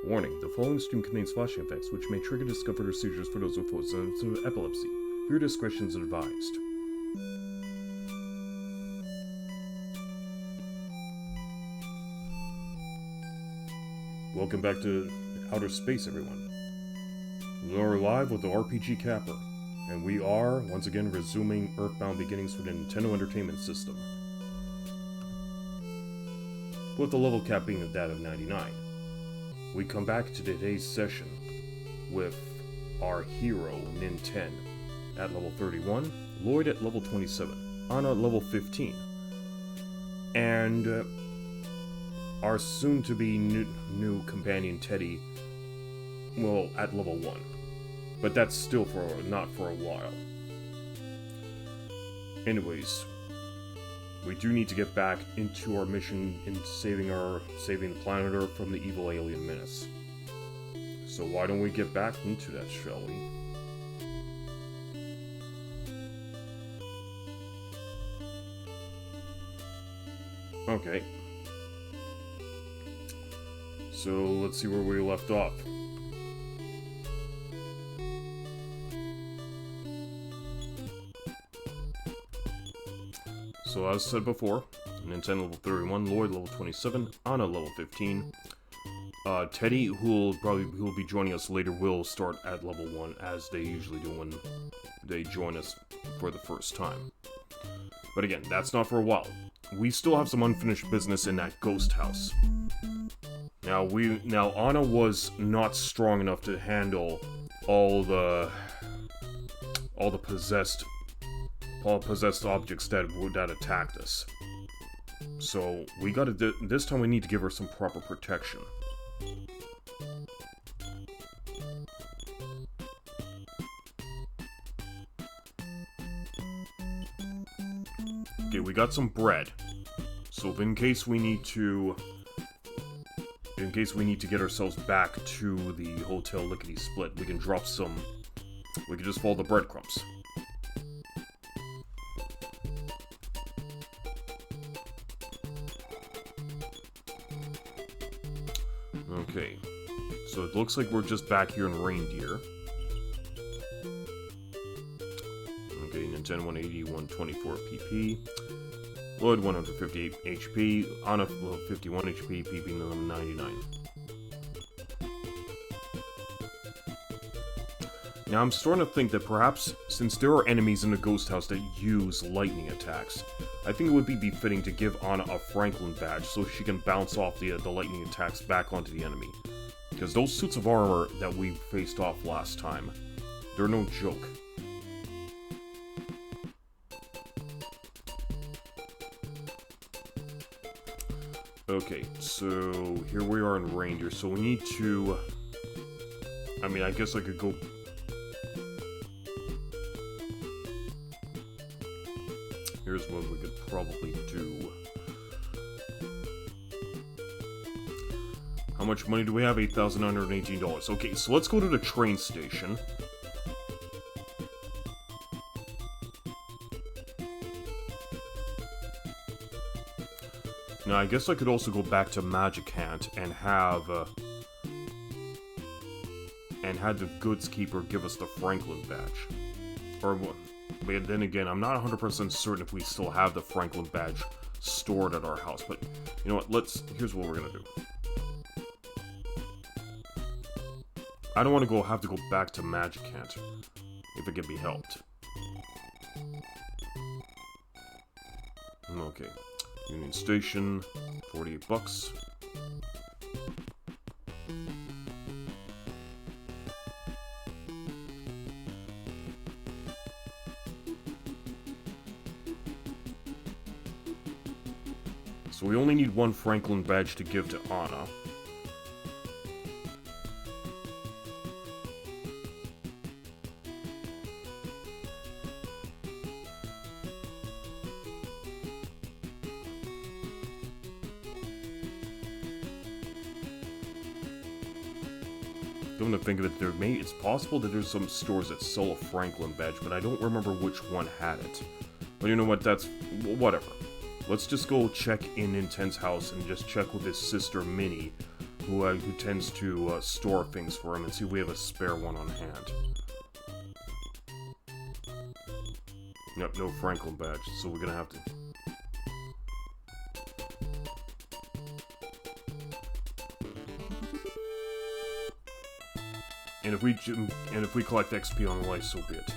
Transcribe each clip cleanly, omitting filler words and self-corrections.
Warning, the following stream contains flashing effects which may trigger discomfort or seizures for those with symptoms of epilepsy. Viewer discretion is advised. Welcome back to outer space, everyone. We are live with the RPG Capper, and we are, once again, resuming EarthBound beginnings for the Nintendo Entertainment System. With the level cap being that of 99. We come back to today's session with our hero, NINTEN, at level 31, LLOYD at level 27, Anna at level 15, and our soon-to-be new companion, Teddy, well, at level 1. But that's still not for a while. Anyways, we do need to get back into our mission in saving the planet Earth from the evil alien menace. So why don't we get back into that, shall we? Okay. So let's see where we left off. So as said before, NINTEN level 31, LLOYD level 27, Anna level 15. Teddy, who will be joining us later, will start at level 1, as they usually do when they join us for the first time. But again, that's not for a while. We still have some unfinished business in that ghost house. Now Anna was not strong enough to handle all the possessed objects that attacked us. So we gotta this time we need to give her some proper protection. Okay, we got some bread. So in case we need to get ourselves back to the Hotel Lickety Split, we can drop some. We can just follow the breadcrumbs. Okay, so it looks like we're just back here in Reindeer. Okay, NINTEN 180, 124 PP. LLOYD 158 HP. Anna 51 HP, PP 99. Now I'm starting to think that perhaps, since there are enemies in the ghost house that use lightning attacks, I think it would be befitting to give Anna a Franklin badge so she can bounce off the lightning attacks back onto the enemy. Because those suits of armor that we faced off last time, they're no joke. Okay, so here we are in Reindeer, so we need to... I mean, I guess I could go... Here's what we could probably do. How much money do we have? $8,918. Okay, so let's go to the train station. Now, I guess I could also go back to Magic Hand and have the goods keeper give us the Franklin badge. Or what? But then again, I'm not 100% certain if we still have the Franklin badge stored at our house. But you know what? Here's what we're gonna do. I don't want to have to go back to Magic Hand if it can be helped. Okay, Union Station, 48 bucks. So we only need one Franklin badge to give to Anna. Come to think of it, it's possible that there's some stores that sell a Franklin badge, but I don't remember which one had it. But you know what, whatever. Let's just go check in NINTEN's house and just check with his sister Minnie who tends to store things for him, and see if we have a spare one on hand. Yep, no Franklin badge, so we're gonna have to... And if we collect XP on life, so be it.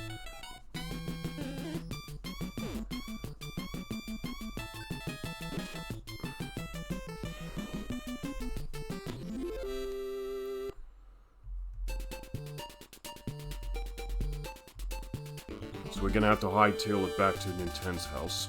So we're gonna have to hightail it back to Ninten's house.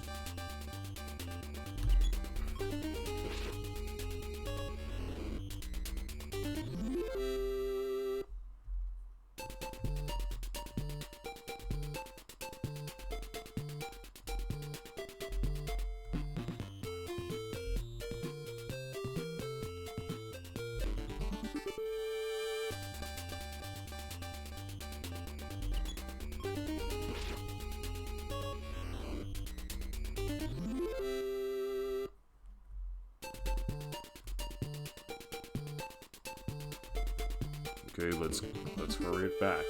Okay, let's hurry it back.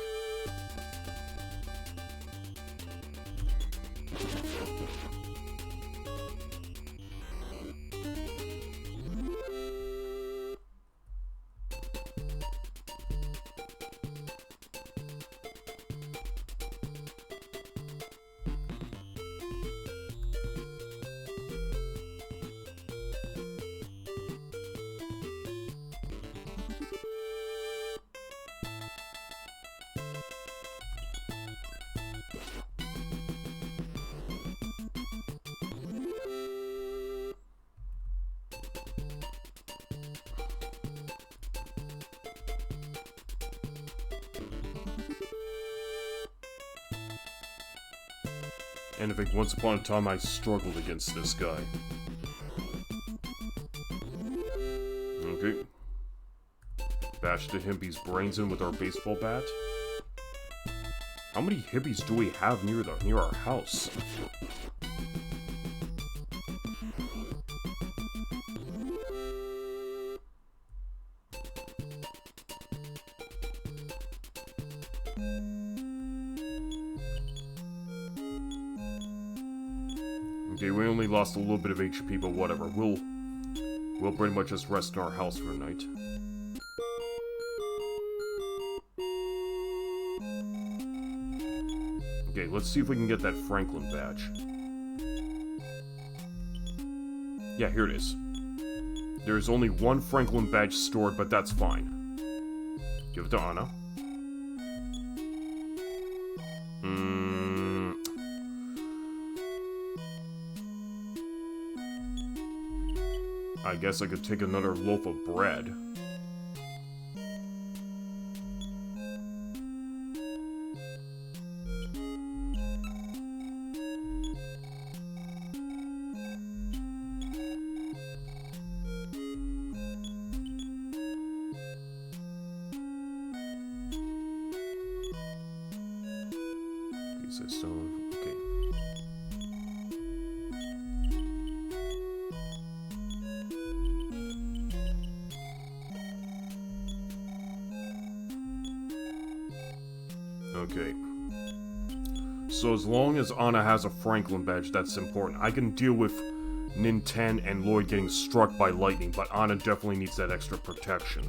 And I think once upon a time I struggled against this guy. Okay. Bash the hippie's brains in with our baseball bat. How many hippies do we have near our house? Okay, we only lost a little bit of HP, but whatever. We'll pretty much just rest in our house for the night. Okay, let's see if we can get that Franklin badge. Yeah, here it is. There's only one Franklin badge stored, but that's fine. Give it to Anna. I guess I could take another loaf of bread. Piece of stone. Okay. Okay. So as long as Anna has a Franklin badge, that's important. I can deal with NINTEN and Lloyd getting struck by lightning, but Anna definitely needs that extra protection.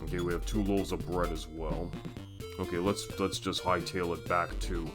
Okay, we have 2 loaves of bread as well. Okay, let's just hightail it back to...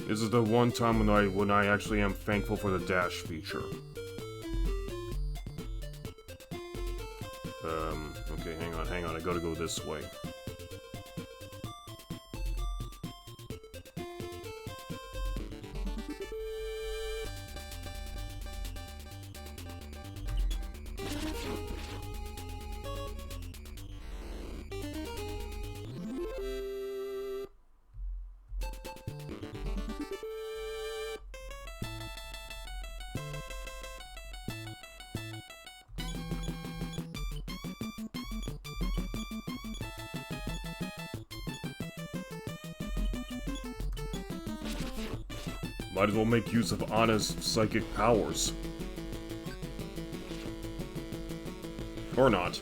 This is the one time when I actually am thankful for the dash feature. Okay, hang on, I gotta go this way. Might as well make use of Anna's psychic powers. Or not.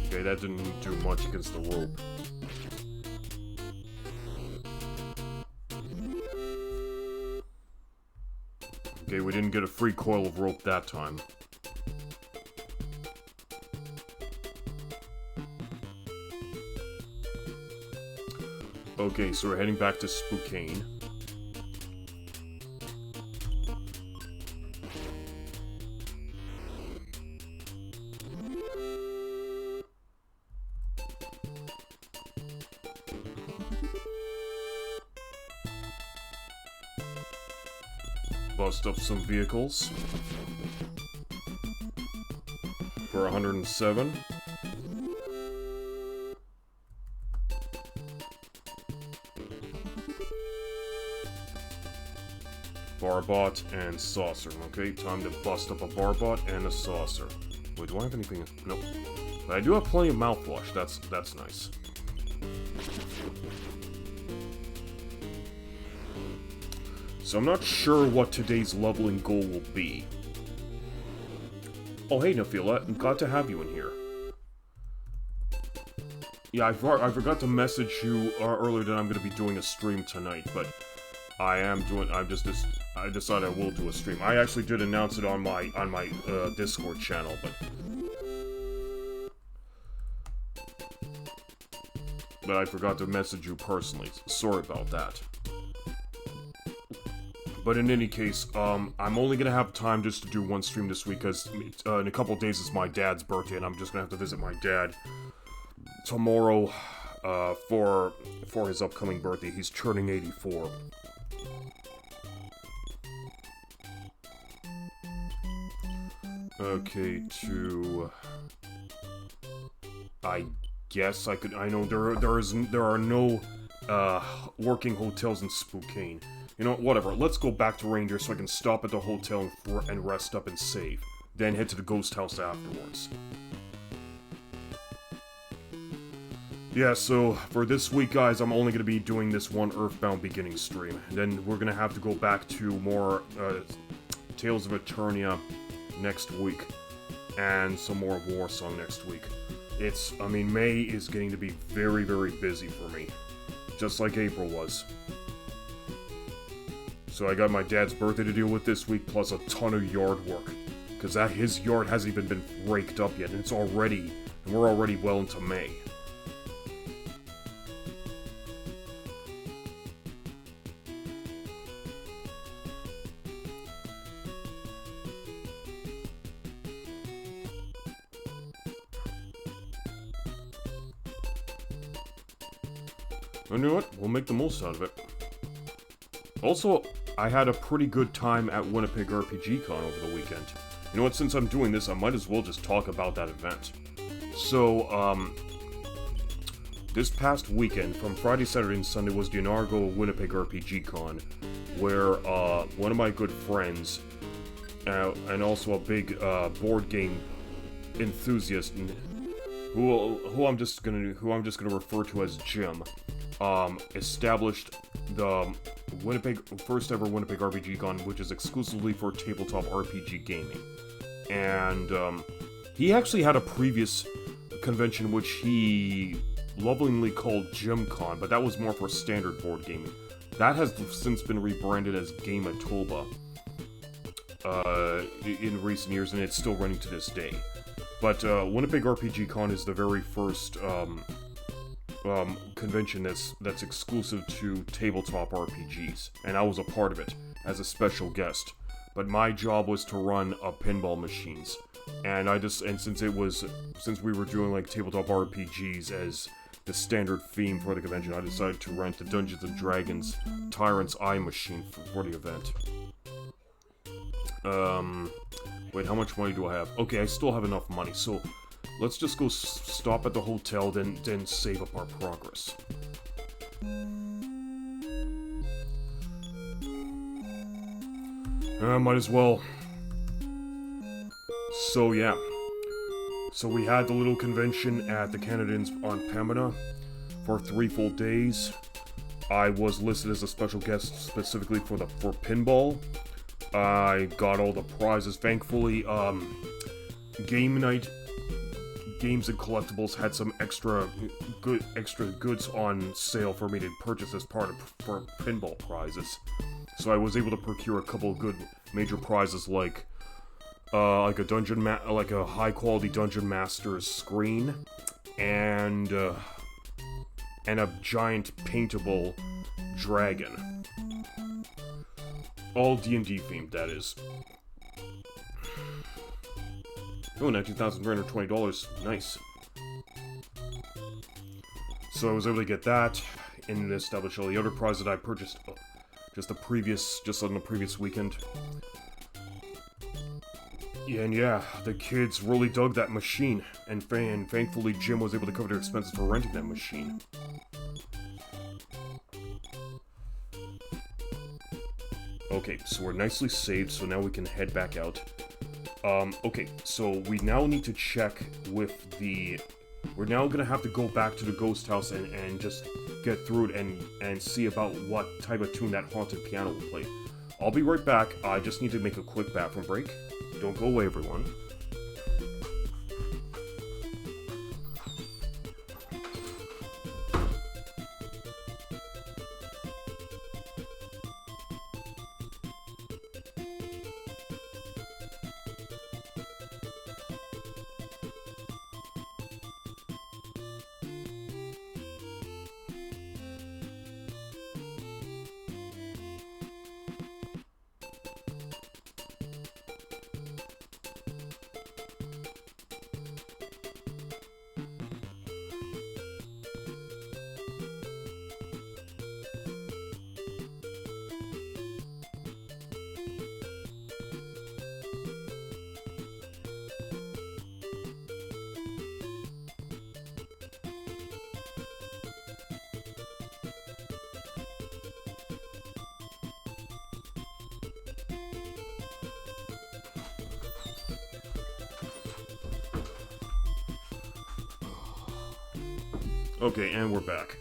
Okay, that didn't do much against the rope. Okay, we didn't get a free coil of rope that time. Okay, so we're heading back to Spokane. Bust up some vehicles for 107. Barbot and saucer. Okay, time to bust up a barbot and a saucer. Wait, do I have anything? Nope. But I do have plenty of mouthwash. That's nice. So I'm not sure what today's leveling goal will be. Oh, hey, Nafila. I'm glad to have you in here. Yeah, I forgot to message you earlier that I'm going to be doing a stream tonight, but I decided I will do a stream. I actually did announce it on my Discord channel, but I forgot to message you personally. Sorry about that. But in any case, I'm only gonna have time just to do one stream this week, because in a couple of days is my dad's birthday, and I'm just gonna have to visit my dad tomorrow for his upcoming birthday. He's turning 84. Okay, I guess I could. I know there are no working hotels in Spokane. You know what, whatever, let's go back to Ranger so I can stop at the hotel and rest up and save. Then head to the ghost house afterwards. Yeah, so for this week, guys, I'm only going to be doing this one EarthBound beginning stream. Then we're going to have to go back to more Tales of Eternia next week. And some more Warsong next week. I mean, May is getting to be very, very busy for me. Just like April was. So I got my dad's birthday to deal with this week, plus a ton of yard work. Because his yard hasn't even been raked up yet, and we're already well into May. You know what? We'll make the most out of it. Also, I had a pretty good time at Winnipeg RPG Con over the weekend. You know what, since I'm doing this, I might as well just talk about that event. So, this past weekend, from Friday, Saturday, and Sunday, was the inaugural Winnipeg RPG Con, where, one of my good friends, and also a big, board game enthusiast, who I'm just gonna refer to as Jim, established the first ever Winnipeg RPG Con, which is exclusively for tabletop RPG gaming. and he actually had a previous convention which he lovingly called Gym Con, but that was more for standard board gaming. That has since been rebranded as Game-A-Toba in recent years, and it's still running to this day. But Winnipeg RPG Con is the very first convention that's exclusive to tabletop RPGs, and I was a part of it as a special guest. But my job was to run pinball machines, and since we were doing like tabletop RPGs as the standard theme for the convention, I decided to rent the Dungeons and Dragons Tyrant's Eye machine for the event. Wait, how much money do I have? Okay, I still have enough money, so let's just go stop at the hotel, then save up our progress. Might as well. So yeah. So we had the little convention at the Canadians on Pembina for 3 full days. I was listed as a special guest specifically for pinball. I got all the prizes. Thankfully, Game Night Games and Collectibles had some extra goods on sale for me to purchase as part of for pinball prizes. So I was able to procure a couple of good major prizes like a high quality Dungeon Master's screen and a giant paintable dragon. All D&D themed, that is. Oh, $19,320. Nice. So I was able to get that and establish all the other prizes that I purchased just on the previous weekend. Yeah, and yeah, the kids really dug that machine, and thankfully Jim was able to cover their expenses for renting that machine. Okay, so we're nicely saved, so now we can head back out. Okay, so we now need to check with the... We're now gonna have to go back to the ghost house and just get through it and see about what type of tune that haunted piano will play. I'll be right back. I just need to make a quick bathroom break. Don't go away, everyone. Okay, and we're back.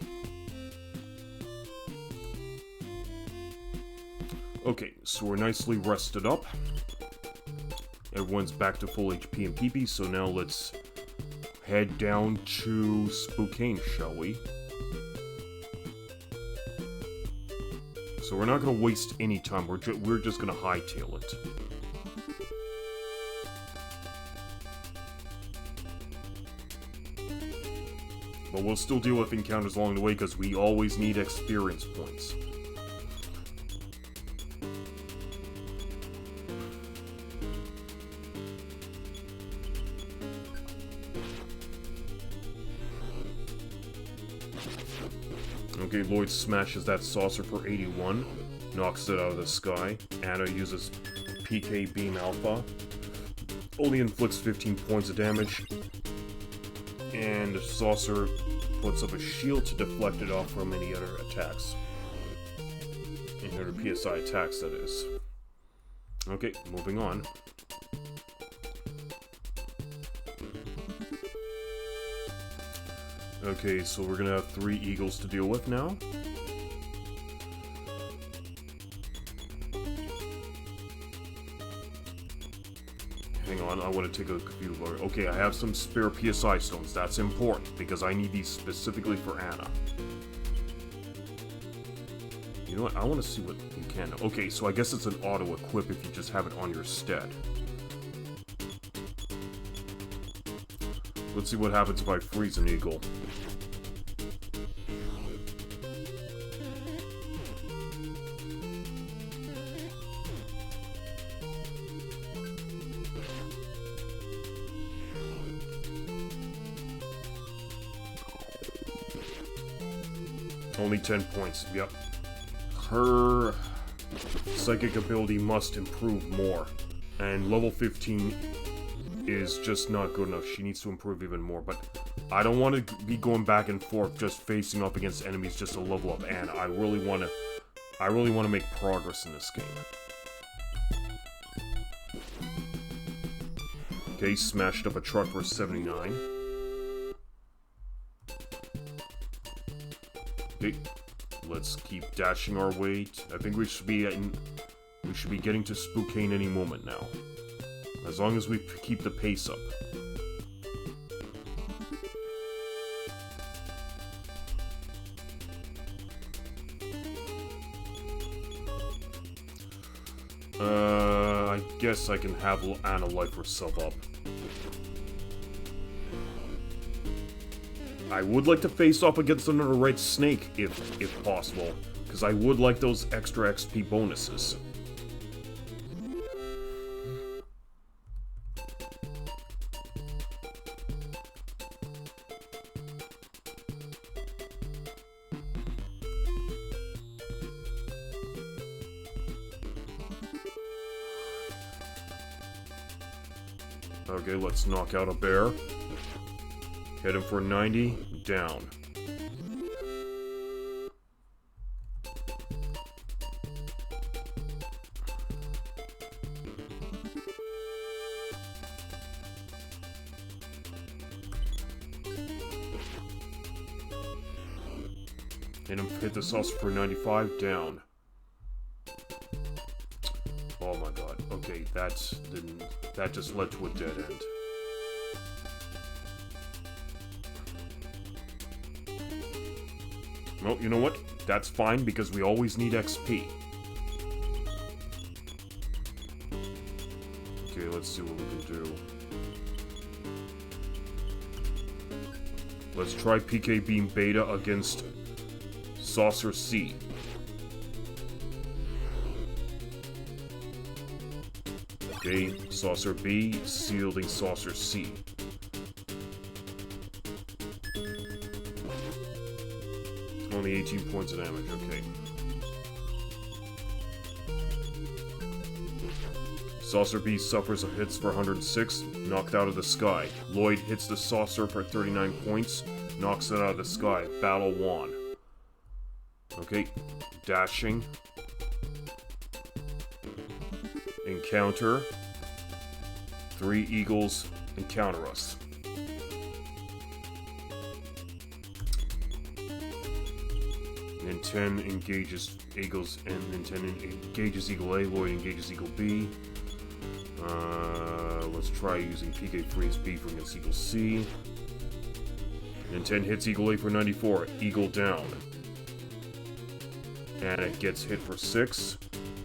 Okay, so we're nicely rested up. Everyone's back to full HP and PP, so now let's head down to Spokane, shall we? So we're not gonna waste any time, we're just gonna hightail it. But we'll still deal with encounters along the way because we always need experience points. Okay, Lloyd smashes that saucer for 81, knocks it out of the sky. Anna uses PK Beam Alpha, only inflicts 15 points of damage. And Saucer puts up a shield to deflect it off from any other attacks. Any other PSI attacks, that is. Okay, moving on. Okay, so we're gonna have 3 eagles to deal with now. on, I want to take a few of our... Okay, I have some spare PSI stones. That's important, because I need these specifically for Anna. You know what? I want to see what you can. Okay, so I guess it's an auto-equip if you just have it on your stead. Let's see what happens if I freeze an eagle. Only 10 points, yep. Her psychic ability must improve more. And level 15 is just not good enough. She needs to improve even more, but I don't want to be going back and forth just facing up against enemies just to level up Anna. I really want to make progress in this game. Okay, smashed up a truck for 79. Okay, let's keep dashing our way. I think we should be getting to Spokane any moment now. As long as we keep the pace up. I guess I can have Anna life herself up. I would like to face off against another red snake, if possible, because I would like those extra XP bonuses. Okay, let's knock out a bear. Hit him for 90, down. Hit the saucer for 95, down. Oh my god, okay, that just led to a dead end. Well, you know what? That's fine, because we always need XP. Okay, let's see what we can do. Let's try PK Beam Beta against Saucer C. Okay, Saucer B, shielding Saucer C. Only 18 points of damage, okay. Saucer B suffers a hits for 106, knocked out of the sky. Lloyd hits the saucer for 39 points, knocks it out of the sky. Battle won. Okay, dashing. Encounter. 3 eagles encounter us. NINTEN engages eagles, and NINTEN engages Eagle A. Lloyd engages Eagle B. Let's try using PK Freeze B for against Eagle C. NINTEN hits Eagle A for 94. Eagle down. And it gets hit for 6.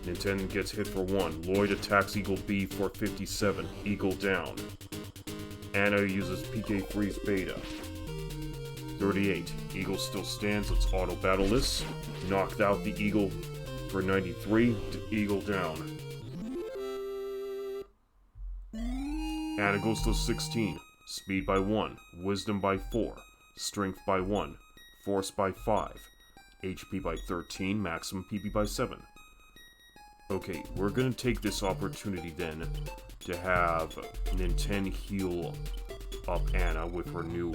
NINTEN gets hit for 1. Lloyd attacks Eagle B for 57. Eagle down. Anna uses PK Freeze Beta. 38. Eagle still stands. Let's auto battle this. Knocked out the Eagle for 93. Eagle down. Anna goes to 16. Speed by 1. Wisdom by 4. Strength by 1. Force by 5. HP by 13. Maximum PP by 7. Okay, we're gonna take this opportunity then to have NINTEN heal up Anna with her new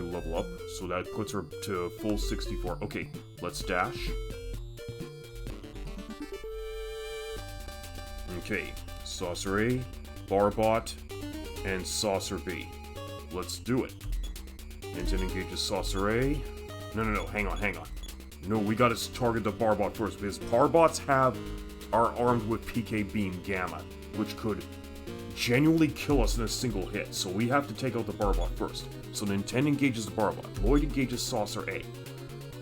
level up. So that puts her to full 64. Okay, let's dash. Okay, Saucer A, Barbot, and Saucer B. Let's do it. NINTEN engages Saucer A. No, hang on. No, we gotta target the Barbot first, because Barbots have are armed with PK Beam Gamma, which could genuinely kill us in a single hit, so we have to take out the Barbot first. So Ninten engages the Barbot, Lloyd engages Saucer A,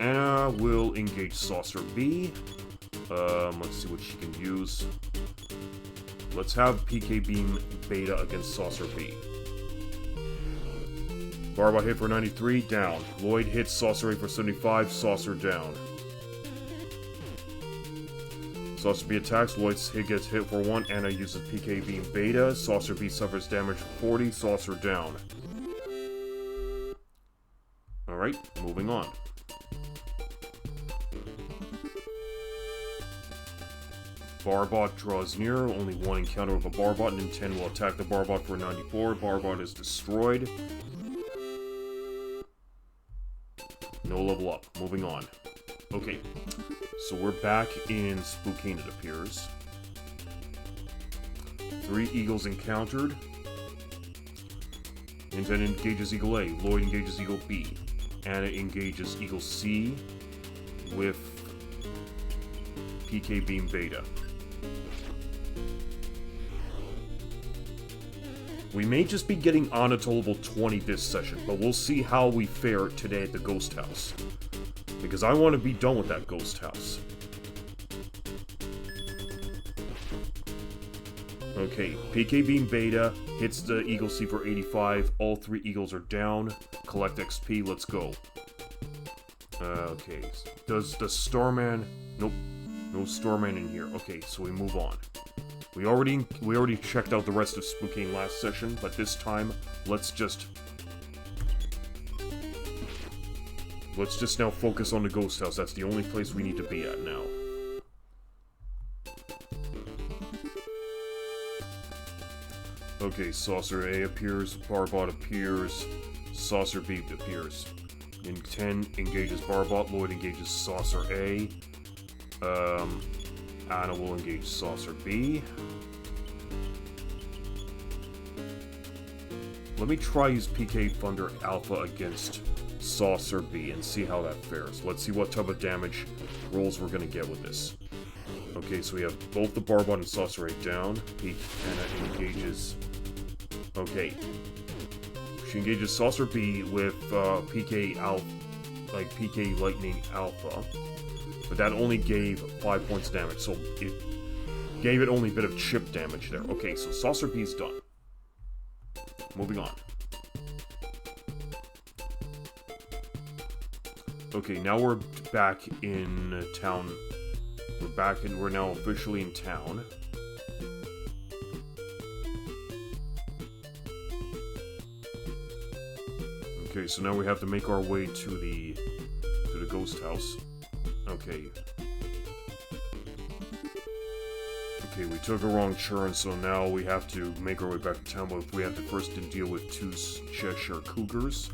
Anna will engage Saucer B. Let's see what she can use. Let's have PK Beam Beta against Saucer B. Barbot hit for 93, down. Lloyd hits Saucer A for 75, Saucer down. Saucer B attacks, Lloyd gets hit for 1, Anna uses PK Beam Beta, Saucer B suffers damage for 40, Saucer down. Alright, moving on. Barbot draws near, only one encounter with a Barbot, Ninten will attack the Barbot for 94, Barbot is destroyed. No level up, moving on. Okay, so we're back in Spokane, it appears. 3 eagles encountered. Ninten engages Eagle A, Lloyd engages Eagle B, Anna engages Eagle C with PK Beam Beta. We may just be getting Anna to level 20 this session, but we'll see how we fare today at the Ghost House. Because I want to be done with that Ghost House. Okay, PK Beam Beta hits the Eagle C for 85. All 3 eagles are down. Collect XP, let's go. Okay, does the Starman... Nope, no Starman in here. Okay, so we move on. We already checked out the rest of Spokane last session, but this time, let's just now focus on the Ghost House. That's the only place we need to be at now. Okay, Saucer A appears, Barbot appears, Saucer B appears. Ninten engages Barbot, Lloyd engages Saucer A. Anna will engage Saucer B. Let me try use PK Thunder Alpha against Saucer B and see how that fares. Let's see what type of damage rolls we're going to get with this. Okay, so we have both the Barbot and Saucer A down. Anna engages... Okay. She engages Saucer B with PK Lightning Alpha. But that only gave 5 points of damage, so it gave it only a bit of chip damage there. Okay, so Saucer B's done. Moving on. Okay, now we're back in town. We're now officially in town. Okay, so now we have to make our way to the Ghost House. Okay. Okay, we took a wrong turn, so now we have to make our way back to town, but we have to first deal with 2 Cheshire Cougars.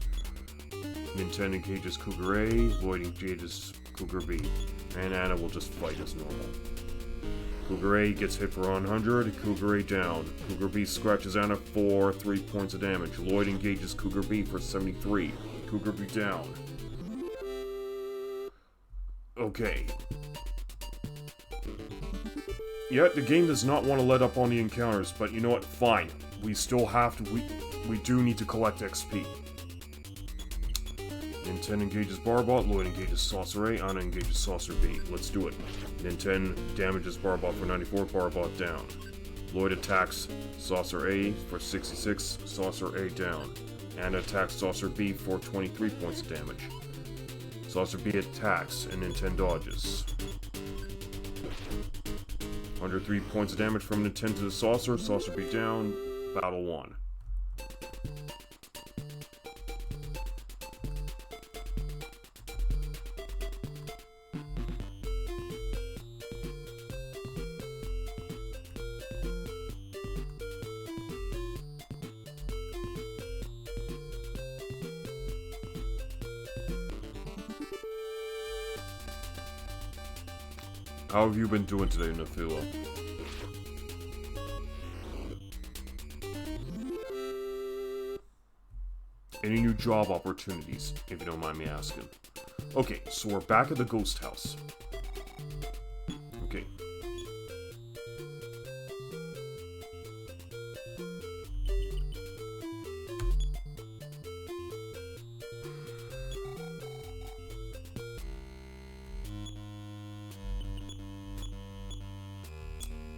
Ninten engages Cougar A, Lloyd engages Cougar B, and Anna will just fight as normal. Cougar A gets hit for 100, Cougar A down. Cougar B scratches Anna for 3 points of damage. Lloyd engages Cougar B for 73. Cougar B down. Okay. Yeah, the game does not want to let up on the encounters, but you know what? Fine. We still have to... We do need to collect XP. Ninten engages Barbot, Lloyd engages Saucer A, Anna engages Saucer B. Let's do it. Ninten damages Barbot for 94, Barbot down. Lloyd attacks Saucer A for 66, Saucer A down. Anna attacks Saucer B for 23 points of damage. Saucer B attacks, and Ninten dodges. 103 points of damage from Ninten to the Saucer, Saucer B down, battle won. How have you been doing today, Nafila? Any new job opportunities, if you don't mind me asking? Okay, so we're back at the Ghost House. Okay.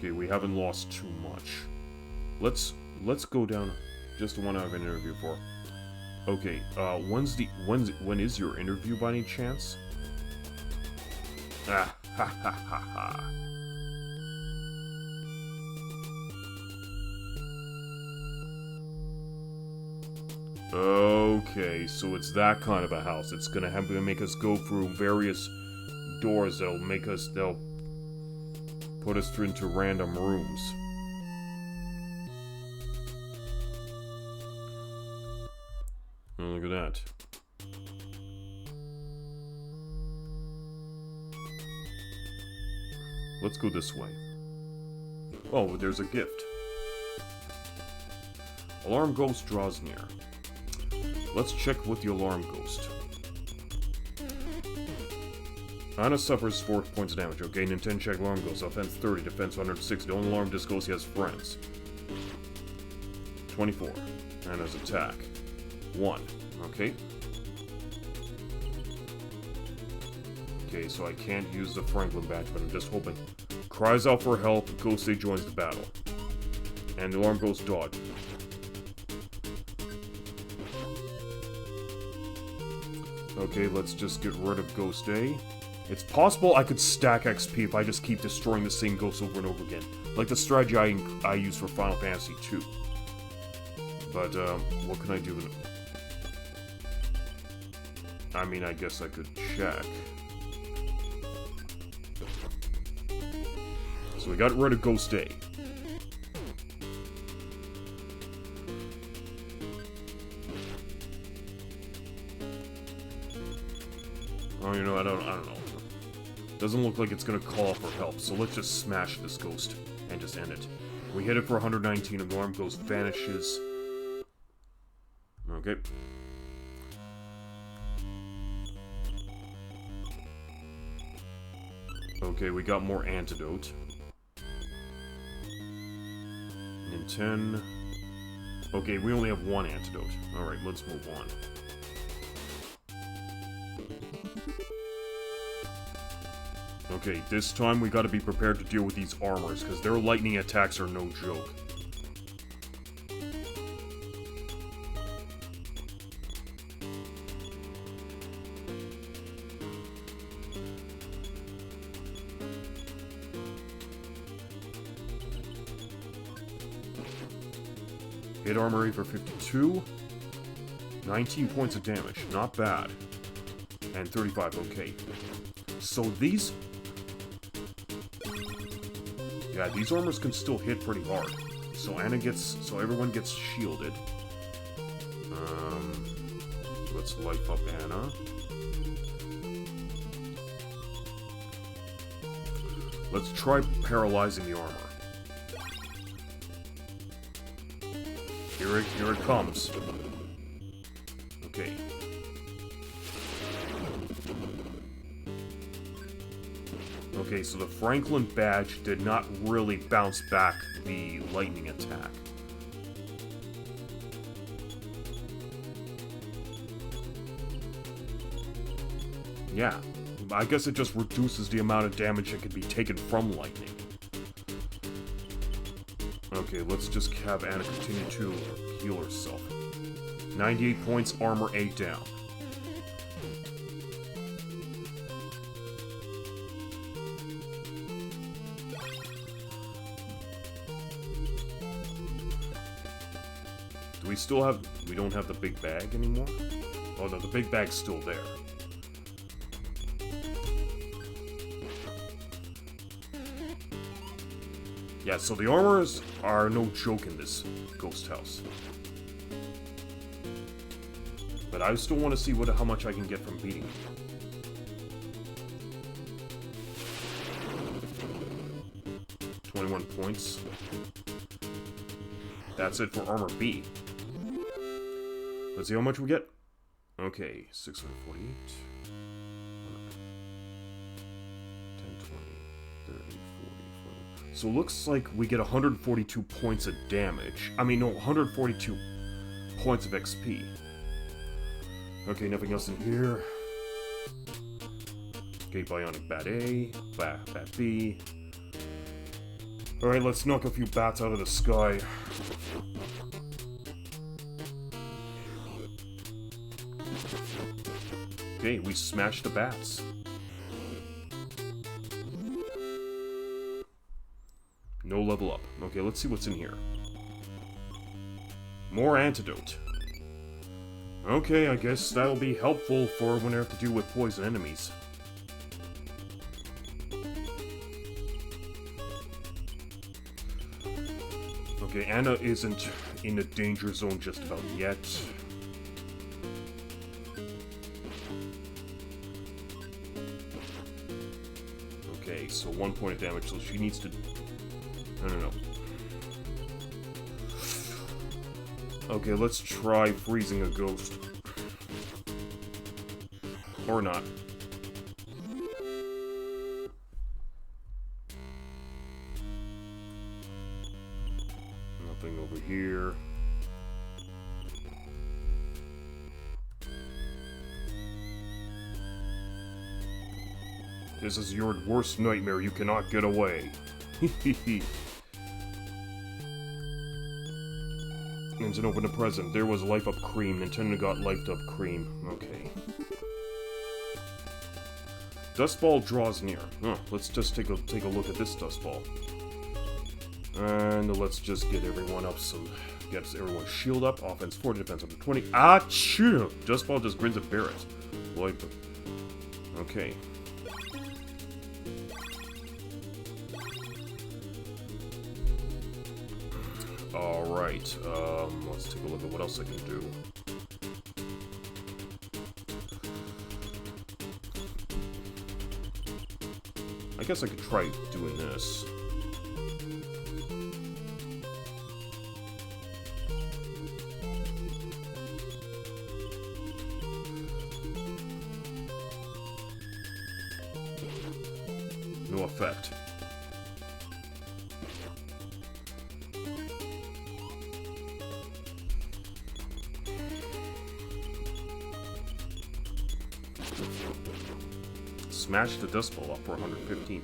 Okay, we haven't lost too much. Let's go down just the one I have an interview for. Okay, when is your interview by any chance? Ah, ha ha ha ha. Okay, so it's that kind of a house. It's gonna have to make us go through various doors they'll put us into random rooms. Oh, look at that. Let's go this way. Oh, there's a gift. Alarm ghost draws near. Let's check with the alarm ghost. Anna suffers 4 points of damage. Okay, NINTEN check alarm ghost. Offense 30, defense 160. Don't alarm this ghost, he has friends. 24. Anna's attack. 1. Okay. Okay, so I can't use the Franklin badge, but I'm just hoping. Cries out for help, Ghost A joins the battle. And the alarm ghost dodge. Okay, let's just get rid of Ghost A. It's possible I could stack XP if I just keep destroying the same ghosts over and over again. Like the strategy I use for Final Fantasy II. But, what can I do? I mean, I guess I could check. So we got rid of Ghost A. Oh, you know, I don't know. Doesn't look like it's gonna call for help, so let's just smash this ghost and just end it. We hit it for 119, and the alarm ghost vanishes. Okay. Okay, we got more antidote. NINTEN. Okay, we only have 1 antidote. Alright, let's move on. Okay, this time we gotta be prepared to deal with these armors, because their lightning attacks are no joke. Hit armor rate for 52. 19 points of damage, not bad. And 35, okay. So these... yeah, these armors can still hit pretty hard. So everyone gets shielded. Let's life up Anna. Let's try paralyzing the armor. Here it comes. Okay. Okay, so the Franklin badge did not really bounce back the lightning attack. Yeah, I guess it just reduces the amount of damage that can be taken from lightning. Okay, let's just have Anna continue to heal herself. 98 points, armor 8 down. Do we still have... we don't have the big bag anymore? Oh no, the big bag's still there. Yeah, so the armors are no joke in this ghost house. But I still want to see how much I can get from beating them. $21 points. That's it for armor B. Let's see how much we get. Okay, 648. 10, 20, 30, 40, 40. So it looks like we get 142 points of damage. I mean, no, 142 points of XP. Okay, nothing else in here. Okay, Bionic Bat A, Bat B. Alright, let's knock a few bats out of the sky. Okay, we smashed the bats. No level up. Okay, let's see what's in here. More antidote. Okay, I guess that'll be helpful for when I have to deal with poison enemies. Okay, Anna isn't in the danger zone just about yet. Okay, so 1 point of damage, so she needs to... No. Okay, let's try freezing a ghost. Or not. Nothing over here. This is your worst nightmare. You cannot get away. Ninten opened a present. There was Life Up Cream. Nintendo got Life Up Cream. Okay. Dust Ball draws near. Oh, let's just take a look at this Dust Ball. And let's just get everyone up some... Get everyone's shield up. Offense 40, defense up to 20. Achoo! Dust Ball just grins at Barret. Like... Okay. Alright, let's take a look at what else I can do. I guess I could try doing this. No effect. Smash the Dust Ball up for 115.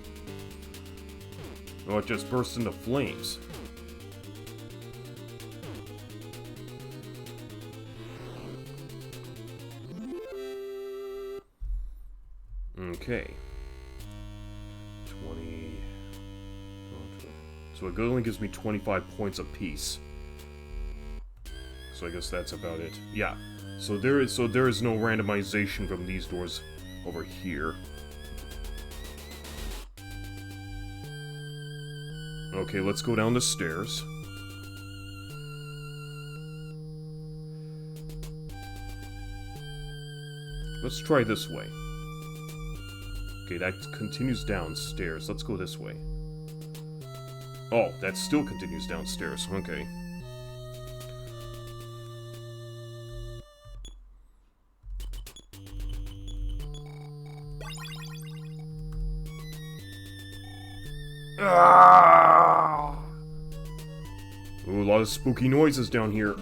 Oh, it just burst into flames. Okay. 20... So it only gives me 25 points apiece. So I guess that's about it. Yeah. So there is no randomization from these doors over here. Okay, let's go down the stairs. Let's try this way. Okay, that continues downstairs. Let's go this way. Oh, that still continues downstairs. Okay. Ah! Ooh, a lot of spooky noises down here.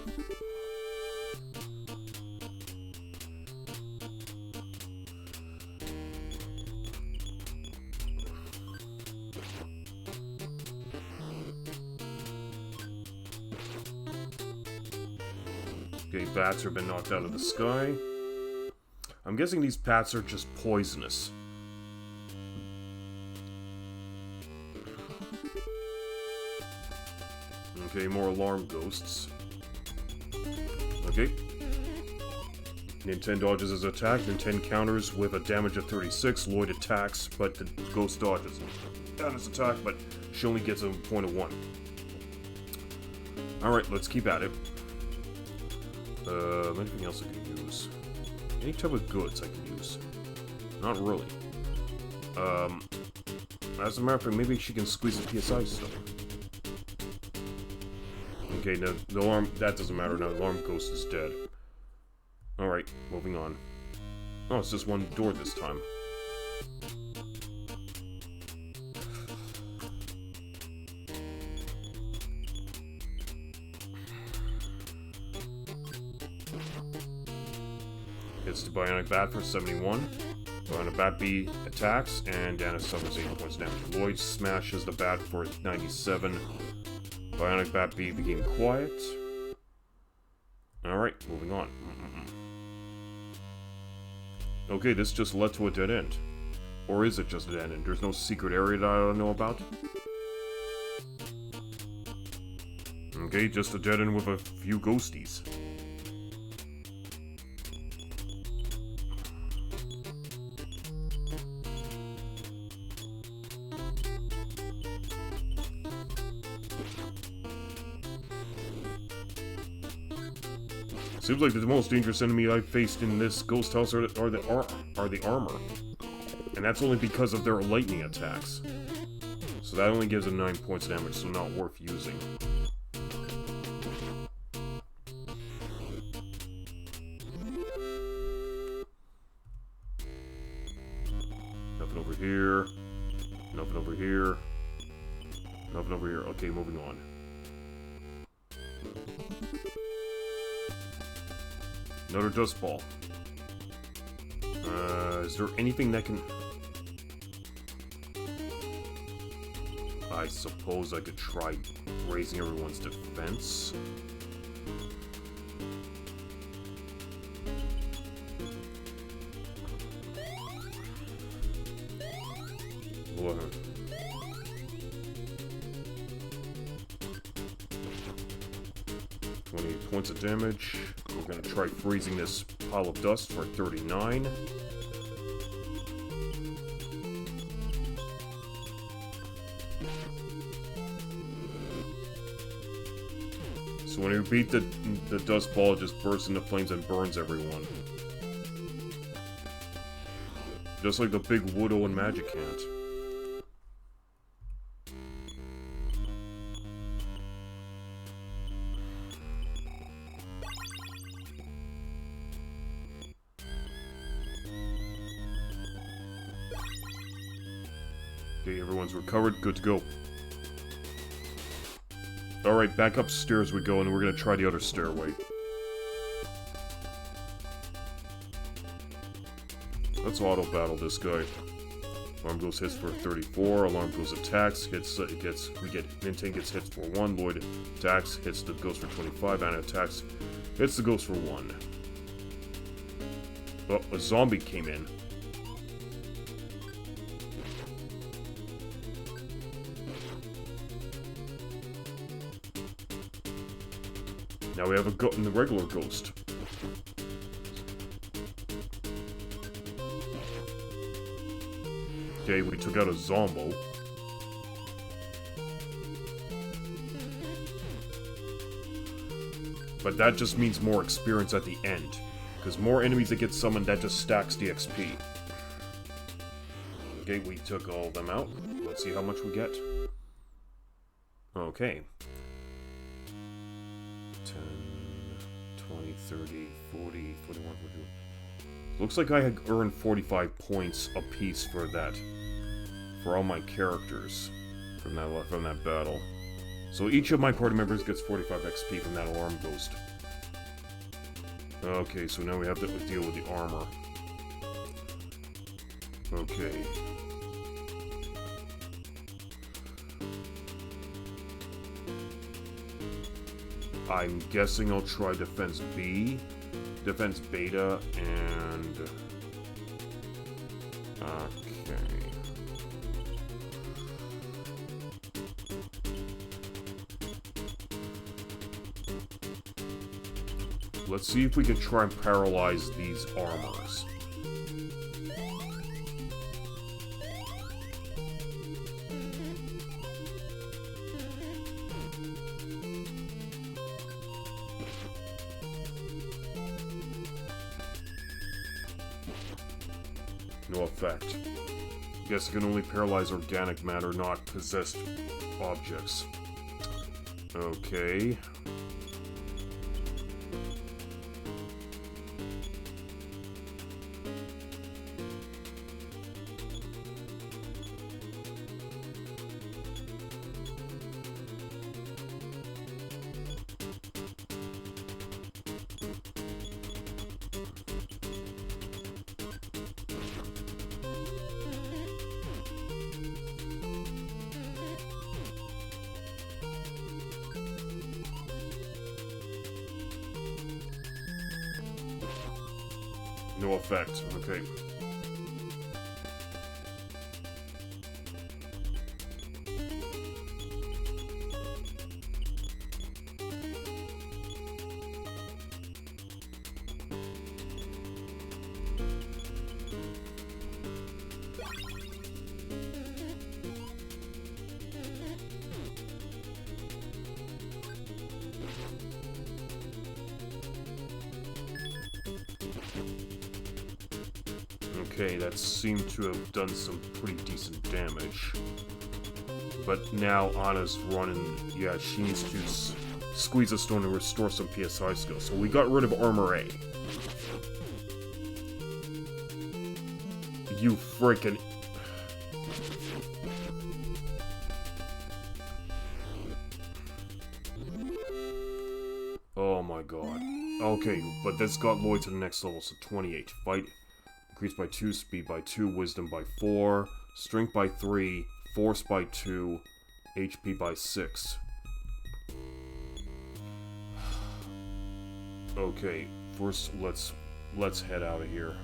Okay, bats have been knocked out of the sky. I'm guessing these bats are just poisonous. Okay, more alarm ghosts. Okay. Ninten dodges his attack. Ninten counters with a damage of 36. Lloyd attacks, but the ghost dodges. Down his attack, but she only gets a point of 1. Alright, let's keep at it. Anything else I can use? Any type of goods I can use? Not really. As a matter of fact, maybe she can squeeze the PSI stuff. Okay, no, the alarm, that doesn't matter now, the alarm ghost is dead. Alright, moving on. Oh, it's just one door this time. It's the Bionic Bat for 71. Bionic Anna Bat Bee attacks, and Anna suffers 8 points damage. Lloyd smashes the bat for 97. Bionic Bat Bee became quiet. Alright, moving on. Okay, this just led to a dead end. Or is it just a dead end? There's no secret area that I don't know about? Okay, just a dead end with a few ghosties. Seems like the most dangerous enemy I've faced in this ghost house are the armor. And that's only because of their lightning attacks. So that only gives them 9 points damage, so not worth using. Nothing over here. Nothing over here. Nothing over here. Okay, moving on. Another dust ball. Is there anything that can... I suppose I could try raising everyone's defense. What? 28 points of damage. We're gonna try freezing this pile of dust for 39. So when you beat the dust ball, it just bursts into flames and burns everyone. Just like the big Wood-O and Magic Hand. Okay, everyone's recovered, good to go. Alright, back upstairs we go, and we're gonna try the other stairway. Let's auto-battle this guy. Alarm goes hits for 34, Alarm goes attacks, NINTEN gets hits for 1, Lloyd attacks, hits the ghost for 25, Anna attacks, hits the ghost for 1. Oh, a zombie came in. Now we have a the regular ghost. Okay, we took out a zombo. But that just means more experience at the end. Because more enemies that get summoned, that just stacks the XP. Okay, we took all of them out. Let's see how much we get. Okay. 10, 20, 30, 40, 41, 42. Looks like I had earned 45 points apiece for that. For all my characters. From that battle. So each of my party members gets 45 XP from that alarm ghost. Okay, so now we have to deal with the armor. Okay. I'm guessing I'll try Defense B, Defense Beta, and... Okay. Let's see if we can try and paralyze these armors. No effect. Guess it can only paralyze organic matter, not possessed objects. Okay. No effect. Okay. Okay, that seemed to have done some pretty decent damage. But now Anna's running. Yeah, she needs to squeeze a stone to restore some PSI skills. So we got rid of Armor A. You freaking... Oh my god. Okay, but this got Lloyd to the next level, so 28. Fight increased by 2, speed by 2, wisdom by 4, strength by 3, force by 2, HP by 6. Okay, first let's head out of here.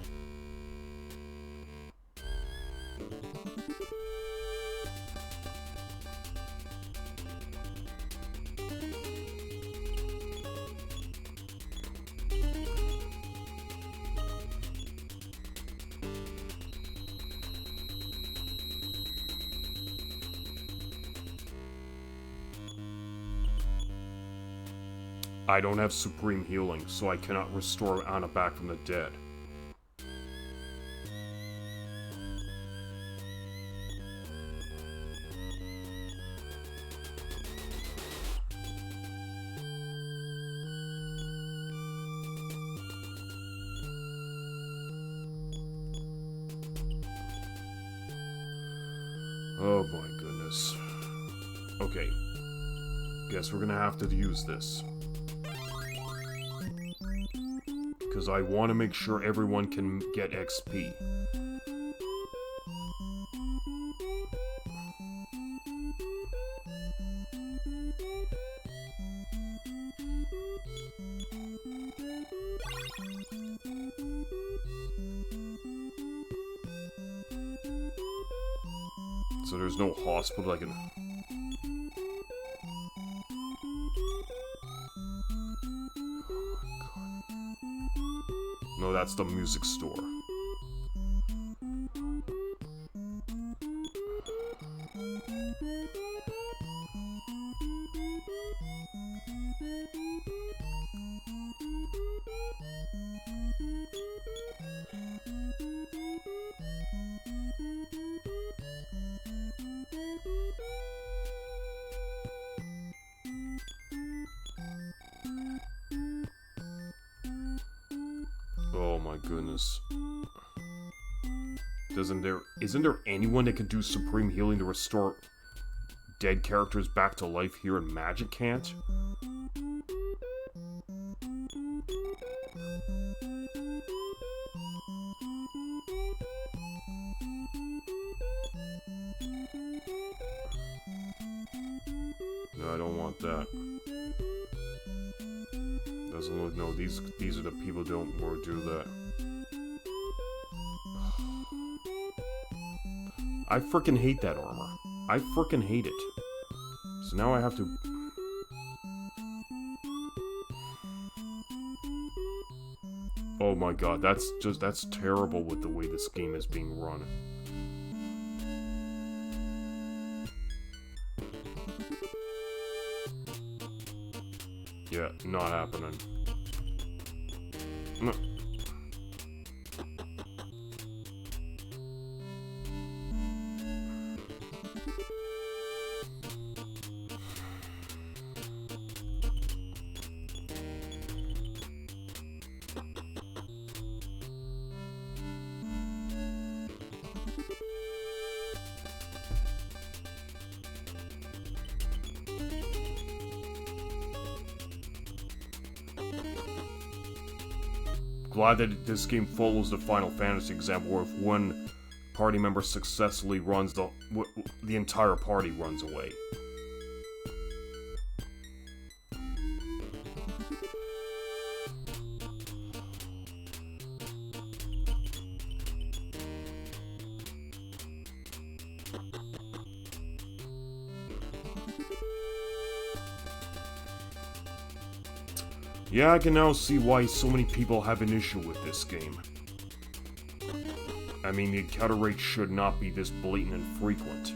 I don't have supreme healing, so I cannot restore Anna back from the dead. Oh my goodness. Okay. Guess we're gonna have to use this. Because I want to make sure everyone can get XP. So there's no hospital I can... No, that's the music store. Oh my goodness. Isn't there anyone that can do supreme healing to restore dead characters back to life here and Magic can't? No, I don't want that. Doesn't look... No, these are the people who don't want to do that. I frickin' hate that armor. I frickin' hate it. So now I have to... Oh my god, that's terrible with the way this game is being run. Yeah, not happening. No. Glad that this game follows the Final Fantasy example, where if one party member successfully runs, the entire party runs away. Yeah, I can now see why so many people have an issue with this game. I mean, the encounter rate should not be this blatant and frequent.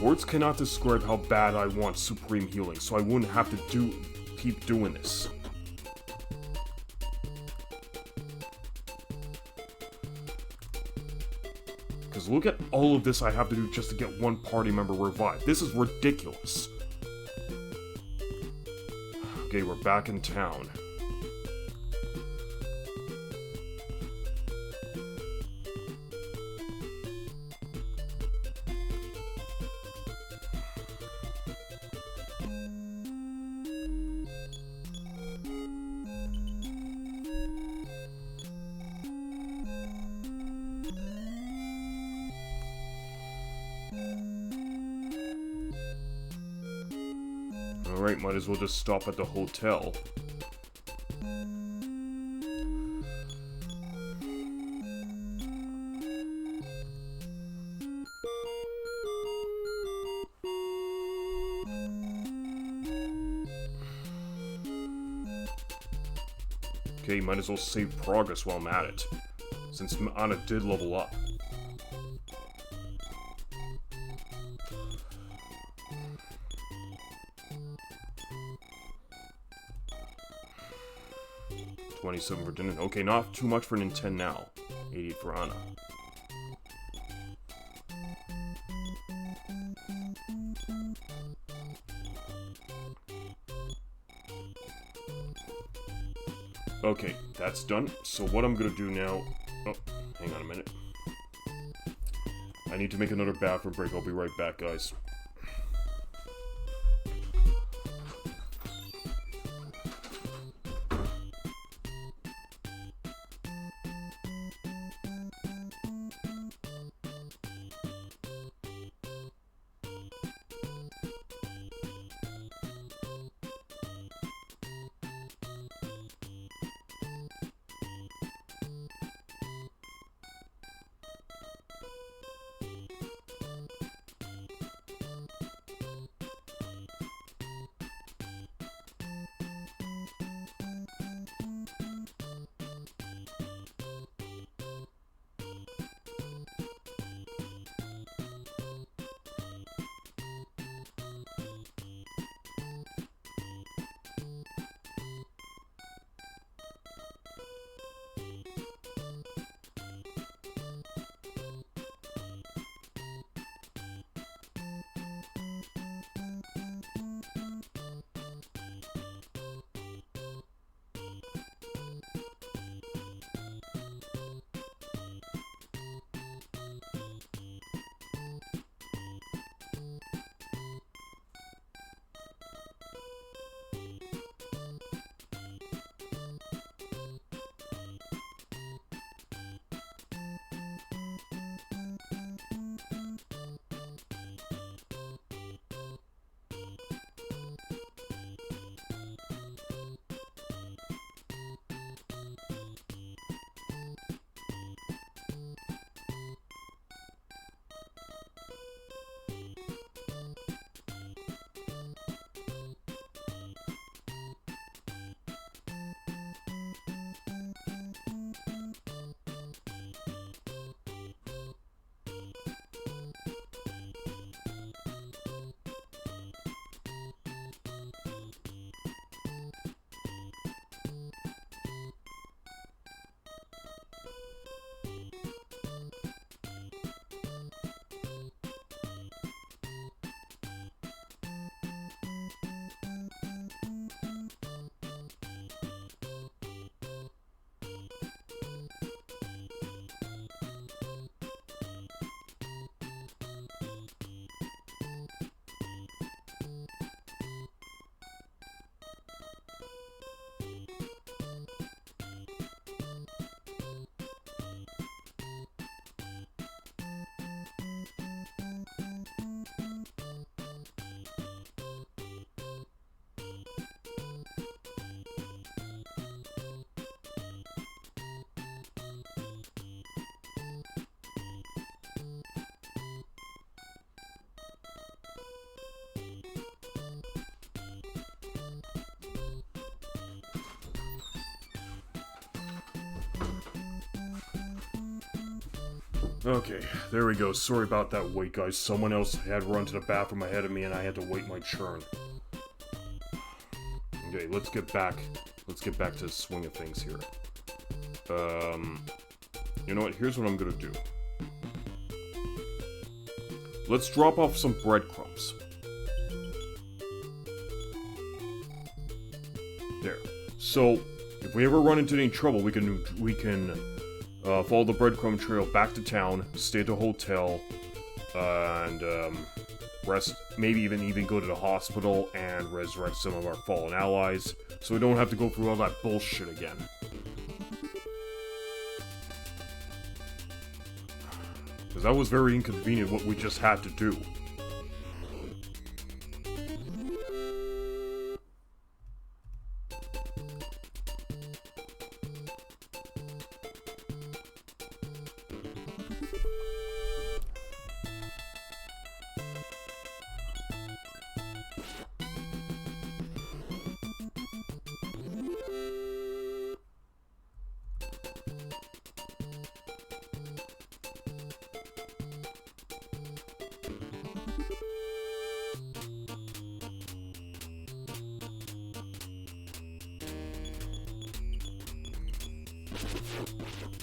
Words cannot describe how bad I want supreme healing, so I wouldn't have to keep doing this. Because look at all of this I have to do just to get one party member revived. This is ridiculous. Okay, we're back in town. Alright, might as well just stop at the hotel. Okay, might as well save progress while I'm at it, since Anna did level up. $27 for dinner. Okay, not too much for NINTEN now. 88 for Anna. Okay, that's done. So what I'm gonna do now... Oh, hang on a minute. I need to make another bathroom break. I'll be right back, guys. Okay, there we go. Sorry about that wait, guys. Someone else had run to the bathroom ahead of me and I had to wait my turn. Okay, let's get back to the swing of things here. You know what? Here's what I'm gonna do. Let's drop off some breadcrumbs. There. So, if we ever run into any trouble, we can follow the breadcrumb trail back to town, stay at the hotel, and rest. Maybe even go to the hospital and resurrect some of our fallen allies, so we don't have to go through all that bullshit again. Because that was very inconvenient what we just had to do.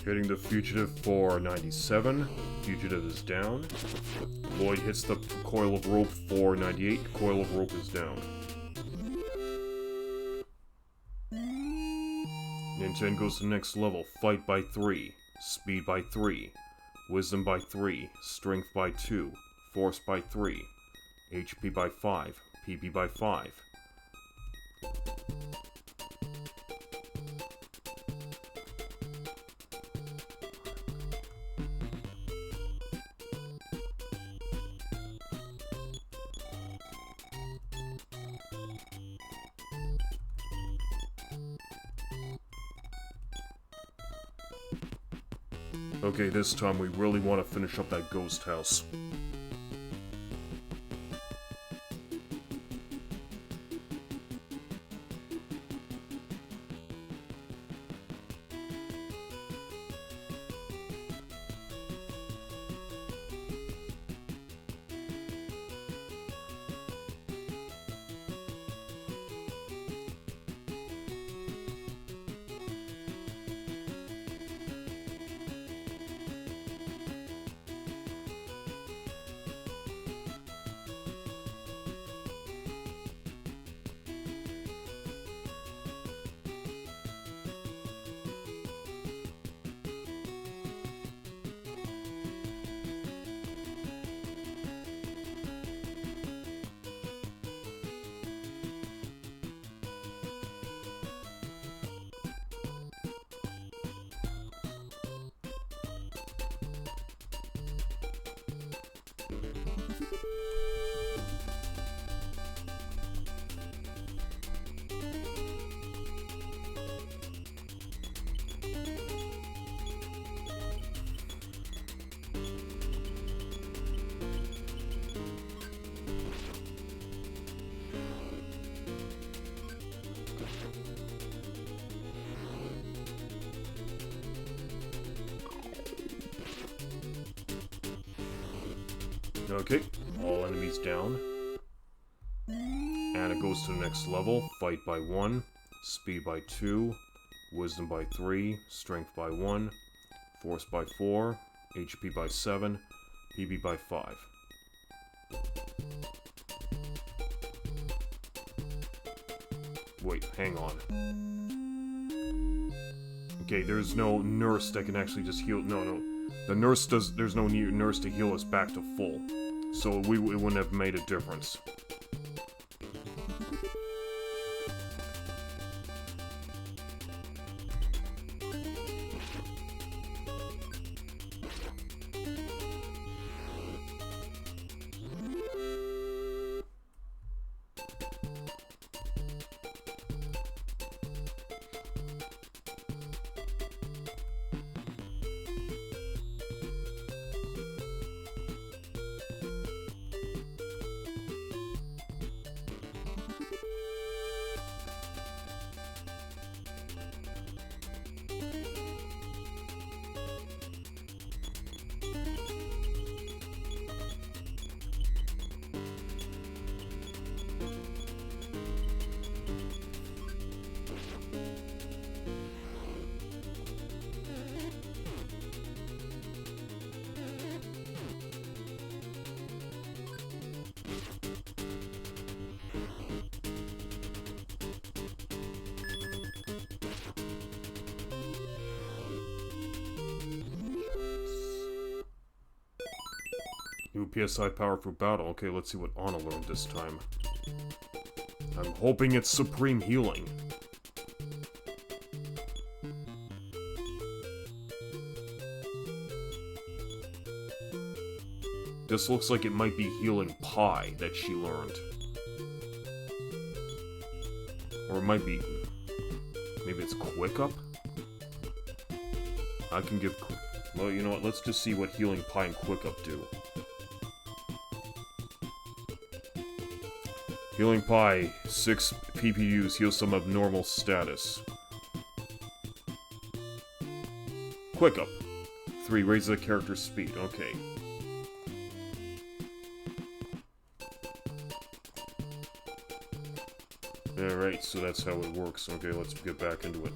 Hitting the fugitive for 97. Fugitive is down. Lloyd hits the coil of rope for 98. Coil of rope is down. NINTEN goes to the next level. Fight by 3. Speed by 3. Wisdom by 3. Strength by 2. Force by 3. HP by 5. PP by 5. Okay, this time we really want to finish up that ghost house. Okay, all enemies down. And it goes to the next level. Fight by 1, speed by 2, wisdom by 3, strength by 1, force by 4, HP by 7, PB by 5. Wait, hang on. Okay, there's no nurse that can actually just heal. No. The nurse does. There's no nurse to heal us back to full. So it wouldn't have made a difference. PSI power for battle. Okay, let's see what Anna learned this time. I'm hoping it's Supreme Healing. This looks like it might be Healing Pie that she learned. Or it might be... maybe it's Quick Up? I can give... well, you know what? Let's just see what Healing Pie and Quick Up do. Healing Pie, 6 PPUs, heals some abnormal status. Quick Up, 3 raises a character's speed. Okay. Alright, so that's how it works. Okay, let's get back into it.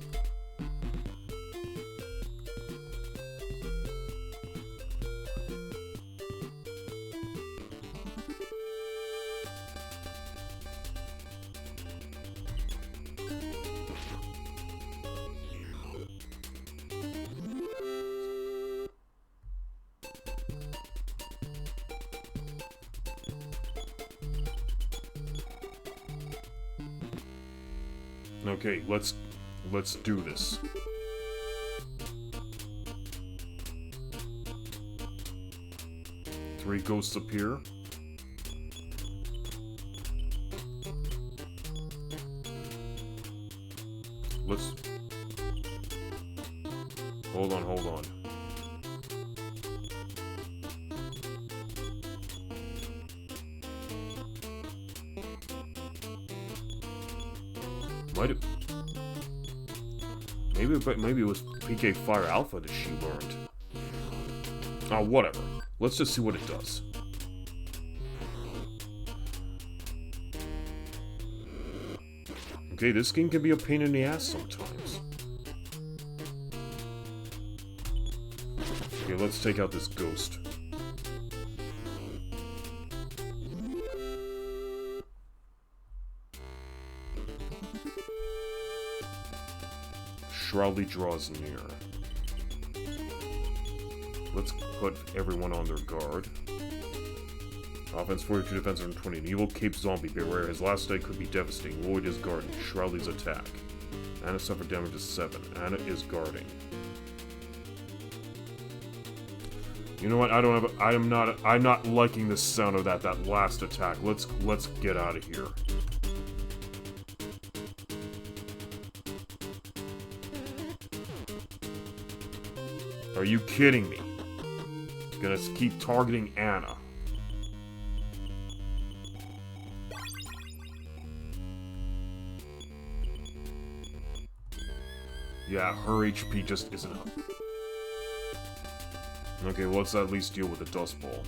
Okay, let's do this. Three ghosts appear. Let's... hold on. Maybe it was PK Fire Alpha that she learned. Oh, whatever. Let's just see what it does. Okay, this game can be a pain in the ass sometimes. Okay, let's take out this ghost. Shroudly draws near. Let's put everyone on their guard. Offense 42, defense 120. An evil cape zombie. Beware, his last strike could be devastating. LLOYD is guarding. Shroudly's attack. Anna suffered damage of 7. Anna is guarding. You know what? I'm not liking the sound of that last attack. Let's get out of here. Are you kidding me? Gonna keep targeting Anna. Yeah, her HP just isn't up. Okay, well, let's at least deal with the Dust Ball.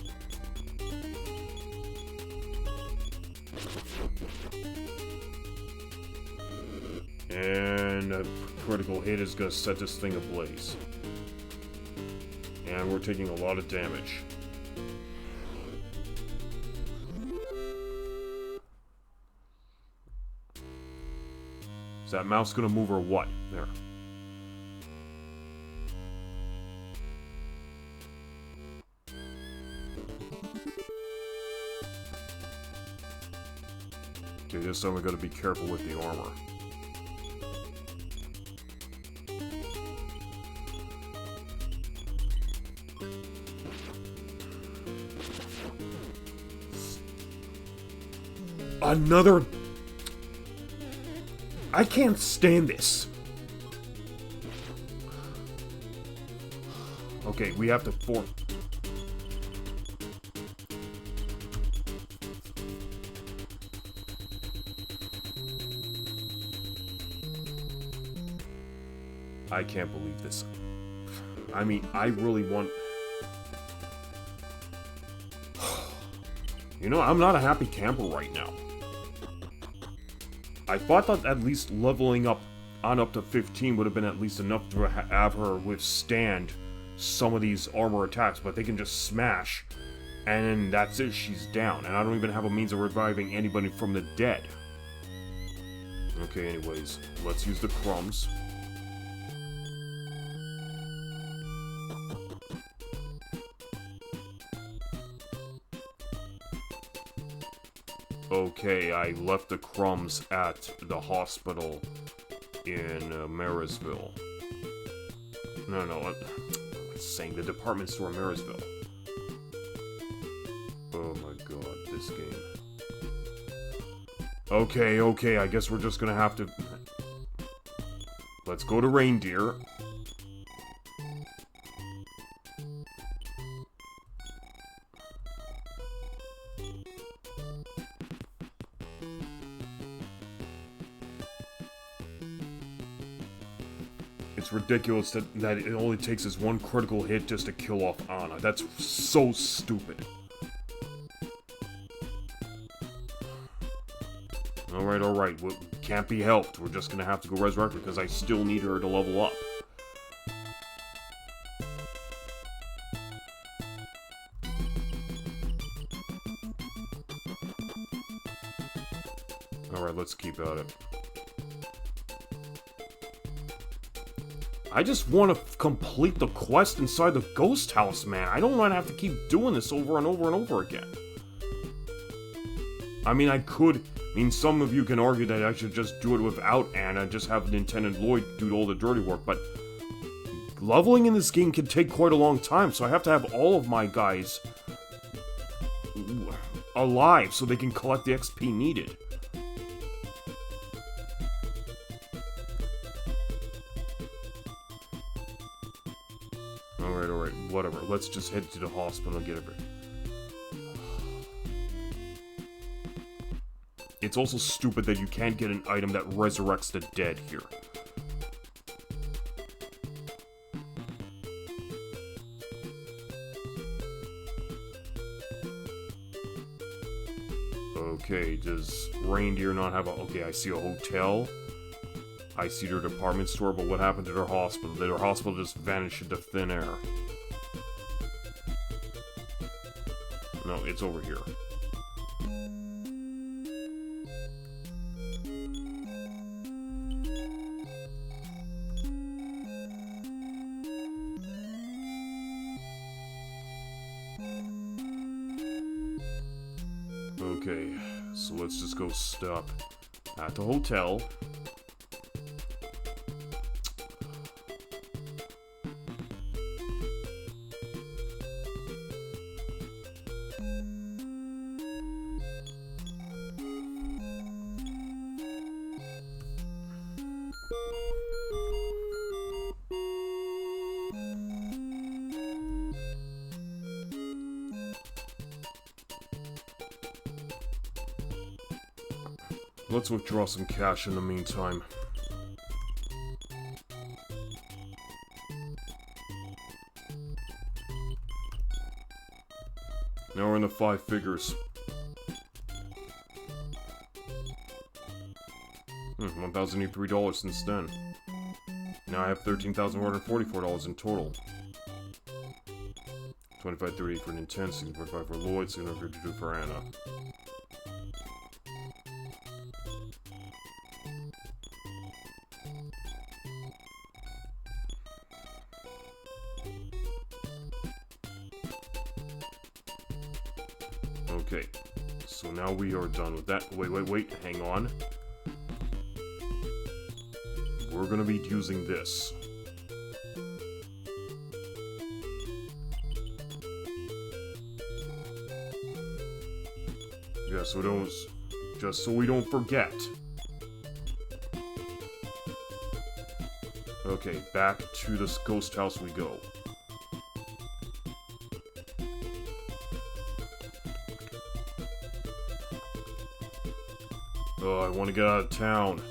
And a critical hit is gonna set this thing ablaze. And we're taking a lot of damage. Is that mouse gonna move or what? There. Okay, this time we gotta be careful with the armor. Another... I can't stand this. Okay, we have to form... I can't believe this. I mean, I really want... You know, I'm not a happy camper right now. I thought that at least leveling up on up to 15 would have been at least enough to have her withstand some of these armor attacks, but they can just smash, and then that's it, she's down, and I don't even have a means of reviving anybody from the dead. Okay, anyways, let's use the crumbs. Okay, I left the crumbs at the hospital in Marysville. No, I'm saying the department store in Marysville. Oh my god, this game. Okay, I guess we're just gonna have to... Let's go to Reindeer. It's ridiculous that it only takes this one critical hit just to kill off Anna. That's so stupid. Alright. Can't be helped. We're just gonna have to go resurrect her because I still need her to level up. Alright, let's keep at it. I just want to complete the quest inside the ghost house, man. I don't want to have to keep doing this over and over and over again. I mean, some of you can argue that I should just do it without Anna, just have NINTEN and LLOYD do all the dirty work, but leveling in this game can take quite a long time, so I have to have all of my guys alive so they can collect the XP needed. Alright, whatever. Let's just head to the hospital and get it. It's also stupid that you can't get an item that resurrects the dead here. Okay, does Reindeer not have a... Okay, I see a hotel. I see their department store, but what happened to their hospital? Their hospital just vanished into thin air. No, it's over here. Okay, so let's just go stop at the hotel. Let's withdraw some cash in the meantime. Now we're in the 5 figures. $1,083 since then. Now I have $13,144 in total. $25.38 for NINTEN, $16.45 for LLOYD, $752 for Anna. Okay, so now we are done with that. Wait, hang on. We're gonna be using this. Yeah, so those, just so we don't forget. Okay, back to this ghost house we go. Oh, I want to get out of town.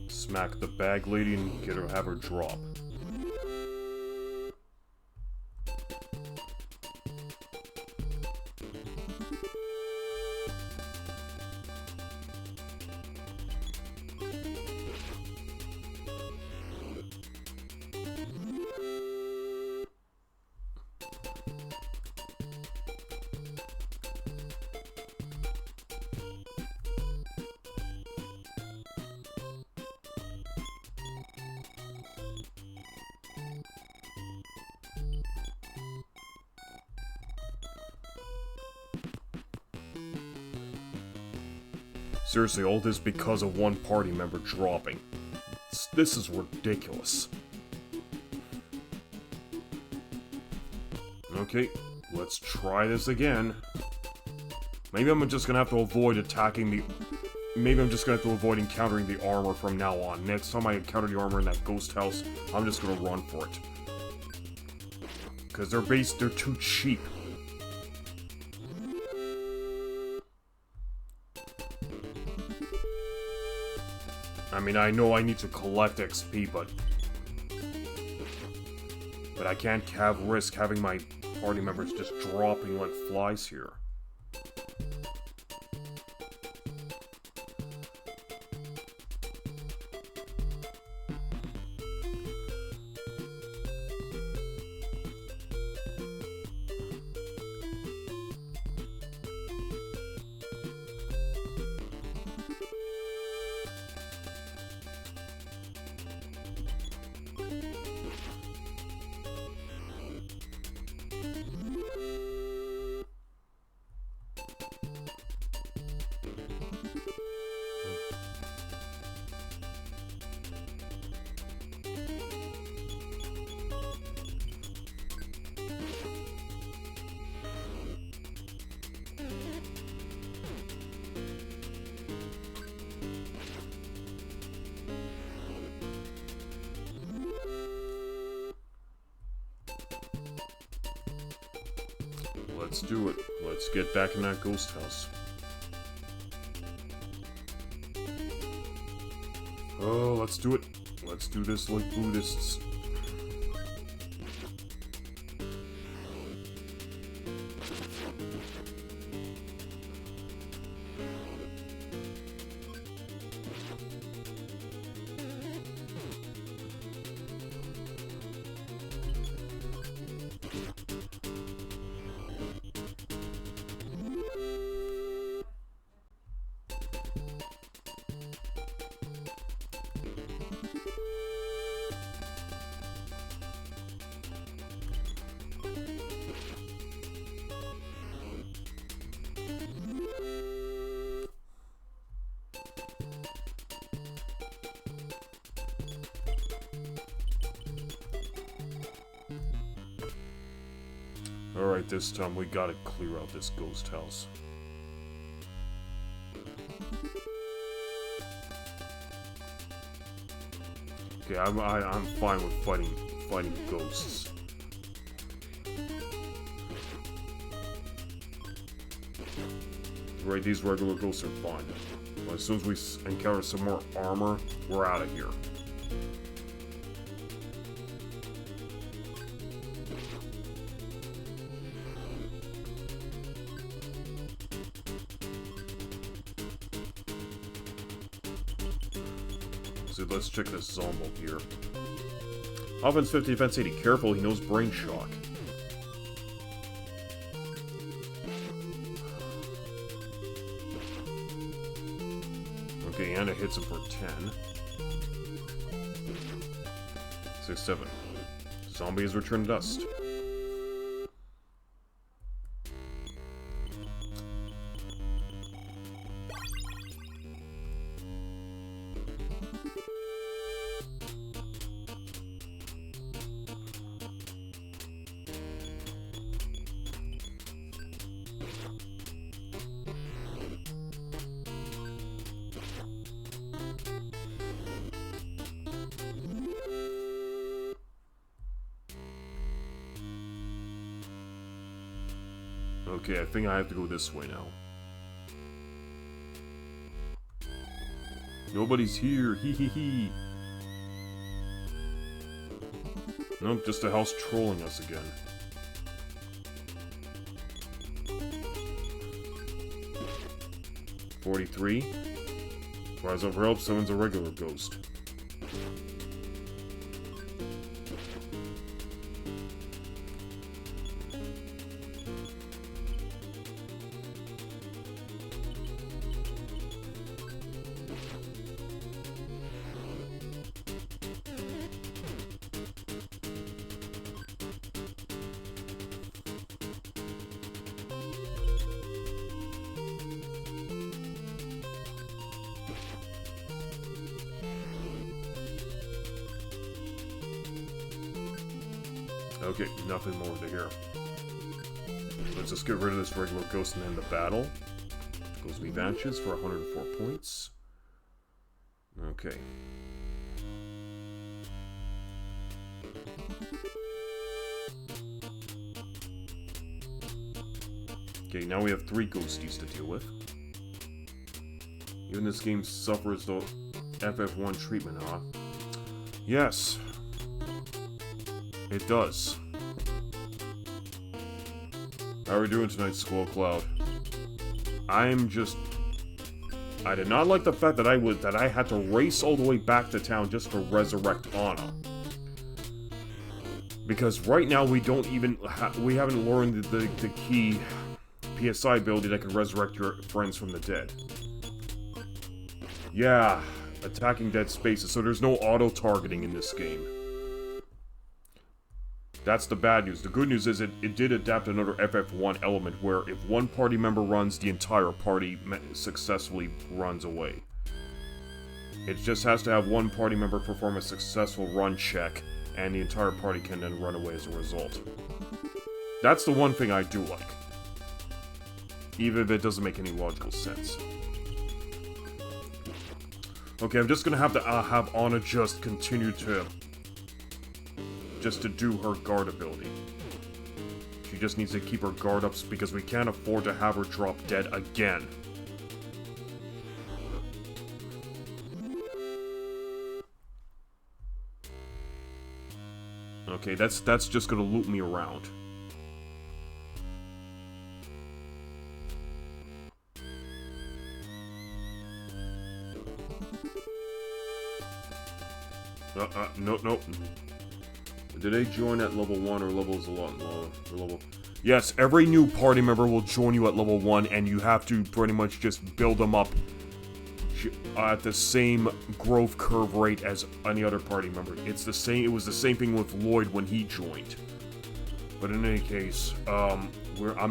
Smack the bag lady and have her drop. Seriously, all this because of one party member dropping. This is ridiculous. Okay, let's try this again. Maybe I'm just gonna have to avoid attacking the... Maybe I'm just gonna have to avoid encountering the armor from now on. Next time I encounter the armor in that ghost house, I'm just gonna run for it. Because they're too cheap. I mean, I know I need to collect XP, but I can't risk having my party members just dropping like flies here. Let's do it. Let's get back in that ghost house. Oh, let's do it. Let's do this like Buddhists. Alright, this time we gotta clear out this ghost house. Okay, I'm fine with fighting ghosts. Right, these regular ghosts are fine. But as soon as we encounter some more armor, we're out of here. So let's check this Zombo here. Offense 50, defense 80. Careful, he knows brain shock. Okay, and it hits him for 10. 6-7. Zombie has returned to dust. Okay, I think I have to go this way now. Nobody's here, hee hee hee. Nope, just a house trolling us again. $43. Cries out for help, summons a regular ghost. Okay, nothing more to hear. Let's just get rid of this regular ghost and end the battle. Ghostly vanishes for 104 points. Okay. Okay, now we have 3 ghosties to deal with. Even this game suffers the FF1 treatment, huh? Yes. It does. How are we doing tonight, Squall Cloud? I did not like the fact that I had to race all the way back to town just to resurrect Anna. Because right now we haven't learned the key PSI ability that can resurrect your friends from the dead. Yeah, attacking dead spaces, so there's no auto-targeting in this game. That's the bad news. The good news is it did adapt another FF1 element where if one party member runs, the entire party successfully runs away. It just has to have one party member perform a successful run check, and the entire party can then run away as a result. That's the one thing I do like. Even if it doesn't make any logical sense. Okay, I'm just gonna have to have Anna just continue to do her guard ability. She just needs to keep her guard up because we can't afford to have her drop dead again. Okay, that's just gonna loop me around. No. Did they join at level 1 or levels a lot lower? Yes, every new party member will join you at level 1, and you have to pretty much just build them up at the same growth curve rate as any other party member. It's the same. It was the same thing with Lloyd when he joined. But in any case, I'm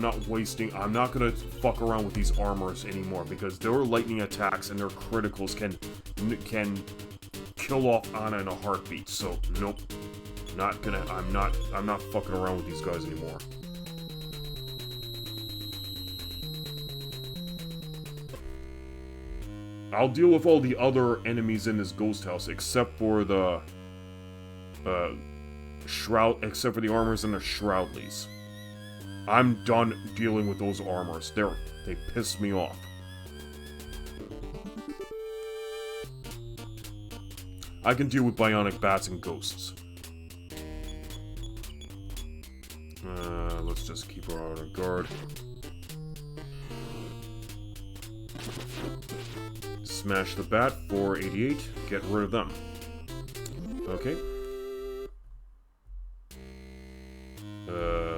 not gonna fuck around with these armors anymore because their lightning attacks and their criticals can kill off Anna in a heartbeat. So nope. I'm not fucking around with these guys anymore. I'll deal with all the other enemies in this ghost house except for the except for the armors and the shroudlies. I'm done dealing with those armors. They piss me off. I can deal with bionic bats and ghosts. Let's just keep her on guard. Smash the bat for 88. Get rid of them. Okay.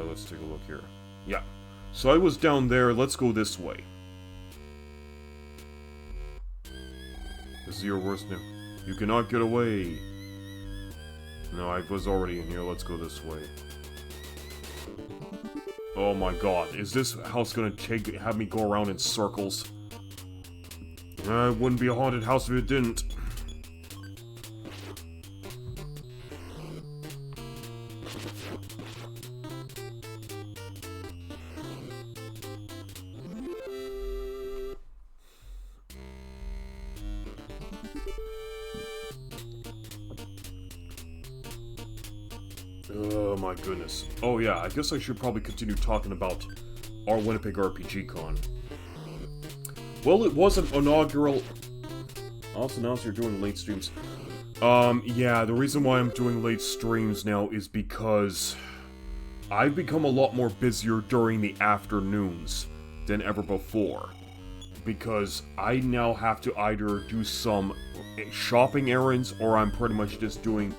Let's take a look here. Yeah. So I was down there. Let's go this way. This is your worst news. You cannot get away. No, I was already in here. Let's go this way. Oh my god, is this house gonna have me go around in circles? It wouldn't be a haunted house if it didn't. Oh my goodness. Oh yeah, I guess I should probably continue talking about our Winnipeg RPG Con. Well, it was an inaugural... Also announced you're doing late streams. Yeah, the reason why I'm doing late streams now is because I've become a lot more busier during the afternoons than ever before. Because I now have to either do some shopping errands or I'm pretty much just doing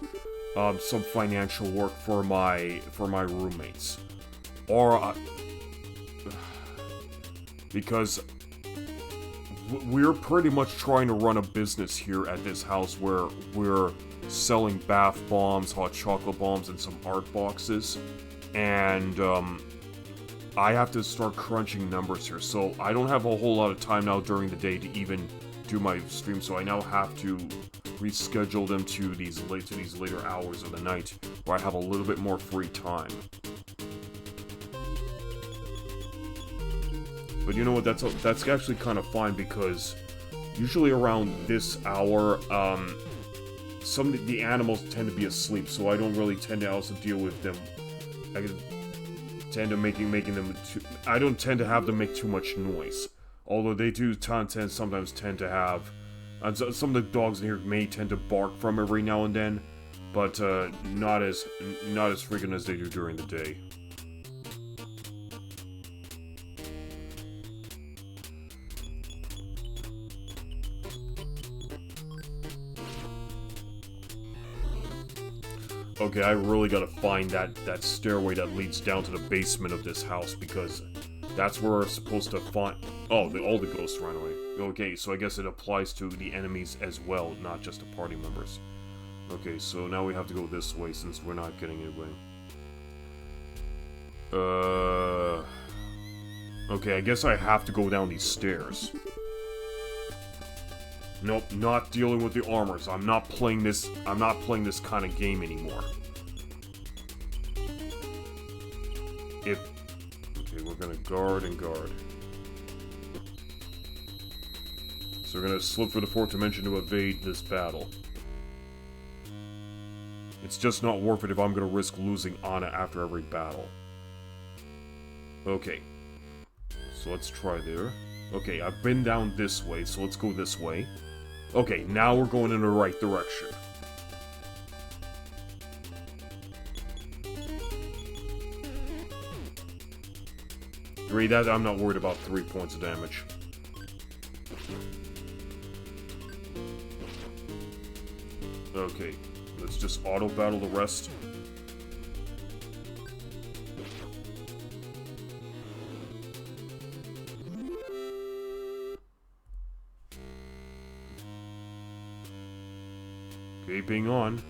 some financial work for my roommates, or because we're pretty much trying to run a business here at this house where we're selling bath bombs, hot chocolate bombs, and some art boxes, and I have to start crunching numbers here. So I don't have a whole lot of time now during the day to even do my stream. So I now have to reschedule them to these later hours of the night, where I have a little bit more free time. But you know what? That's actually kind of fine, because usually around this hour, some of the animals tend to be asleep, so I don't really tend to also deal with them. I tend to making them I don't tend to have them make too much noise. Although they do sometimes tend to have, some of the dogs in here may tend to bark from every now and then, but not as frequent as they do during the day. Okay, I really gotta find that stairway that leads down to the basement of this house, because that's where we're supposed to find... Oh, all the ghosts ran away. Okay, so I guess it applies to the enemies as well, not just the party members. Okay, so now we have to go this way, since we're not getting anywhere. Okay, I guess I have to go down these stairs. Nope, not dealing with the armors. I'm not playing this kind of game anymore. Okay, we're gonna guard and guard. So we're gonna slip for the fourth dimension to evade this battle. It's just not worth it if I'm gonna risk losing Anna after every battle. Okay. So let's try there. Okay, I've been down this way, so let's go this way. Okay, now we're going in the right direction. I'm not worried about 3 points of damage. Okay, let's just auto-battle the rest. Keeping on.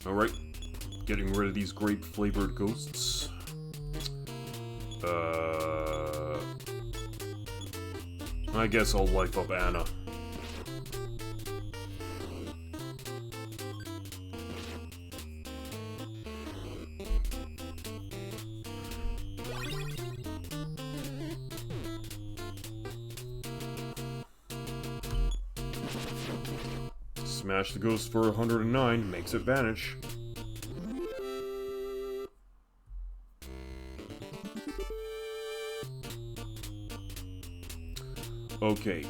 Alright. Getting rid of these grape-flavored ghosts. I guess I'll life up Anna. Smash the ghost for 109, makes it vanish. Okay.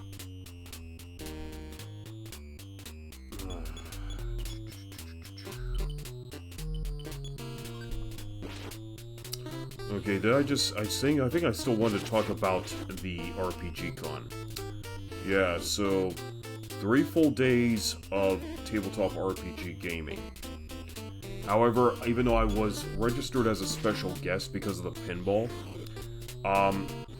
Okay, I think I still wanted to talk about the RPG Con. Yeah, so 3 full days of tabletop RPG gaming. However, even though I was registered as a special guest because of the pinball,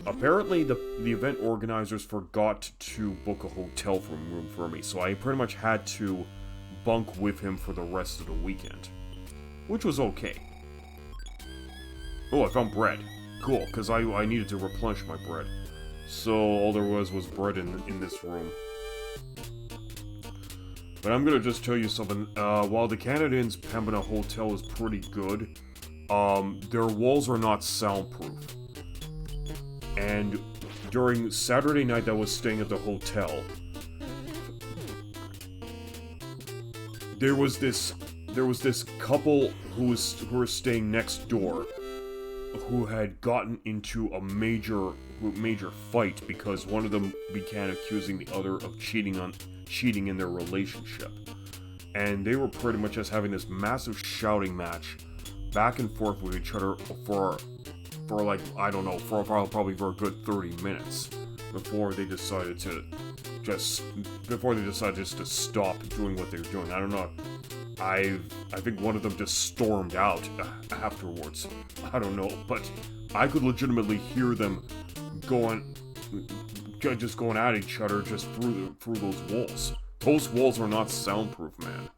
apparently the event organizers forgot to book a hotel room for me, so I pretty much had to bunk with him for the rest of the weekend. Which was okay. Oh, I found bread. Cool, because I needed to replenish my bread. So all there was bread in this room. But I'm gonna just tell you something. While the Canadians' Pembina Hotel is pretty good, their walls are not soundproof. And during Saturday night that I was staying at the hotel, there was this couple who were staying next door, who had gotten into a major fight because one of them began accusing the other of cheating in their relationship. And they were pretty much just having this massive shouting match back and forth with each other for like, I don't know, probably for a good 30 minutes before they decided just to stop doing what they were doing. I don't know. I think one of them just stormed out afterwards. I don't know, but I could legitimately hear them going at each other just through those walls. Those walls are not soundproof, man.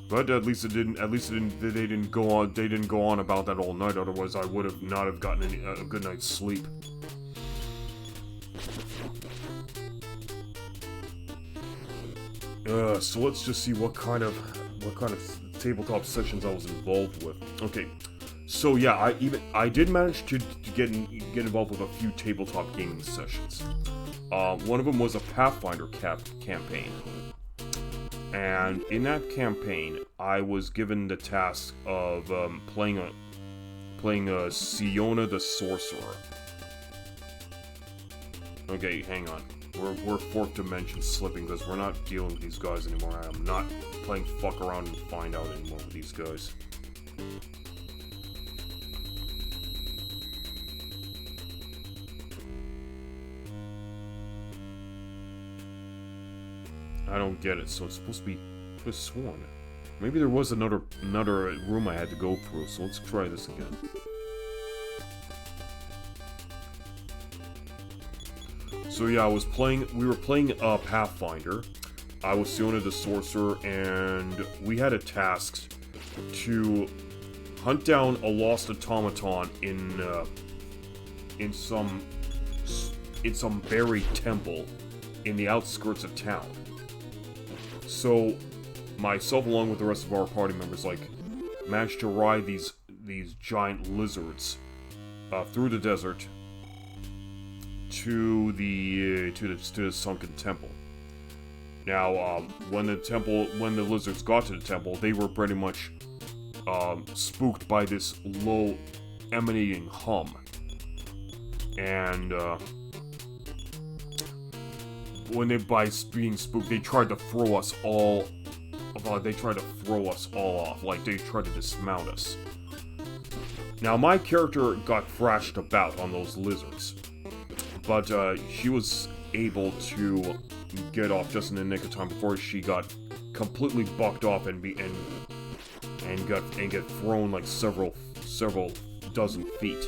But at least it didn't. At least they didn't go on. They didn't go on about that all night. Otherwise, I would have not have gotten a good night's sleep. So let's just see what kind of tabletop sessions I was involved with. Okay, so yeah, I did manage to get involved with a few tabletop gaming sessions. One of them was a Pathfinder campaign. And in that campaign, I was given the task of playing Siona the Sorcerer. Okay, hang on. We're fourth dimension slipping because we're not dealing with these guys anymore. I am not playing fuck around and find out anymore with these guys. I don't get it. So it's supposed to be sworn. Maybe there was another room I had to go through. So let's try this again. So yeah, we were playing Pathfinder. I was Siona the Sorcerer, and we had a task to hunt down a lost automaton in some buried temple in the outskirts of town. So myself, along with the rest of our party members, managed to ride these giant lizards through the desert to the sunken temple. Now, when the lizards got to the temple, they were pretty much spooked by this low emanating hum, and by being spooked, they tried to throw us all. They tried to throw us all off, like they tried to dismount us. Now, my character got thrashed about on those lizards, but she was able to get off just in the nick of time before she got completely bucked off and get thrown like several dozen feet.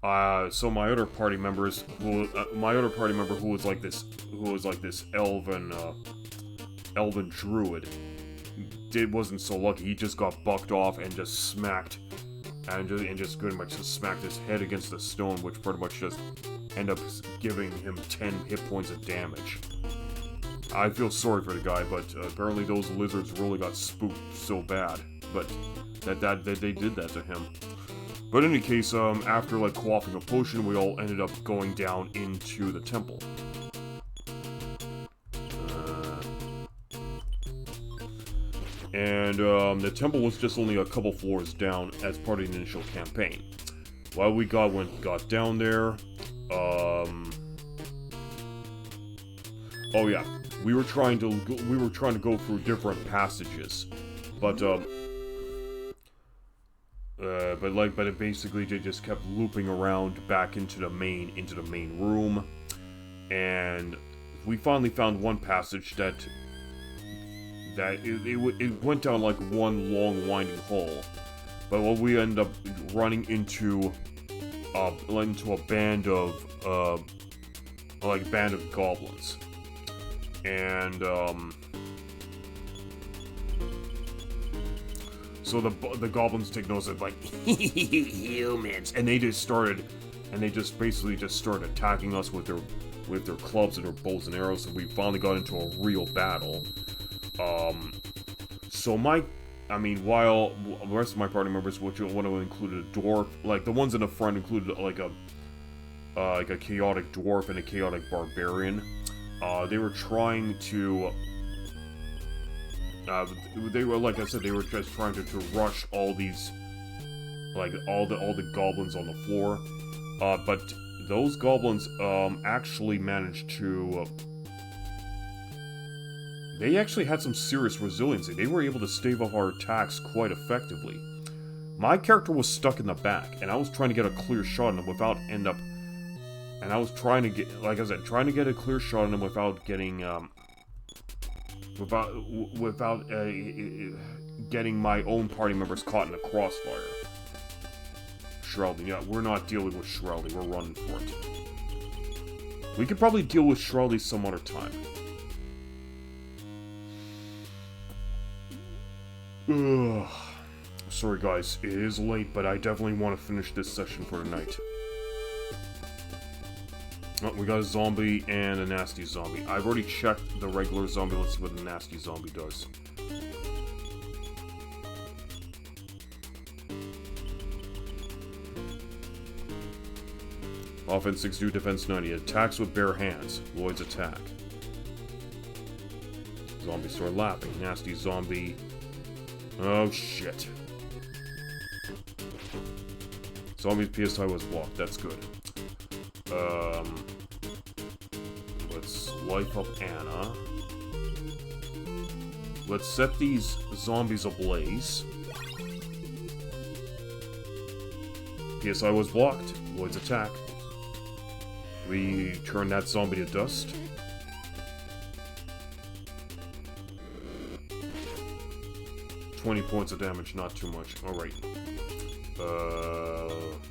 So my other party member who was like this elven druid wasn't so lucky. He just got bucked off and just smacked pretty much smacked his head against the stone, which pretty much just ended up giving him 10 hit points of damage. I feel sorry for the guy, but apparently those lizards really got spooked so bad, but that they did that to him. But in any case, after quaffing a potion, we all ended up going down into the temple. And the temple was just only a couple floors down as part of the initial campaign. While we got down there, oh yeah, we were trying to go through different passages, but it basically just kept looping around back into the main room, and we finally found one passage that it went down like one long winding hole, but we ended up running into a band of goblins, and so the goblins take notice of humans, and they basically started attacking us with their clubs and their bows and arrows, and we finally got into a real battle. So while the rest of my party members, which one of them included a dwarf, the ones in the front included a chaotic dwarf and a chaotic barbarian. They were trying to, they were just trying to rush all these, all the goblins on the floor. But those goblins, actually managed to, they actually had some serious resiliency. They were able to stave off our attacks quite effectively. My character was stuck in the back, and I was trying to get a clear shot on him without and I was trying to get, trying to get a clear shot on him without getting, getting my own party members caught in a crossfire. Shrouding, yeah, we're not dealing with Shrouding, we're running for it. We could probably deal with Shrouding some other time. Ugh. Sorry guys, it is late, but I definitely want to finish this session for tonight. Oh, we got a zombie and a nasty zombie. I've already checked the regular zombie. Let's see what the nasty zombie does. Offense 62, defense 90. Attacks with bare hands. Lloyd's attack. Zombies start laughing. Nasty zombie. Oh shit. Zombie's PSI was blocked. That's good. Let's life up Anna. Let's set these zombies ablaze. PSI was blocked. Lloyd's attack. We turn that zombie to dust. $20 points of damage, not too much. Alright.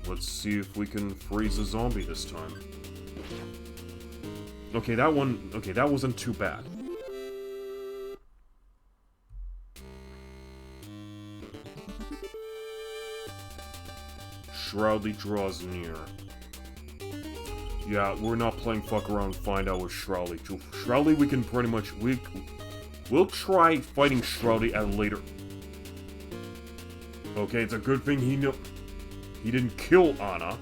Let's see if we can freeze a zombie this time. Okay, that wasn't too bad. Shroudly draws near. Yeah, we're not playing fuck around and find out with Shroudly. Shroudly we can pretty much... We'll try fighting Shroudly at a later... Okay, it's a good thing he didn't kill Anna.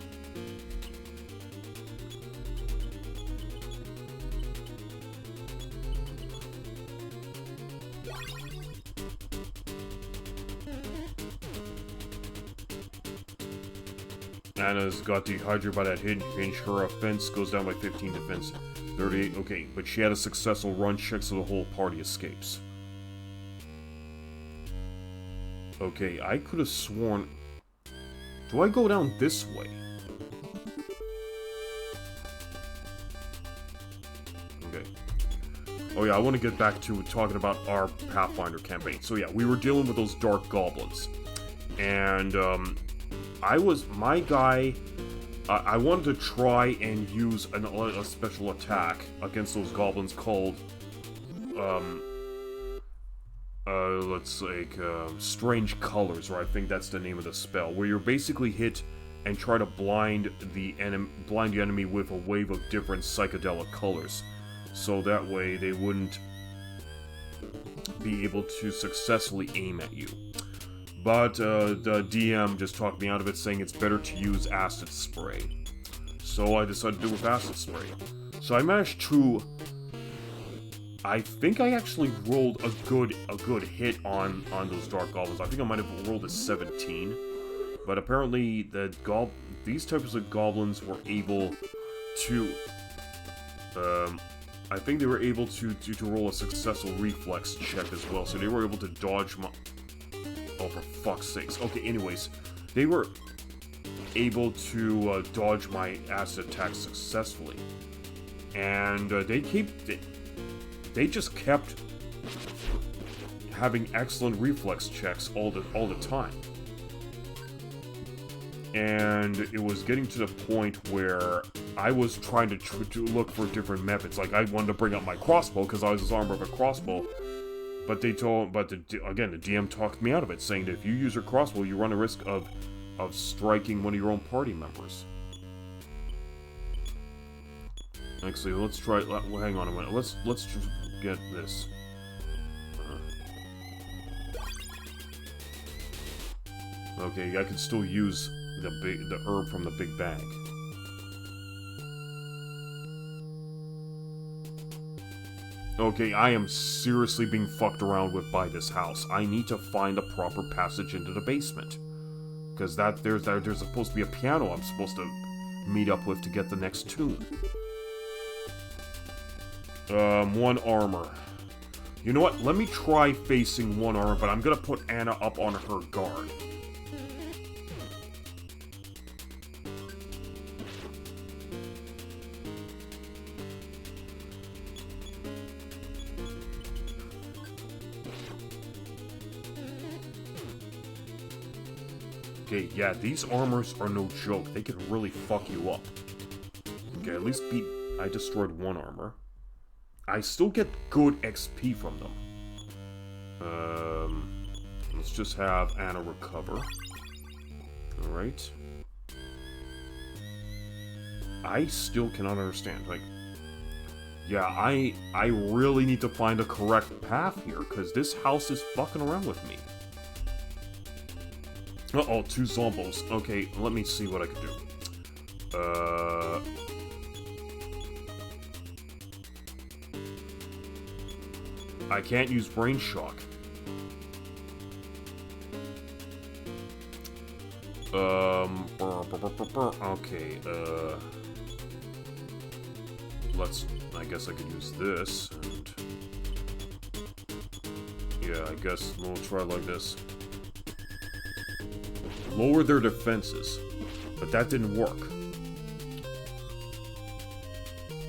Anna's got dehydrated by that hinge. Her offense goes down by 15, defense 38. Okay, but she had a successful run check, so the whole party escapes. Okay, I could have sworn... Do I go down this way? Okay. Oh yeah, I want to get back to talking about our Pathfinder campaign. So yeah, we were dealing with those dark goblins. And, I wanted to try and use a special attack against those goblins called, let's say, Strange Colors, or I think that's the name of the spell, where you're basically hit and try to blind the enemy with a wave of different psychedelic colors, so that way they wouldn't be able to successfully aim at you. But the DM just talked me out of it, saying it's better to use acid spray. So I decided to do with acid spray. So I managed to... I think I actually rolled a good hit on those dark goblins. I think I might have rolled a 17. But apparently these types of goblins were able to... I think they were able to roll a successful reflex check as well. So they were able to dodge my... Oh, for fuck's sakes. Okay, anyways, they were able to dodge my acid attack successfully. And they just kept having excellent reflex checks all the time. And it was getting to the point where I was trying to look for different methods. Like, I wanted to bring up my crossbow because I was armed with a crossbow. But the DM talked me out of it, saying that if you use your crossbow, you run a risk of striking one of your own party members. Actually, let's try. Hang on a minute. Let's just get this. Okay, I can still use the herb from the big bag. Okay, I am seriously being fucked around with by this house. I need to find a proper passage into the basement. Because there's supposed to be a piano I'm supposed to meet up with to get the next tune. One armor. You know what? Let me try facing one armor, but I'm gonna put Anna up on her guard. Okay, yeah, these armors are no joke. They can really fuck you up. Okay, at least I destroyed one armor. I still get good XP from them. Let's just have Anna recover. Alright. I still cannot understand, like... Yeah, I really need to find a correct path here, because this house is fucking around with me. Uh-oh, 2 zombos. Okay, let me see what I can do. I can't use Brain Shock. Okay, I guess I could use this, and... Yeah, I guess we'll try like this. Lower their defenses. But that didn't work.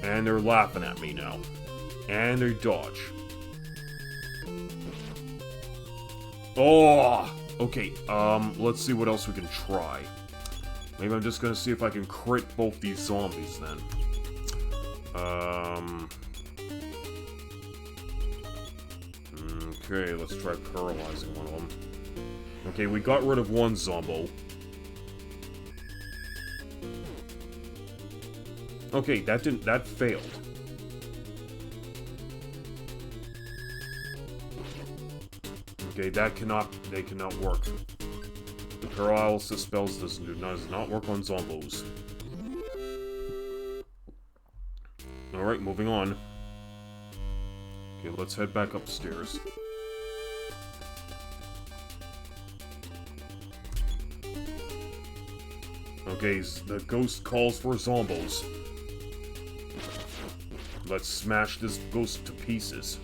And they're laughing at me now. And they dodge. Oh! Okay, let's see what else we can try. Maybe I'm just gonna see if I can crit both these zombies then. Okay, let's try paralyzing one of them. Okay, we got rid of one zombo. Okay, that failed. Okay, they cannot work. The paralysis spells does not work on zombos. Alright, moving on. Okay, let's head back upstairs. Okay, the ghost calls for zombos. Let's smash this ghost to pieces.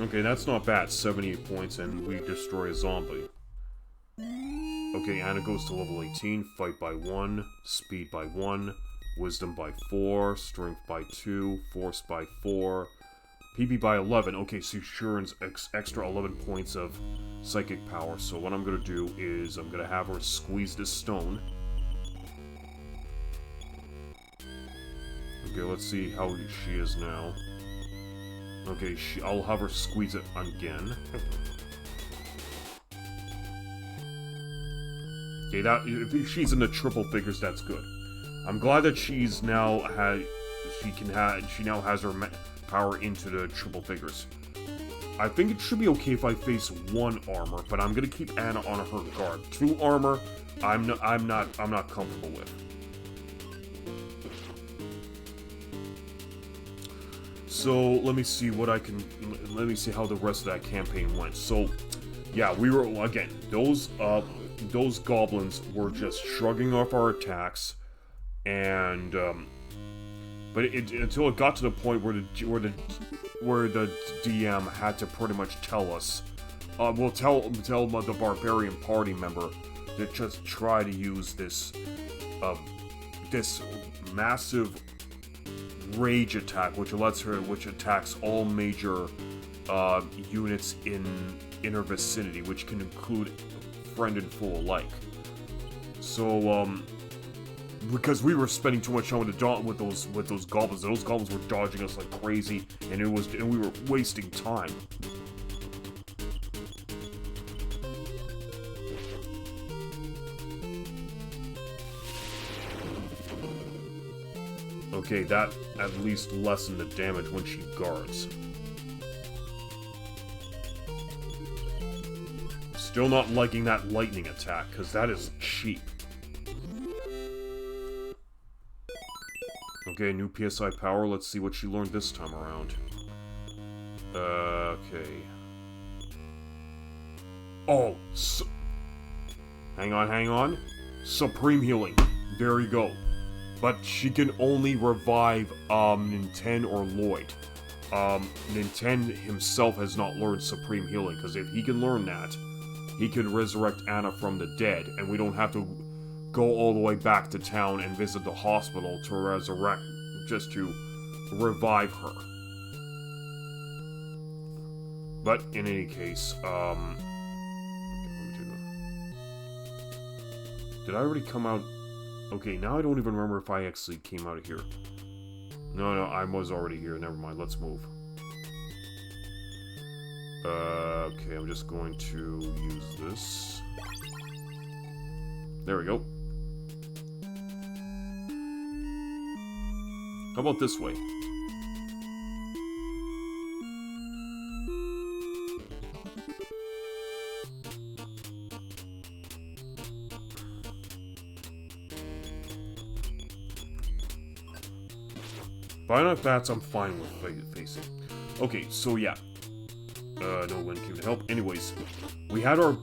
Okay, that's not bad. 78 points and we destroy a zombie. Okay, Anna goes to level 18. Fight by 1, speed by 1, wisdom by 4, strength by 2, force by 4, PP by 11. Okay, so she earns extra 11 points of psychic power. So what I'm gonna do is I'm gonna have her squeeze this stone. Okay, let's see how she is now. Okay, I'll have her squeeze it again. Okay, if she's in the triple figures, that's good. I'm glad that she now has her power into the triple figures. I think it should be okay if I face 1 armor, but I'm gonna keep Anna on her guard. 2 armor, I'm not comfortable with. So let me see how the rest of that campaign went. So yeah, we were again those goblins were just shrugging off our attacks, and but until it got to the point where the DM had to pretty much tell us, tell the barbarian party member to just try to use this massive rage attack, which attacks all major units in her vicinity, which can include friend and foe alike. So because we were spending too much time with those goblins, those goblins were dodging us like crazy, and we were wasting time. Okay, that at least lessened the damage when she guards. Still not liking that lightning attack, because that is cheap. Okay, new PSI power. Let's see what she learned this time around. Okay. Oh, hang on. Supreme healing. There we go. But she can only revive NINTEN or LLOYD. NINTEN himself has not learned Supreme Healing, because if he can learn that, he can resurrect Anna from the dead, and we don't have to go all the way back to town and visit the hospital to resurrect, just to revive her. But in any case, did I already come out? Okay, now I don't even remember if I actually came out of here. No, I was already here. Never mind. Let's move. Okay, I'm just going to use this. There we go. How about this way? Bionic bats, I'm fine with facing. Okay, so yeah. No one came to help. Anyways, we had our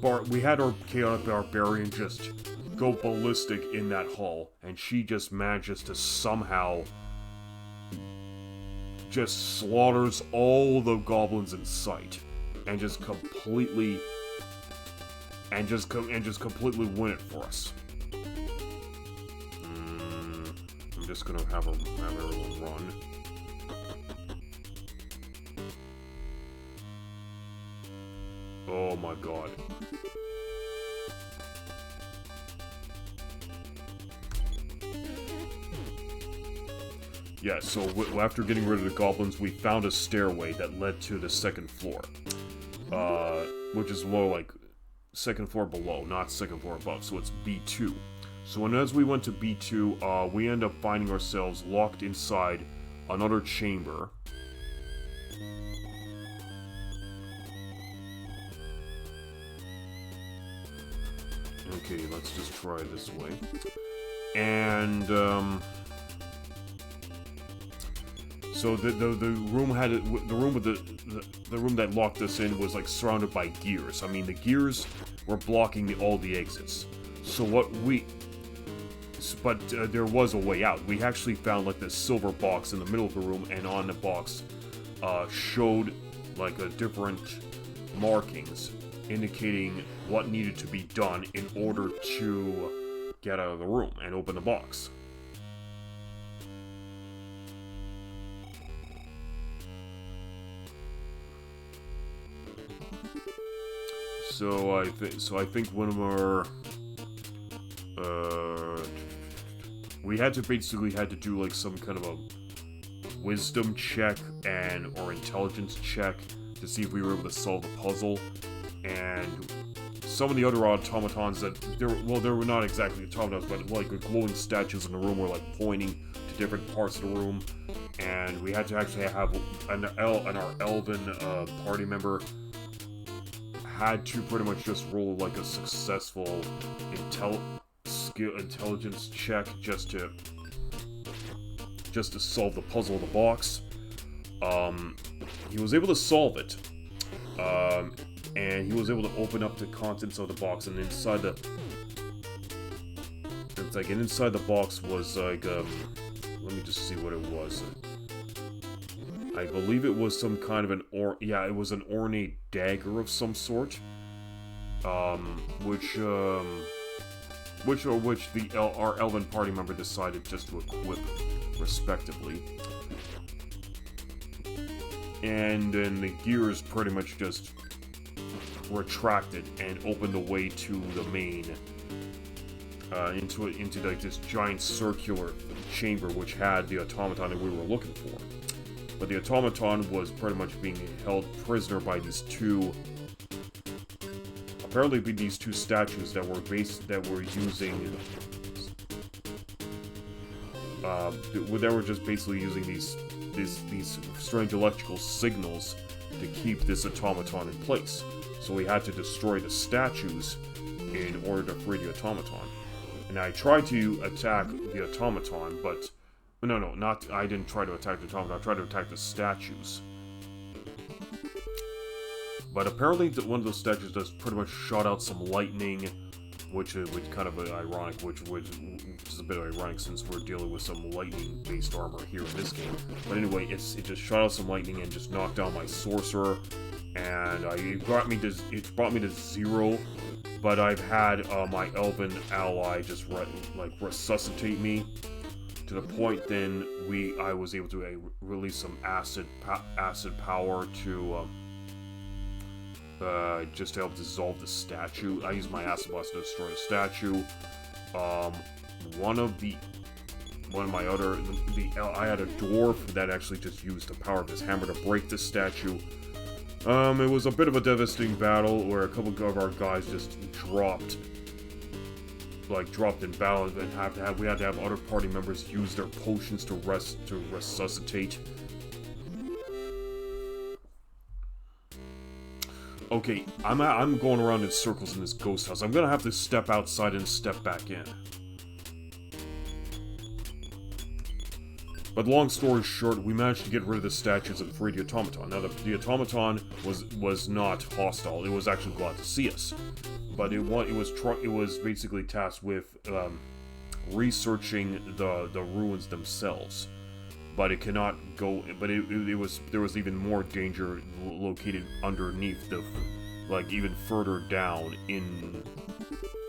chaotic barbarian just go ballistic in that hall, and she just manages to somehow just slaughters all the goblins in sight, and just completely completely win it for us. I'm just gonna have everyone run. Oh my god. Yeah, so after getting rid of the goblins, we found a stairway that led to the second floor. Which is more like second floor below, not second floor above, so it's B2. So as we went to B2, we end up finding ourselves locked inside another chamber. Okay, let's just try this way. And, so the room had the room that locked us in was like surrounded by gears. I mean, the gears were blocking all the exits. So there was a way out. We actually found like this silver box in the middle of the room, and on the box showed like a different markings indicating what needed to be done in order to get out of the room and open the box. So I think when we had to do like some kind of a wisdom check or intelligence check to see if we were able to solve the puzzle. And some of the other automatons they were not exactly automatons, but like the glowing statues in the room were like pointing to different parts of the room, and we had to actually have our elven party member had to pretty much just roll like a successful intelligence check just to solve the puzzle of the box. He was able to solve it. And he was able to open up the contents of the box, and inside the box was like let me just see what it was. I believe it was some kind of it was an ornate dagger of some sort, which our elven party member decided just to equip respectively. And then the gears pretty much just retracted and opened the way to the main, into like this giant circular chamber which had the automaton that we were looking for. But the automaton was pretty much being held prisoner by these two statues that were just basically using these strange electrical signals to keep this automaton in place. So we had to destroy the statues in order to free the automaton. And I tried to attack the automaton, but I didn't try to attack the automaton. I tried to attack the statues. But apparently one of those statues just pretty much shot out some lightning, which kind of ironic, which is a bit ironic since we're dealing with some lightning-based armor here in this game. But anyway, it just shot out some lightning and just knocked down my sorcerer, and it brought me to 0. But I've had my elven ally just resuscitate me to the point. Then I was able to release some acid power to. Just to help dissolve the statue. I used my acid blast to destroy the statue. One of the one of my other, I had a dwarf that actually just used the power of his hammer to break the statue. It was a bit of a devastating battle where a couple of our guys just dropped in battle, and we had to have other party members use their potions to resuscitate. Okay, I'm going around in circles in this ghost house. I'm gonna have to step outside and step back in. But long story short, we managed to get rid of the statues and free the automaton. Now, the automaton was not hostile. It was actually glad to see us. But it was basically tasked with researching the ruins themselves. But it cannot go. But there was even more danger located underneath even further down into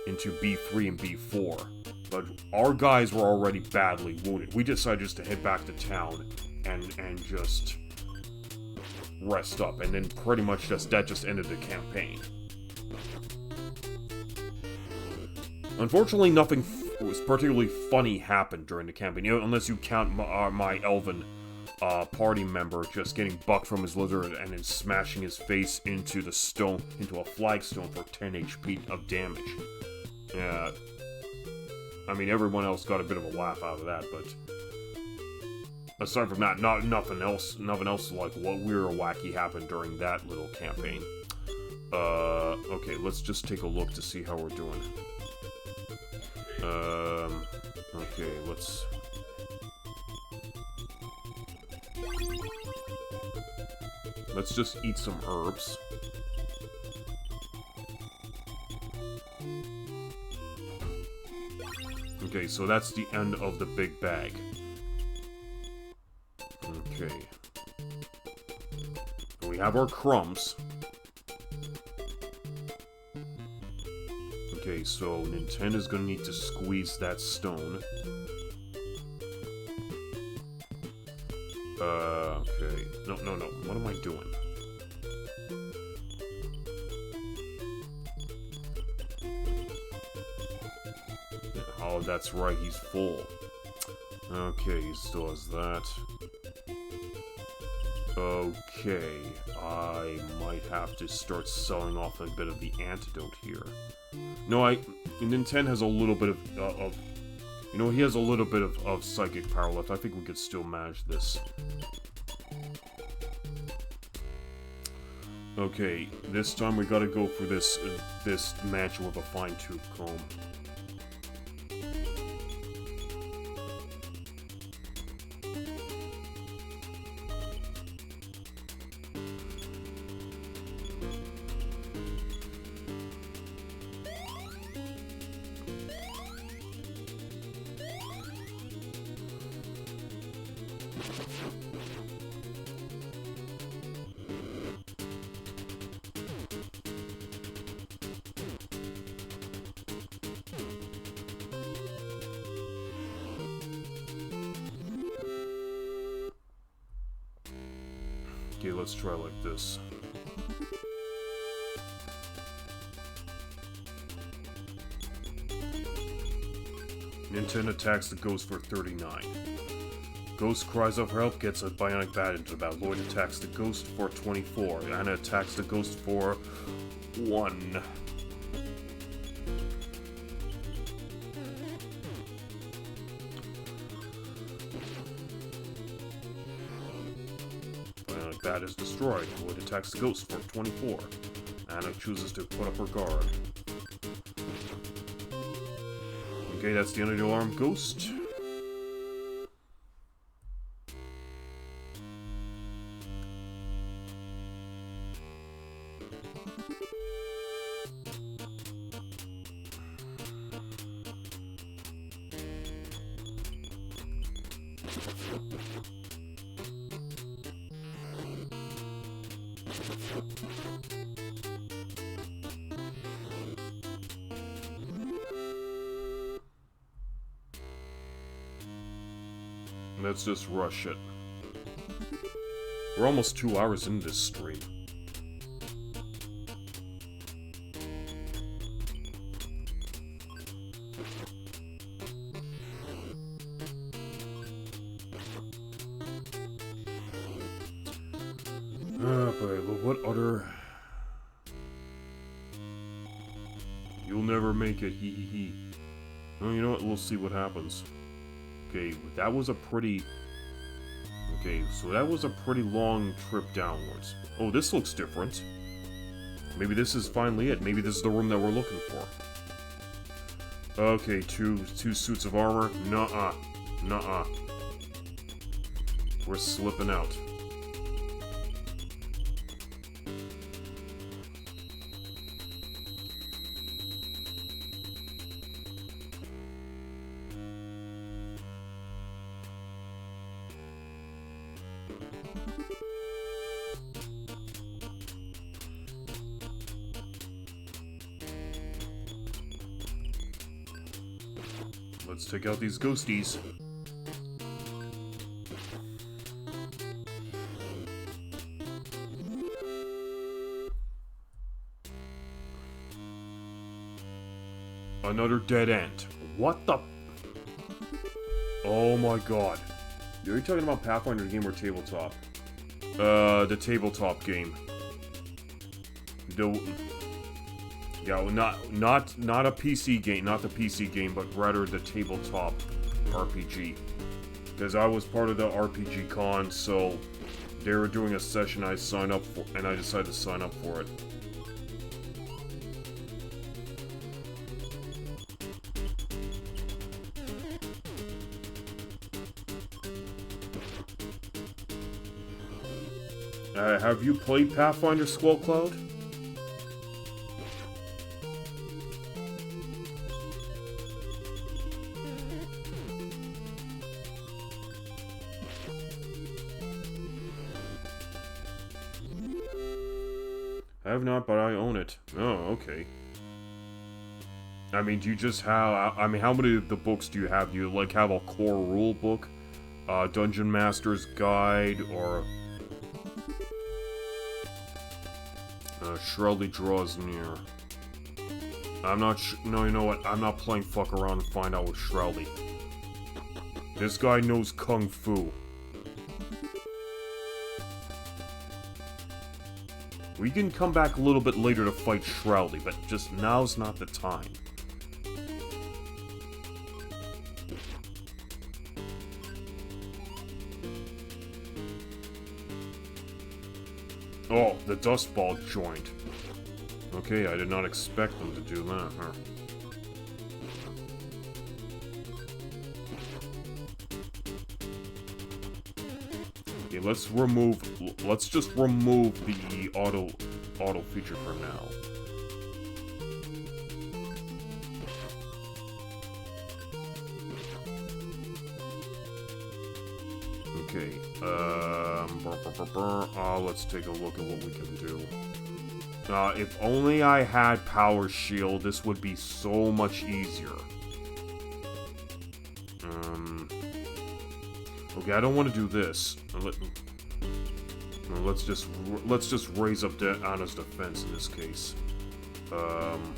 B3 and B4. But our guys were already badly wounded. We decided just to head back to town and just rest up, and then pretty much that just ended the campaign. Unfortunately, nothing was particularly funny happened during the campaign, unless you count my elven party member just getting bucked from his lizard and then smashing his face into a flagstone for 10 HP of damage. Yeah. I mean, everyone else got a bit of a laugh out of that, but aside from that, nothing else like what weird or wacky happened during that little campaign. Okay, let's just take a look to see how we're doing. Okay, let's just eat some herbs. Okay, so that's the end of the big bag. Okay. We have our crumbs. Okay, so NINTEN is gonna need to squeeze that stone. Okay. No. What am I doing? Oh, that's right, he's full. Okay, he still has that. Okay, I might have to start selling off a bit of the antidote here. No, NINTEN has a little bit of he has a little bit of psychic power left. I think we could still manage this. Okay, this time we gotta go for this mansion with a fine-tooth comb. Okay, let's try like this. NINTEN attacks the ghost for 39. Ghost cries out for help, gets a bionic bat into the battle. LLOYD attacks the ghost for 24. Anna attacks the ghost for 1. Bat is destroyed. LLOYD attacks the ghost for 24. Anna chooses to put up her guard. Okay, that's the end of the alarm, ghost. Let's just rush it. We're almost 2 hours into this stream. Okay, but what other... You'll never make it, hee hee hee. Well, you know what? We'll see what happens. Okay, that was a pretty... Okay, so that was a pretty long trip downwards. Oh, this looks different. Maybe this is finally it. Maybe this is the room that we're looking for. Okay, two suits of armor. Nuh-uh. Nuh-uh. We're slipping out. Let's take out these ghosties. Another dead end. What the... Oh my god. Are you talking about Pathfinder game or tabletop? The tabletop game. Yeah, well, not a PC game, not the PC game, but rather the tabletop RPG. Because I was part of the RPG con, so they were doing a session I signed up for, and I decided to sign up for it. Have you played Pathfinder Squall Cloud? I have not, but I own it. Oh, okay. I mean, do you just have... I mean, how many of the books do you have? Do you, like, have a core rule book? Dungeon Master's Guide, or... Shrilly Draws Near. I'm not no, you know what? I'm not playing fuck around and find out with Shrilly. This guy knows Kung Fu. We can come back a little bit later to fight Shrilly, but just now's not the time. Oh, the Dust Ball joint. Okay, I did not expect them to do that, huh? Okay, let's just remove the auto feature for now. Okay, let's take a look at what we can do. If only I had Power Shield, this would be so much easier. Okay, I don't want to do this. Let's just raise up Anna's defense in this case.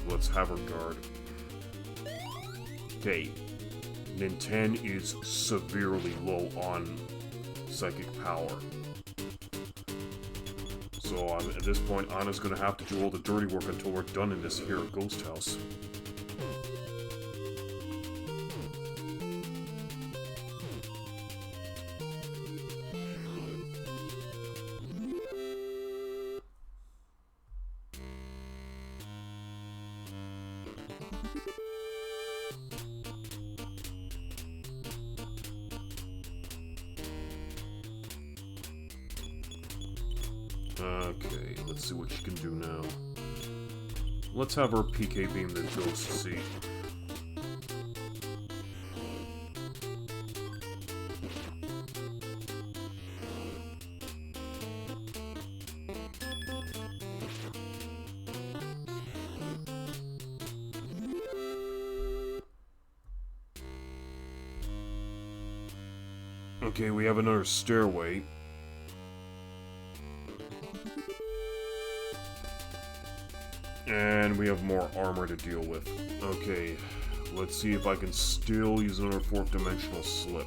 Let's have her guard. Okay, NINTEN is severely low on psychic power. So at this point, Anna's gonna have to do all the dirty work until we're done in this here ghost house. Okay, let's see what she can do now. Let's have her PK beam the ghost see. Okay, we have another stairway. And we have more armor to deal with. Okay, let's see if I can still use another fourth dimensional slip.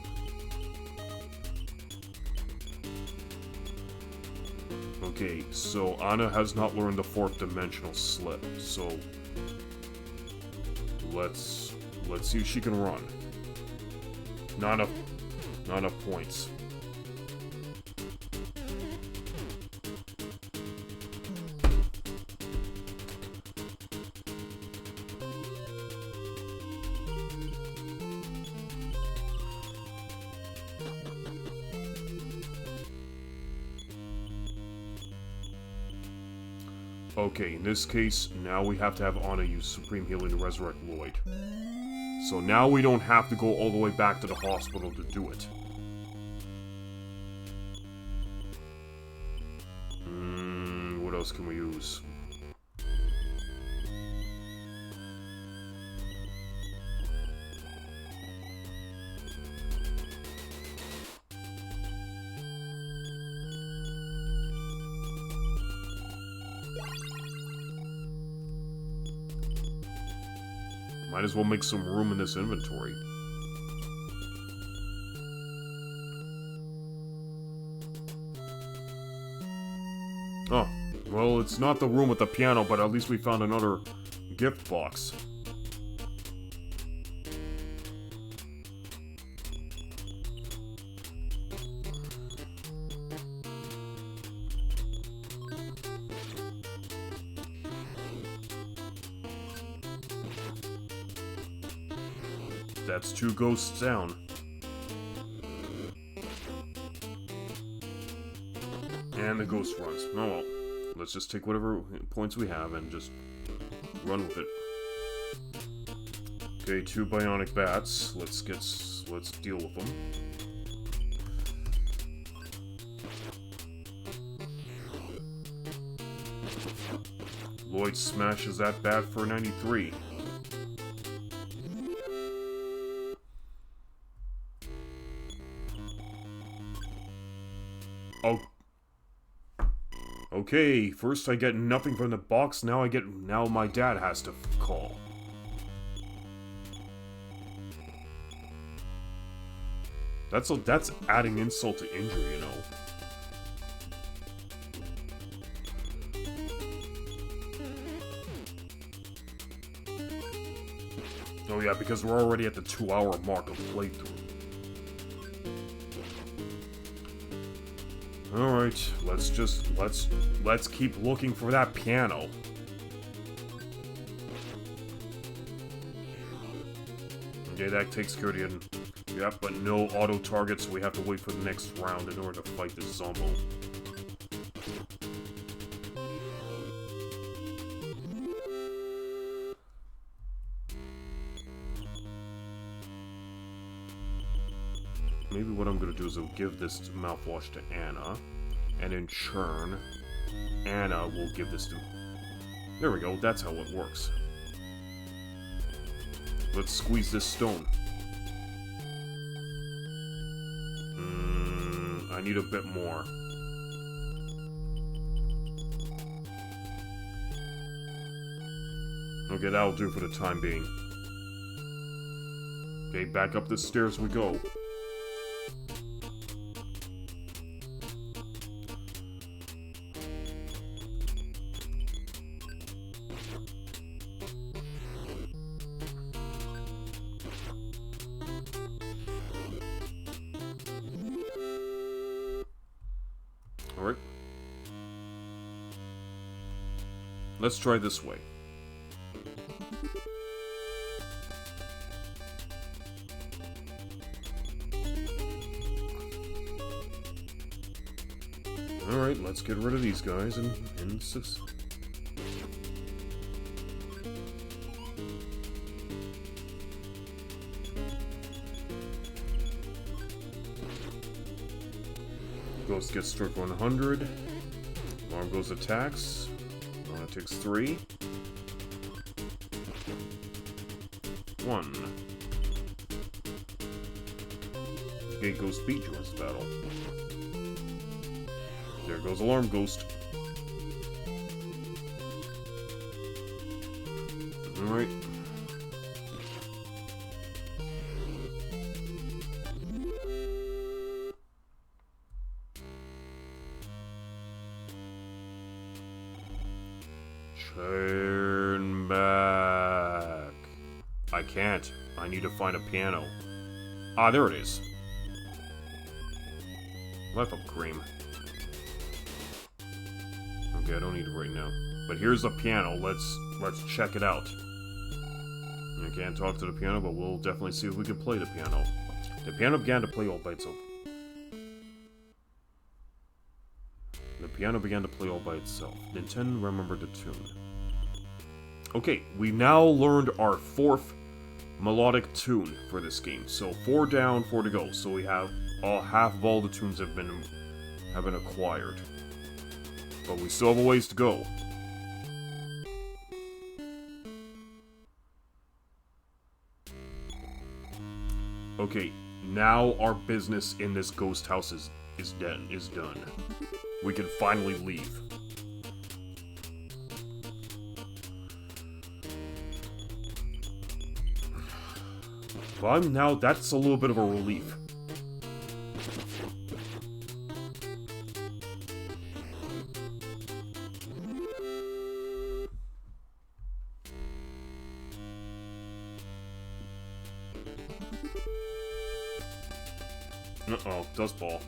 Okay, so Anna has not learned the fourth dimensional slip, so let's see if she can run. Not enough points. Okay, in this case, now we have to have Anna use Supreme Healing to resurrect Lloyd. So now we don't have to go all the way back to the hospital to do it. What else can we use? Might as well make some room in this inventory. Oh, well, it's not the room with the piano, but at least we found another gift box. That's 2 ghosts down. And the ghost runs. Oh well. Let's just take whatever points we have and just run with it. Okay, 2 bionic bats. Let's deal with them. Lloyd smashes that bat for 93. Oh. Okay, first I get nothing from the box, now my dad has to call. That's adding insult to injury, you know. Oh yeah, because we're already at the 2-hour mark of playthrough. Alright, let's keep looking for that piano. Okay, that takes care of the... Yep, but no auto targets, so we have to wait for the next round in order to fight this Zombo. Maybe what I'm gonna do is I'll give this mouthwash to Anna, and in turn, Anna will give this to... There we go, that's how it works. Let's squeeze this stone. I need a bit more. Okay, that'll do for the time being. Okay, back up the stairs we go. Alright. Let's try this way. Alright, let's get rid of these guys and Ghost gets struck 100. Alarm goes attacks. Takes 3. 1. Gate Ghost beat joins the battle. There goes Alarm Ghost. Alright. Turn back. I can't. I need to find a piano. Ah, there it is. Life up cream. Okay, I don't need it right now. But here's the piano. Let's check it out. I can't talk to the piano, but we'll definitely see if we can play the piano. The piano began to play all by itself. The piano began to play all by itself. NINTEN remembered the tune. Okay, we've now learned our 4th melodic tune for this game. So 4 down, 4 to go. So we have half of all the tunes have been acquired. But we still have a ways to go. Okay, now our business in this ghost house is done. We can finally leave. Well, that's a little bit of a relief. Uh-oh, dust ball.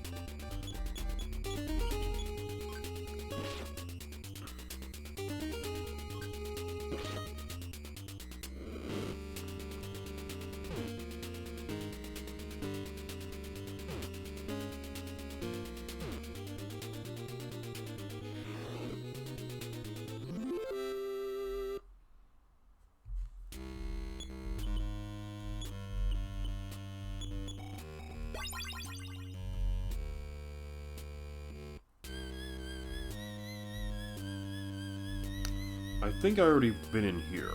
I think I already been in here.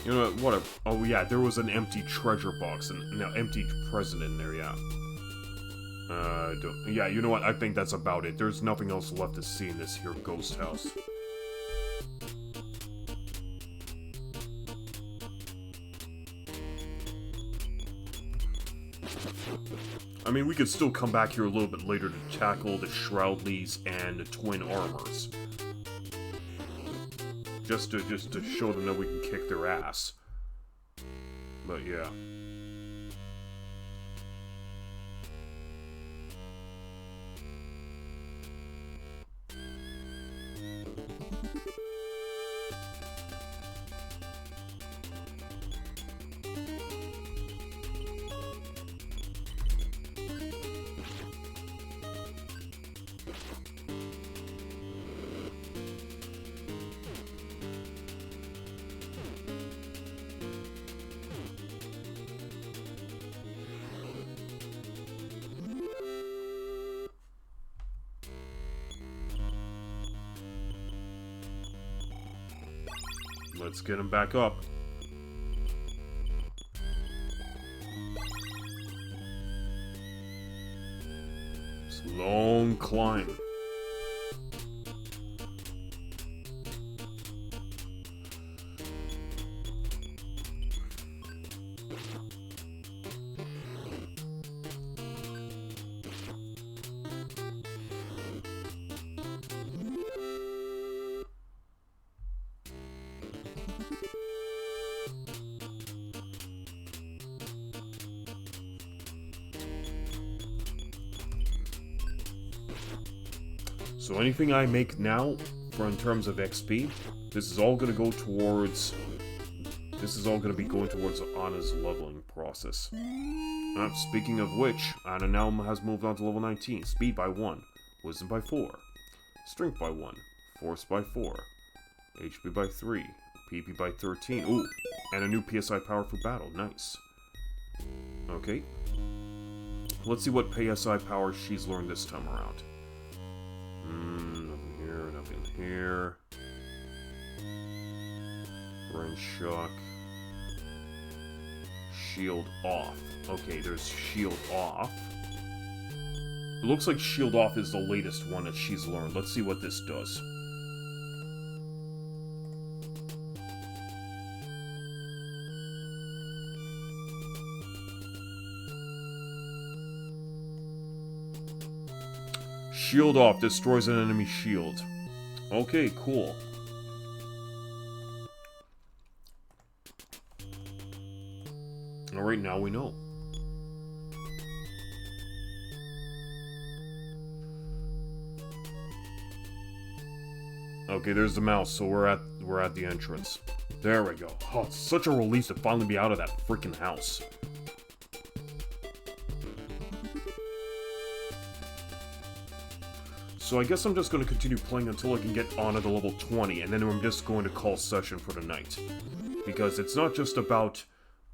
You know what? Oh yeah, there was an empty treasure box and no empty present in there. Yeah. Yeah. You know what? I think that's about it. There's nothing else left to see in this here ghost house. I mean, we could still come back here a little bit later to tackle the Shroudleys and the Twin Armors. Just to show them that we can kick their ass. But yeah. Let's get him back up. It's a long climb. So anything I make now, in terms of XP, this is all going to go towards... This is all going to be going towards Anna's leveling process. Speaking of which, Anna now has moved on to level 19. Speed by 1. Wisdom by 4. Strength by 1. Force by 4. HP by 3. PP by 13. Ooh! And a new PSI power for battle. Nice. Okay. Let's see what PSI power she's learned this time around. Nothing here, nothing here. Range shock. Shield off. Okay, there's shield off. It looks like shield off is the latest one that she's learned. Let's see what this does. Shield off destroys an enemy shield. Okay, cool. Alright, now we know. Okay, there's the mouse, so we're at the entrance. There we go. Oh, it's such a relief to finally be out of that freaking house. So I guess I'm just going to continue playing until I can get on to the level 20, and then I'm just going to call session for the night. Because it's not just about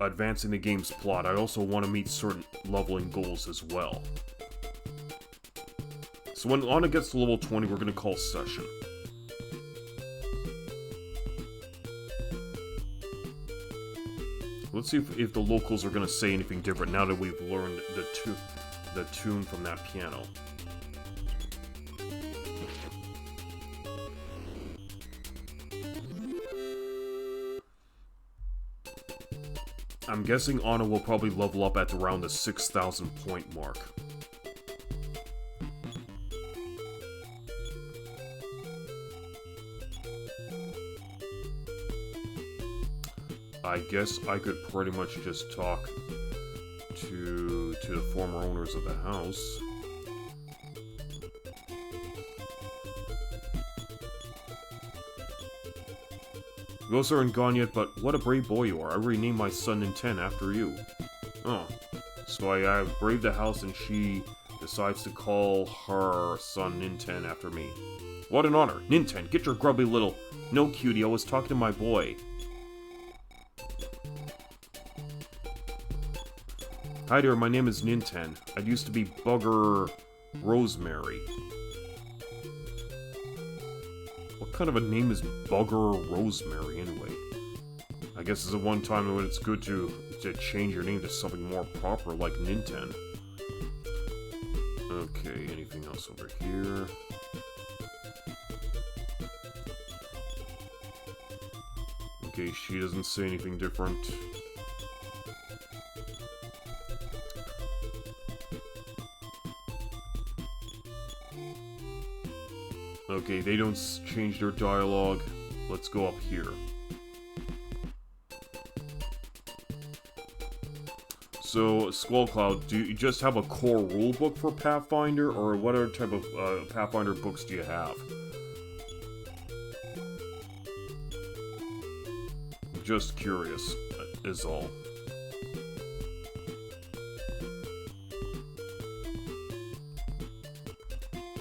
advancing the game's plot, I also want to meet certain leveling goals as well. So when Anna gets to level 20, we're going to call session. Let's see if the locals are going to say anything different now that we've learned the tune from that piano. I'm guessing Anna will probably level up at around the 6,000 point mark. I guess I could pretty much just talk to the former owners of the house. Ghosts aren't gone yet, but what a brave boy you are. I renamed my son NINTEN after you. Oh, so I braved the house and she decides to call her son NINTEN after me. What an honor. NINTEN, get your grubby little... No, cutie, I was talking to my boy. Hi there, my name is NINTEN. I used to be Bugger Rosemary. What kind of a name is Bugger Rosemary, anyway? I guess it's the one time when it's good to change your name to something more proper, like NINTEN. Okay, anything else over here? Okay, she doesn't say anything different. Okay, they don't change their dialogue. Let's go up here. So, Skullcloud, do you just have a core rulebook for Pathfinder, or what other type of Pathfinder books do you have? Just curious, is all.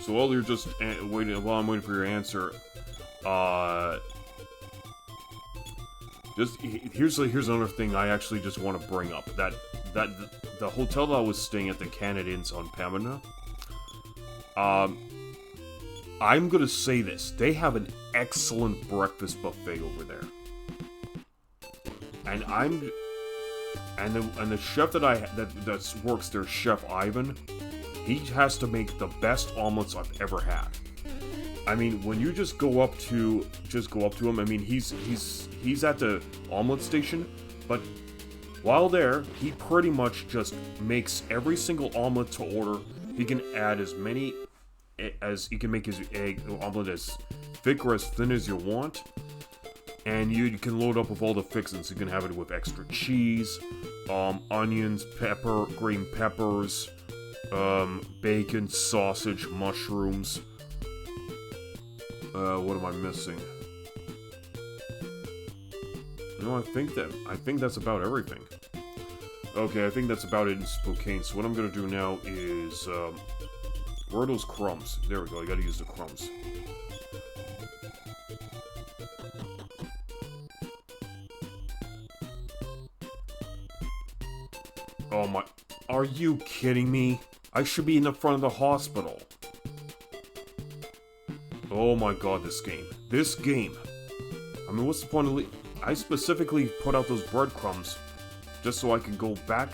So while you're just waiting, while I'm waiting for your answer, here's another thing I actually just want to bring up. That the hotel that I was staying at, the Canada Inns on Pamina, I'm gonna say this: they have an excellent breakfast buffet over there, and the chef that works there, Chef Ivan. He has to make the best omelets I've ever had. I mean, when you just go up to him, I mean, he's at the omelet station, but while there, he pretty much just makes every single omelet to order. He can add as many as he can make his omelet as thick or as thin as you want, and you can load up with all the fixings. You can have it with extra cheese, onions, pepper, green peppers, bacon, sausage, mushrooms. What am I missing? No, I think that's about everything. Okay, I think that's about it in Spokane. So what I'm gonna do now is, where are those crumbs? There we go, I gotta use the crumbs. Oh my, are you kidding me? I should be in the front of the hospital. Oh my god, this game. This game. I mean, what's the point of I specifically put out those breadcrumbs just so I can go back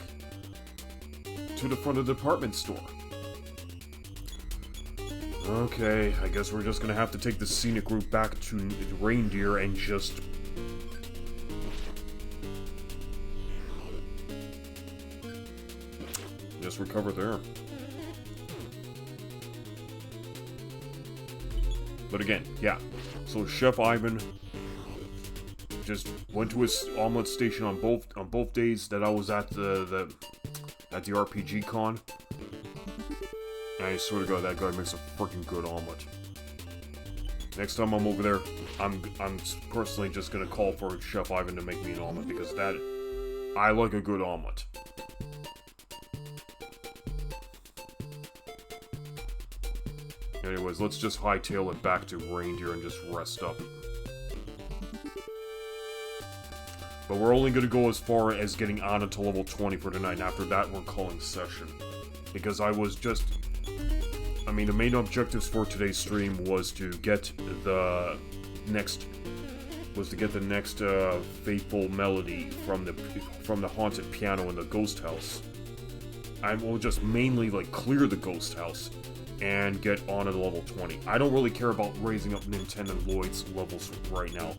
to the front of the department store. Okay, I guess we're just gonna have to take the scenic route back to Reindeer and just... just recover there. But again, yeah. So Chef Ivan just went to his omelet station on both days that I was at the RPG con. And I swear to God, that guy makes a freaking good omelet. Next time I'm over there, I'm personally just gonna call for Chef Ivan to make me an omelet because I like a good omelet. Anyways, let's just hightail it back to Reindeer and just rest up. But we're only going to go as far as getting Anna to level 20 for tonight, and after that we're calling session. Because I was just... I mean, the main objectives for today's stream was to get the next... Fateful Melody from the haunted piano in the ghost house. I will just mainly, like, clear the ghost house and get on at level 20. I don't really care about raising up NINTEN and LLOYD's levels right now.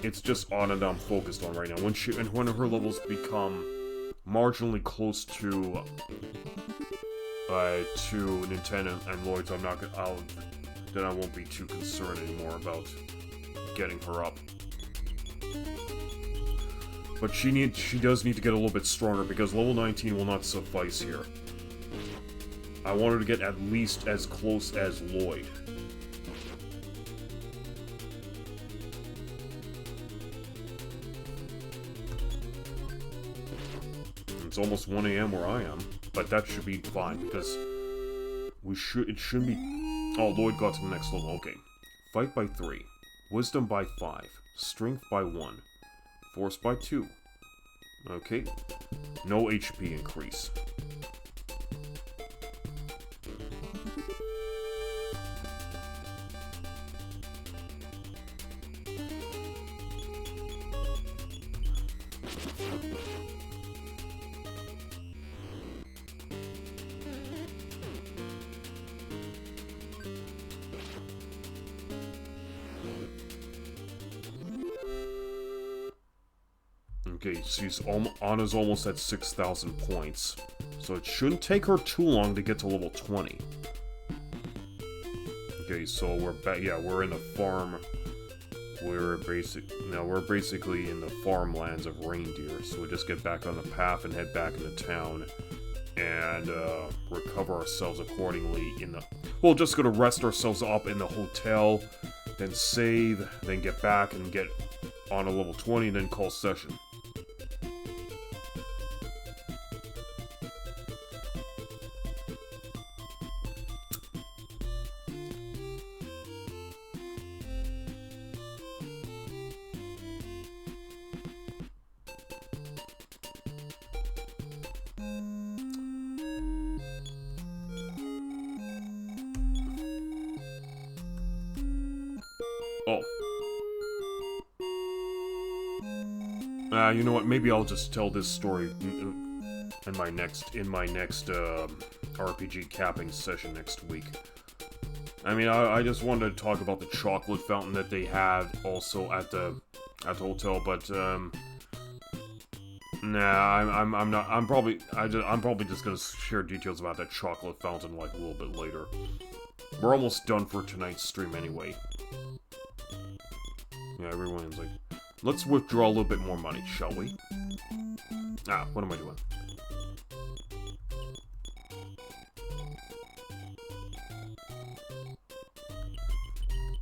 It's just Anna that I'm focused on right now. When her levels become marginally close to NINTEN and LLOYD's, then I won't be too concerned anymore about getting her up. But she does need to get a little bit stronger because level 19 will not suffice here. I want her to get at least as close as LLOYD. It's almost 1 AM where I am, but that should be fine because it shouldn't be... Oh, LLOYD got to the next level. Okay. Fight by 3. Wisdom by 5. Strength by 1. Force by 2. Okay. No HP increase. Okay, Anna's almost at 6,000 points, so it shouldn't take her too long to get to level 20. Okay, so we're back. Yeah, we're in the farm. We're basically in the farmlands of Reindeer. So we just get back on the path and head back into town, and recover ourselves accordingly. We're just gonna rest ourselves up in the hotel, then save, then get back and get on a level 20, and then call session. You know what? Maybe I'll just tell this story in my next RPG capping session next week. I mean, I just wanted to talk about the chocolate fountain that they had also at the hotel, but nah, I'm not. I'm probably just gonna share details about that chocolate fountain like a little bit later. We're almost done for tonight's stream anyway. Yeah, everyone's like, let's withdraw a little bit more money, shall we? Ah, what am I doing?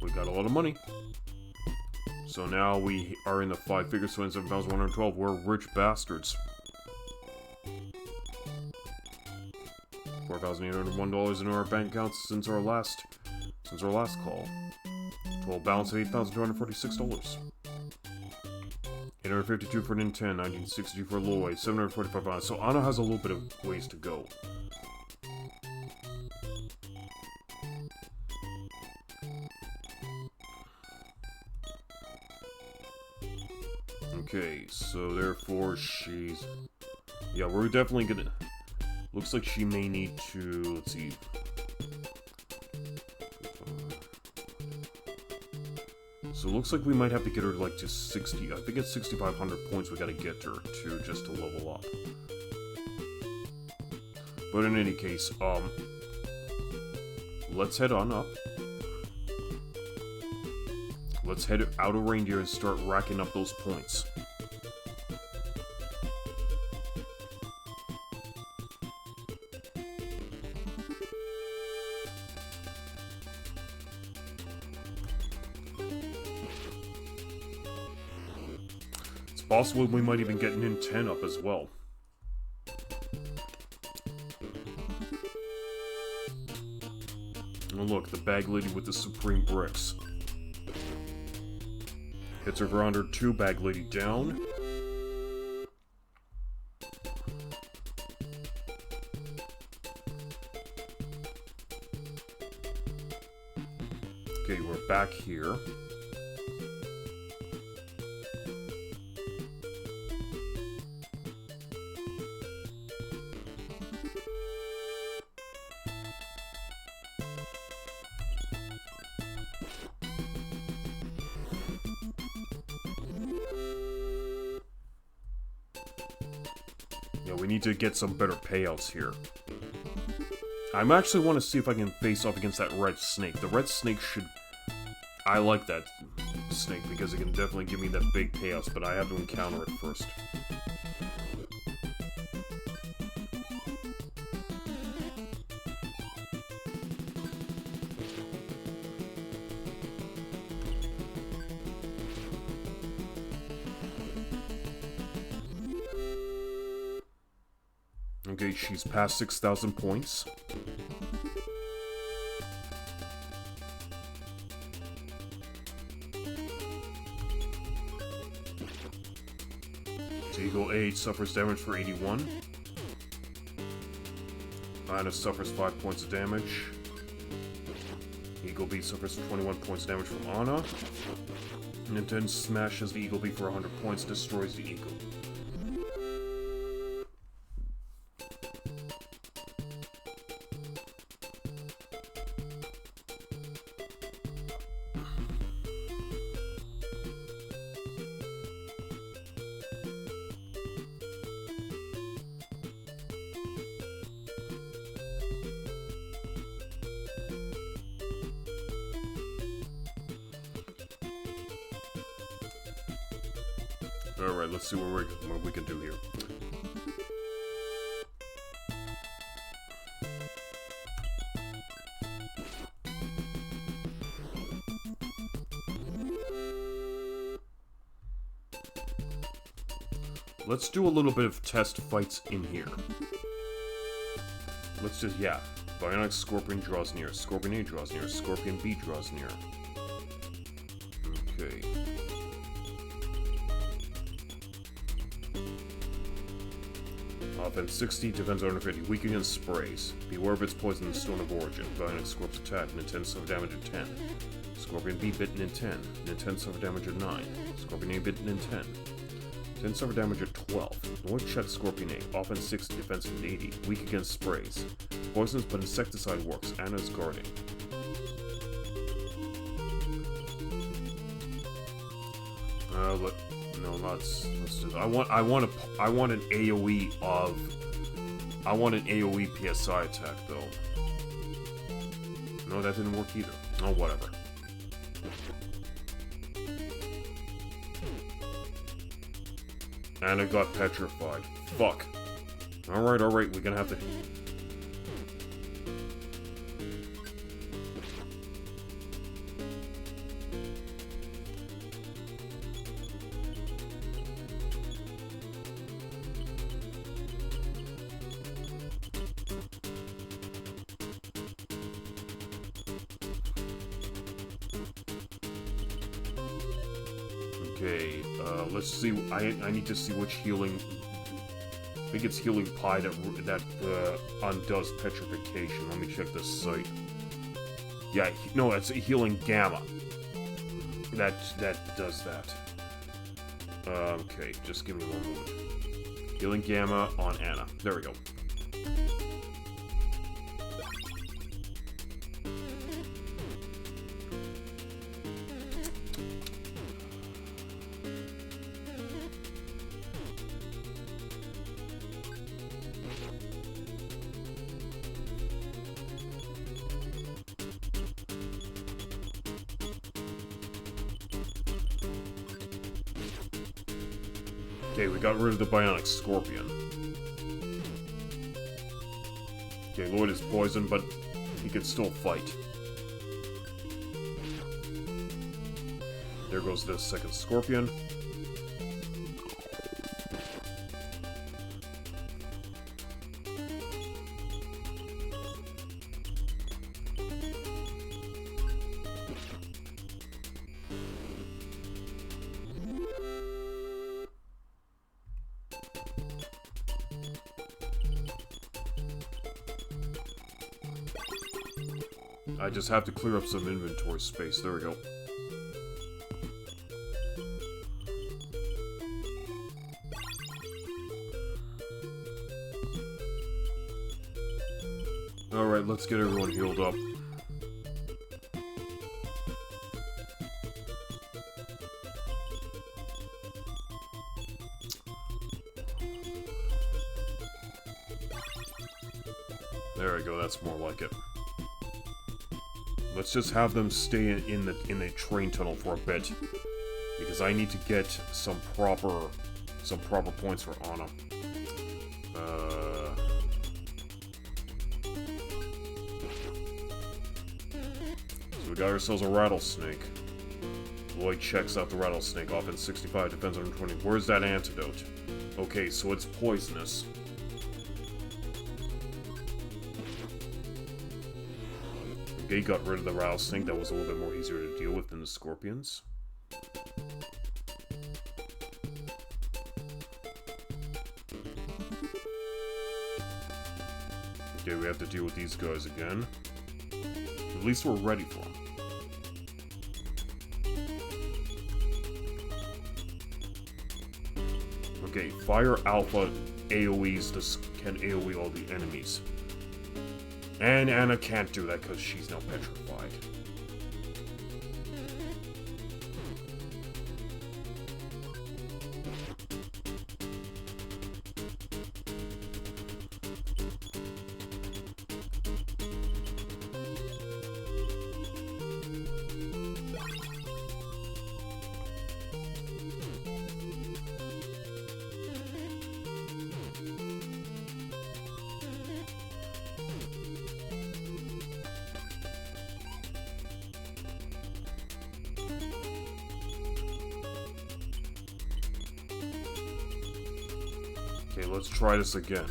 We got a lot of money. So now we are in the 5 figures, so in 7,112, we're rich bastards. $4,801 in our bank accounts since our last call. Total balance of $8,246. 852 for NINTEN, 1962 for LLOYD, 745 Anna. So Anna has a little bit of ways to go. Okay, so therefore she's... Yeah, we're definitely gonna... Looks like she may need to... Let's see... So it looks like we might have to get her like to 60. I think it's 6,500 points we gotta get her to just to level up. But in any case, let's head on up. Let's head out of reindeer and start racking up those points. It's possible we might even get NINTEN up as well. Oh look, the bag lady with the supreme bricks. Hits her for under 2, bag lady down. Okay, we're back here. We need to get some better payouts here. I actually want to see if I can face off against that red snake. The red snake should... I like that snake because it can definitely give me that big payouts, but I have to encounter it first. Okay, she's past 6,000 points. Eagle 8 suffers damage for 81. Anna suffers 5 points of damage. Eagle B suffers 21 points of damage from Anna. NINTEN smashes the Eagle B for 100 points, destroys the Eagle. Alright, let's see what we can do here. Let's do a little bit of test fights in here. Let's just, yeah. Bionic Scorpion draws near. Scorpion A draws near. Scorpion B draws near. Okay. Offense 60, defense 150, weak against sprays. Beware of its poison and stone of origin. Bionic Scorp's attack, NINTEN suffer damage at 10. Scorpion B bit NINTEN. NINTEN suffer damage at 9. Scorpion A bit NINTEN. NINTEN suffer damage at 12. Lloyd check Scorpion A. Offense 60, defense 80, weak against sprays. Poisons but insecticide works. Anna's guarding. No, let's do that. I want an AoE of... I want an AoE PSI attack, though. No, that didn't work either. Oh, whatever. Anna got petrified. Fuck. Alright, we're gonna have to... Okay, let's see. I need to see which healing. I think it's healing pie that undoes petrification. Let me check this site. Yeah, no, it's healing gamma. That does that. Okay, just give me one moment. Healing gamma on Anna. There we go. Okay, we got rid of the bionic scorpion. Okay, Lloyd is poisoned, but he can still fight. There goes the second scorpion. I just have to clear up some inventory space. There we go. Alright, let's get everyone healed up. There we go, that's more like it. Let's just have them stay in the train tunnel for a bit, because I need to get some proper points for Anna. So we got ourselves a rattlesnake. Lloyd checks out the rattlesnake. Offense 65, defense 120. Where's that antidote? Okay, so it's poisonous. Okay, got rid of the rattlesnake. That was a little bit more easier to deal with than the scorpions. Okay, we have to deal with these guys again. At least we're ready for them. Okay, Fire Alpha AoEs can AoE all the enemies. And Anna can't do that because she's now petrified. Okay, let's try this again.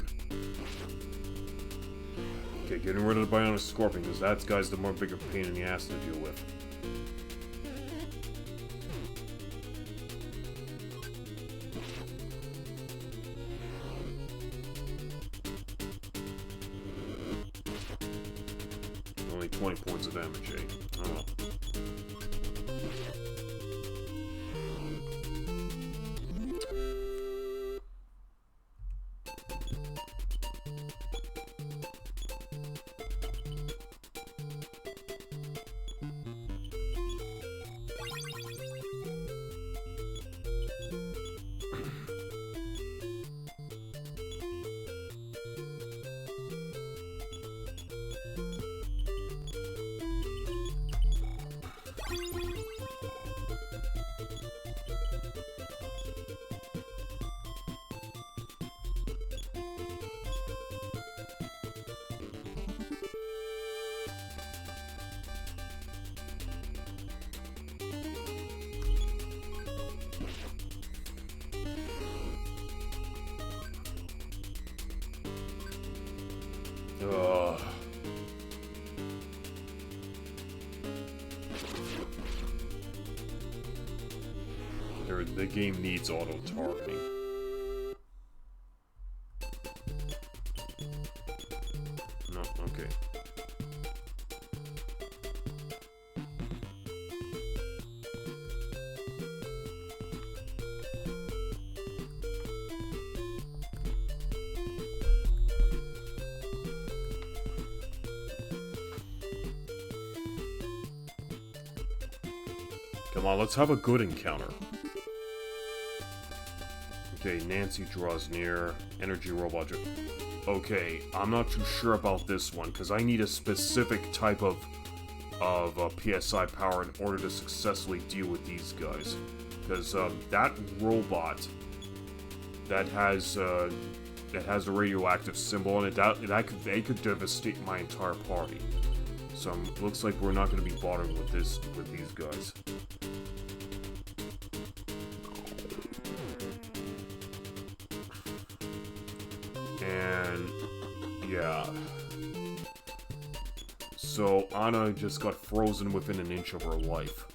Okay, getting rid of the bionic scorpion, because that guy's the more bigger pain in the ass to deal with. Only 20 points of damage, eh? Oh. The game needs auto-targeting. No, okay. Come on, let's have a good encounter. Okay, Nancy draws near. Energy robot. Okay, I'm not too sure about this one, because I need a specific type of PSI power in order to successfully deal with these guys. Because that robot that has a radioactive symbol on it. That could devastate my entire party. So looks like we're not going to be bothering with these guys. And yeah. So Anna just got frozen within an inch of her life.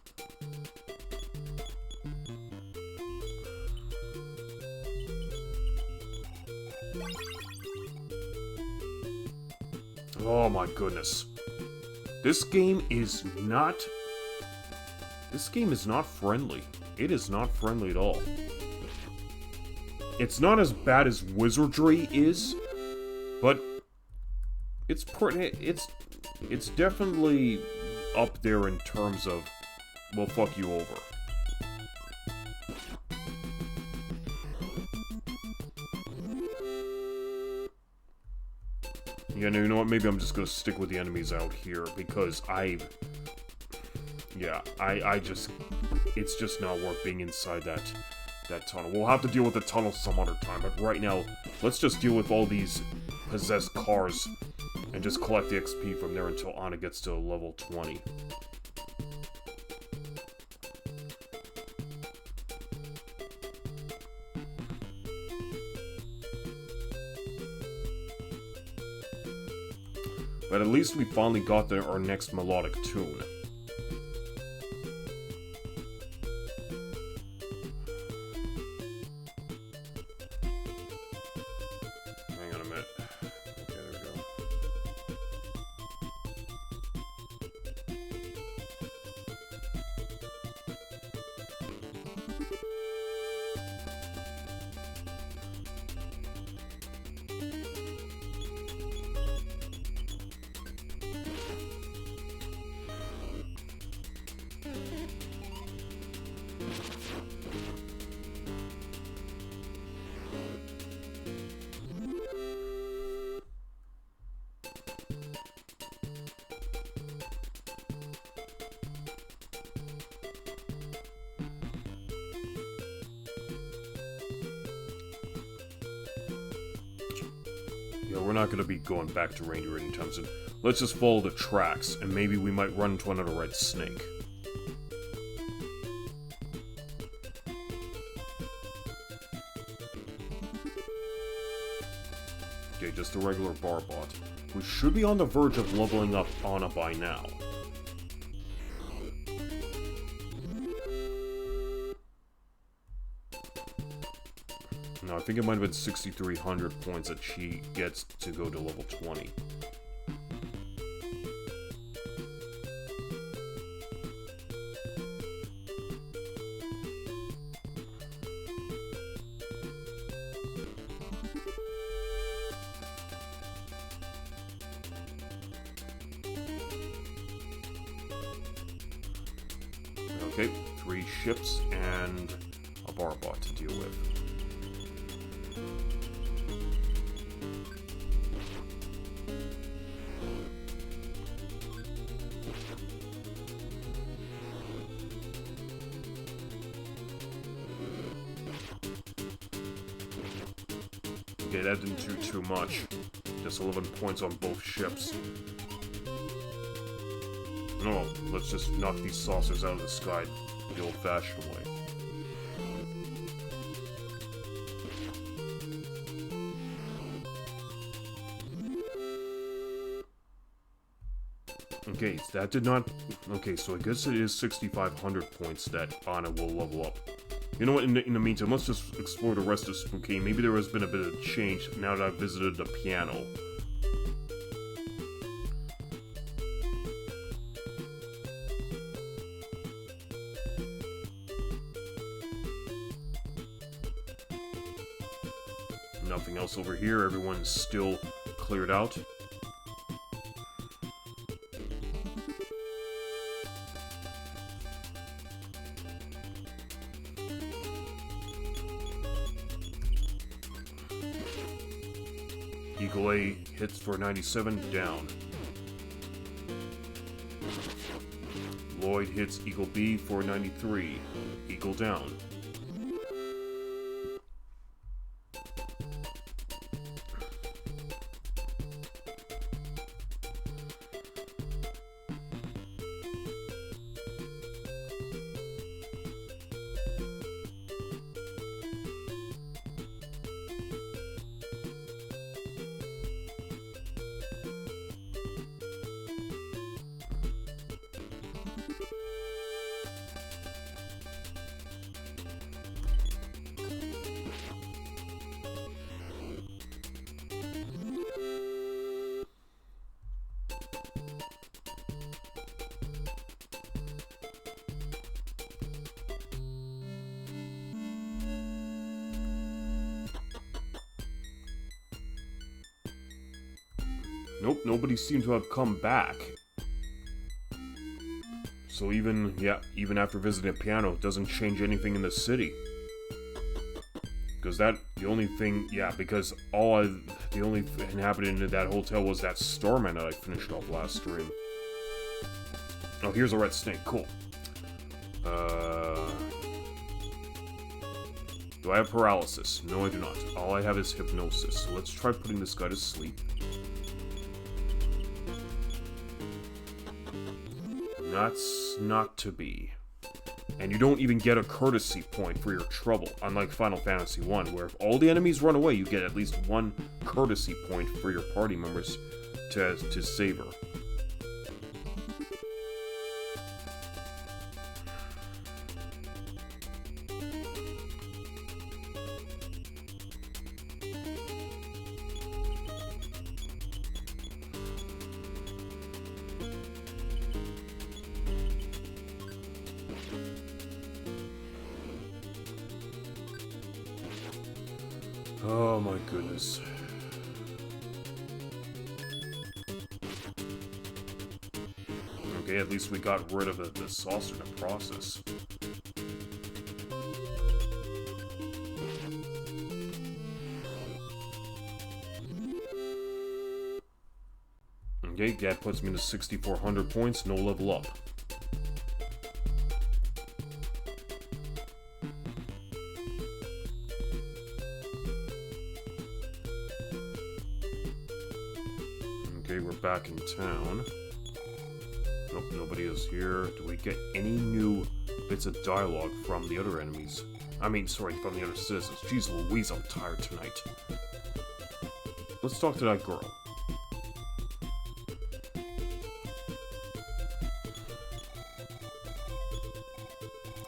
Oh my goodness. This game is not friendly. It is not friendly at all. It's not as bad as Wizardry is, but it's definitely up there in terms of, we'll fuck you over. Yeah, you know what? Maybe I'm just gonna stick with the enemies out here because it's just not worth being inside that tunnel. We'll have to deal with the tunnel some other time, but right now, let's just deal with all these possessed cars and just collect the XP from there until Anna gets to level 20. But at least we finally got our next melodic tune. Hang on a minute. Okay, there we go. Yeah, we're not going to be going back to reindeer anytime soon. Let's just follow the tracks, and maybe we might run into another red snake. Okay, just a regular Barbot. We should be on the verge of leveling up Anna by now. No, I think it might have been 6,300 points that she gets to go to level 20. Okay, 3 ships and a Barbot to deal with. Okay, that didn't do too much. Just 11 points on both ships. No, let's just knock these saucers out of the sky the old-fashioned way. Okay, that did not... Okay, so I guess it is 6,500 points that Anna will level up. You know what, in the meantime, let's just explore the rest of Spooky. Maybe there has been a bit of change now that I've visited the piano. Nothing else over here, everyone's still cleared out. Eagle A hits for 97, down. Lloyd hits Eagle B for 93, Eagle down. Nope, nobody seemed to have come back. So even, yeah, even after visiting a piano, it doesn't change anything in the city. Because the only thing, yeah, because the only inhabitant in that hotel was that Starman that I finished off last stream. Oh, here's a red snake, cool. Do I have paralysis? No, I do not. All I have is hypnosis, so let's try putting this guy to sleep. That's not to be. And you don't even get a courtesy point for your trouble, unlike Final Fantasy 1, where if all the enemies run away, you get at least one courtesy point for your party members to savor. Oh my goodness. Okay, at least we got rid of the saucer in the process. Okay, that puts me to 6,400 points, no level up. Okay, we're back in town. Nope, nobody is here. Do we get any new bits of dialogue from the other enemies? I mean, sorry, from the other citizens. Jeez Louise, I'm tired tonight. Let's talk to that girl.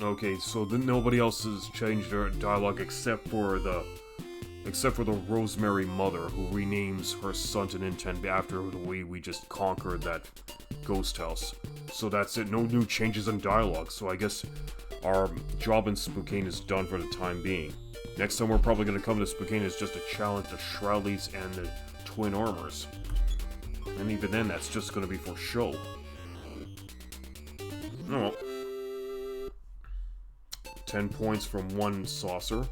Okay, so then nobody else has changed their dialogue except for the Rosemary mother, who renames her son to NINTEN after the way we just conquered that ghost house. So that's it, no new changes in dialogue, so I guess our job in Spokane is done for the time being. Next time we're probably going to come to Spokane is just to challenge the Shroudleys and the Twin Armors. And even then, that's just going to be for show. Oh well. 10 points from one saucer.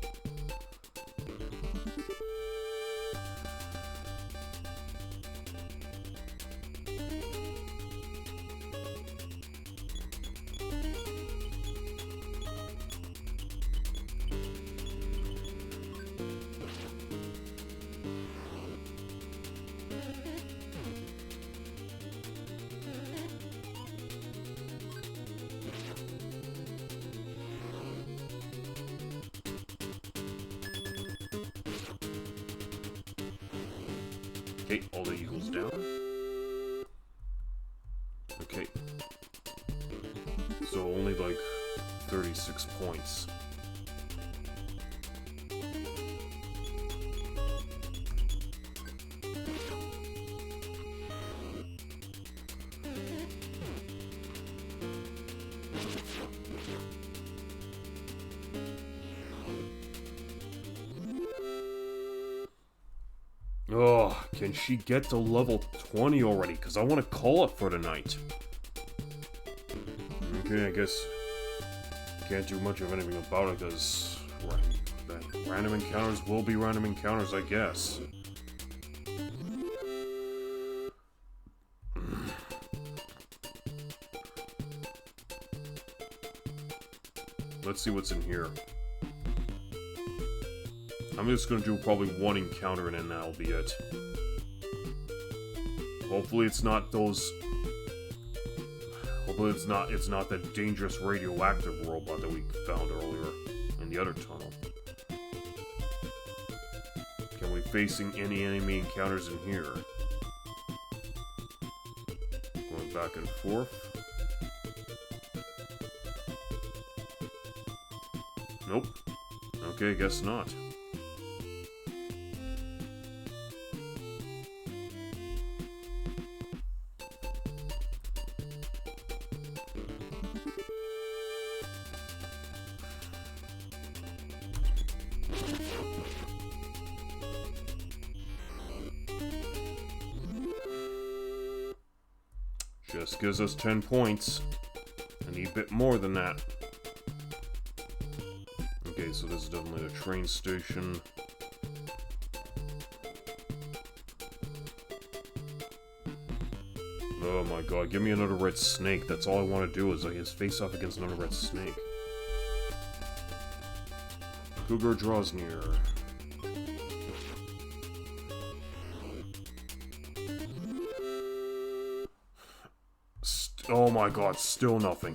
Okay, all the eagles down. Okay. So only like 36 points. Oh, can she get to level 20 already? Because I want to call it for tonight. Okay, I guess can't do much of anything about it because random encounters will be random encounters, I guess. Let's see what's in here. I'm just gonna do probably one encounter and then that'll be it. Hopefully it's not those... Hopefully it's not that dangerous radioactive robot that we found earlier in the other tunnel. Can we facing any enemy encounters in here? Going back and forth. Nope. Okay, guess not. This gives us 10 points. I need a bit more than that. Okay, so this is definitely a train station. Oh my god, give me another red snake. That's all I want to do is his face off against another red snake. Cougar draws near. Oh my god, still nothing.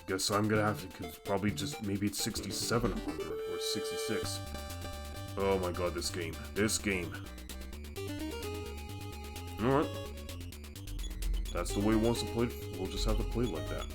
Guess I'm gonna have to, probably just, maybe it's 6,700 or 66. Oh my god, this game. This game. Alright. That's the way it wants to play. We'll just have to play it like that.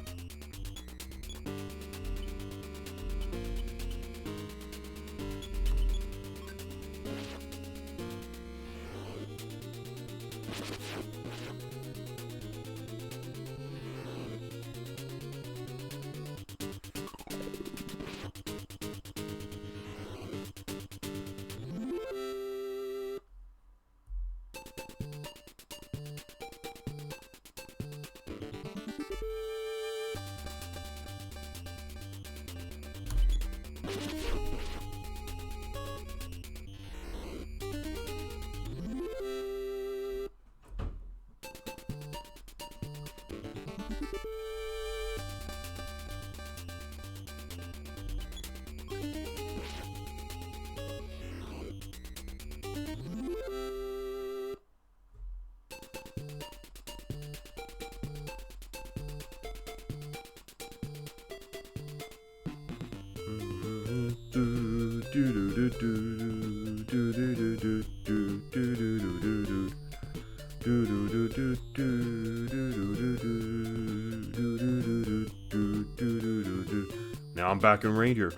Now I'm back in reindeer.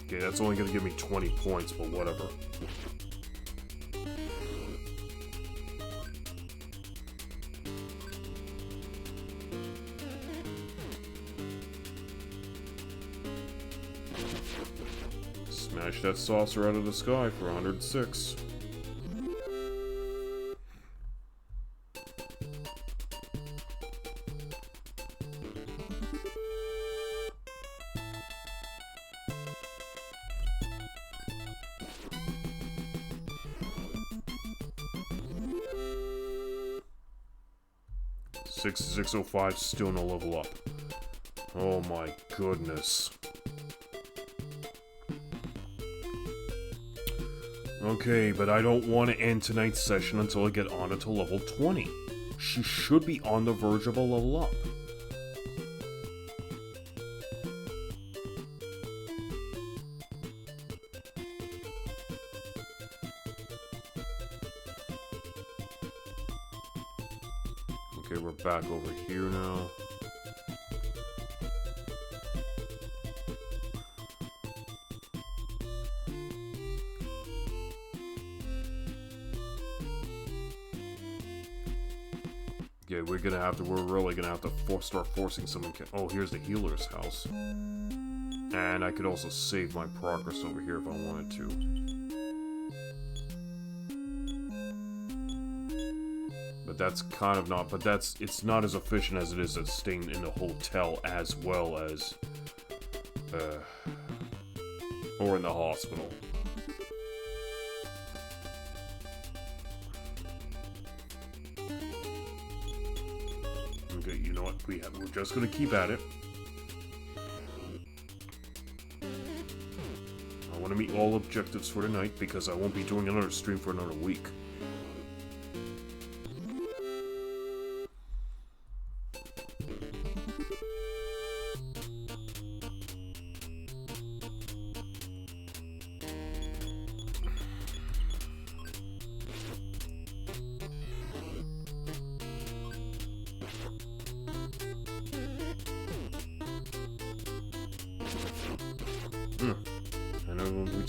Okay, that's only gonna give me 20 points, but whatever. Smash that saucer out of the sky for 106. $6,605, still no level up. Oh my goodness. Okay, but I don't want to end tonight's session until I get Anna to level 20. She should be on the verge of a level up. Okay, we're back over here now. Okay, we're really gonna have to start forcing someone. Oh, here's the healer's house. And I could also save my progress over here if I wanted to. But that's kind of not, it's not as efficient as it is at staying in the hotel as well as, or in the hospital. Okay, you know what, we're just gonna keep at it. I want to meet all objectives for tonight because I won't be doing another stream for another week.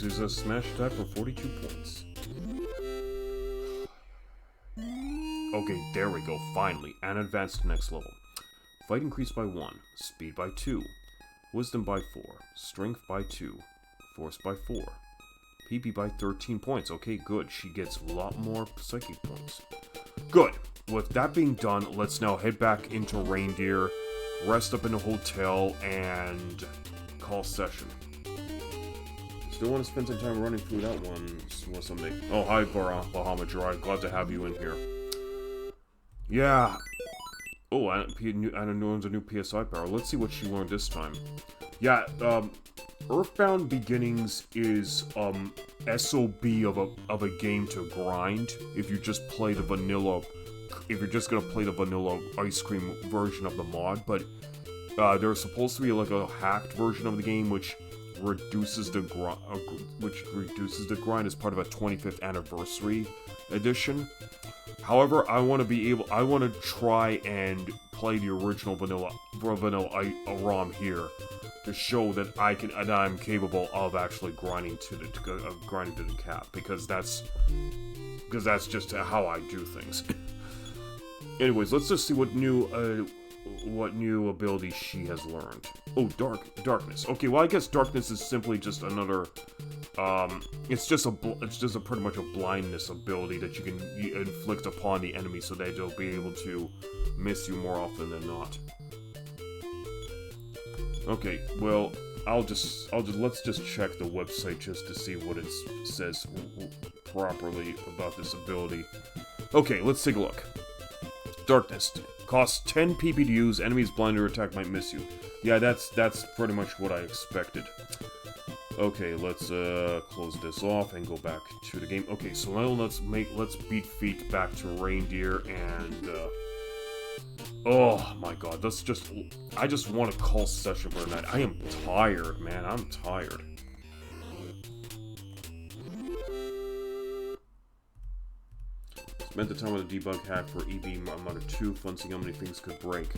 uses a smash attack for 42 points. Okay, there we go, finally, and advanced to next level. Fight increased by 1, speed by 2, wisdom by 4, strength by 2, force by 4, PP by 13 points. Okay, good, she gets a lot more psychic points. Good, with that being done, let's now head back into Reindeer, rest up in a hotel, and call session. Still want to spend some time running through that one someday. Oh, hi, Bahama Gerard. Glad to have you in here. Yeah. Oh, Anna learns a new PSI power. Let's see what she learned this time. Yeah, EarthBound Beginnings is, SOB of a game to grind if you just play the vanilla, if you're just gonna play the vanilla ice cream version of the mod, but, there's supposed to be like a hacked version of the game which reduces the grind as part of a 25th anniversary edition. However, I want to try and play the original vanilla ROM here to show that I'm capable of actually grinding to the cap, because that's just how I do things. Anyways, let's just see what new ability she has learned. Oh, darkness. Okay, well, I guess darkness is simply just another, it's just a pretty much a blindness ability that you can inflict upon the enemy so that they'll be able to miss you more often than not. Okay, well, let's just check the website just to see what it says properly about this ability. Okay, let's take a look. Darkness. Costs 10 PP to use, enemies blind or attack might miss you. Yeah, that's pretty much what I expected. Okay, let's close this off and go back to the game. Okay, so now let's beat feet back to Reindeer and oh my god, I just want to call session for tonight. I am tired, man. I'm tired. Spent the time with a debug hack for EB Mother 2, fun seeing how many things could break.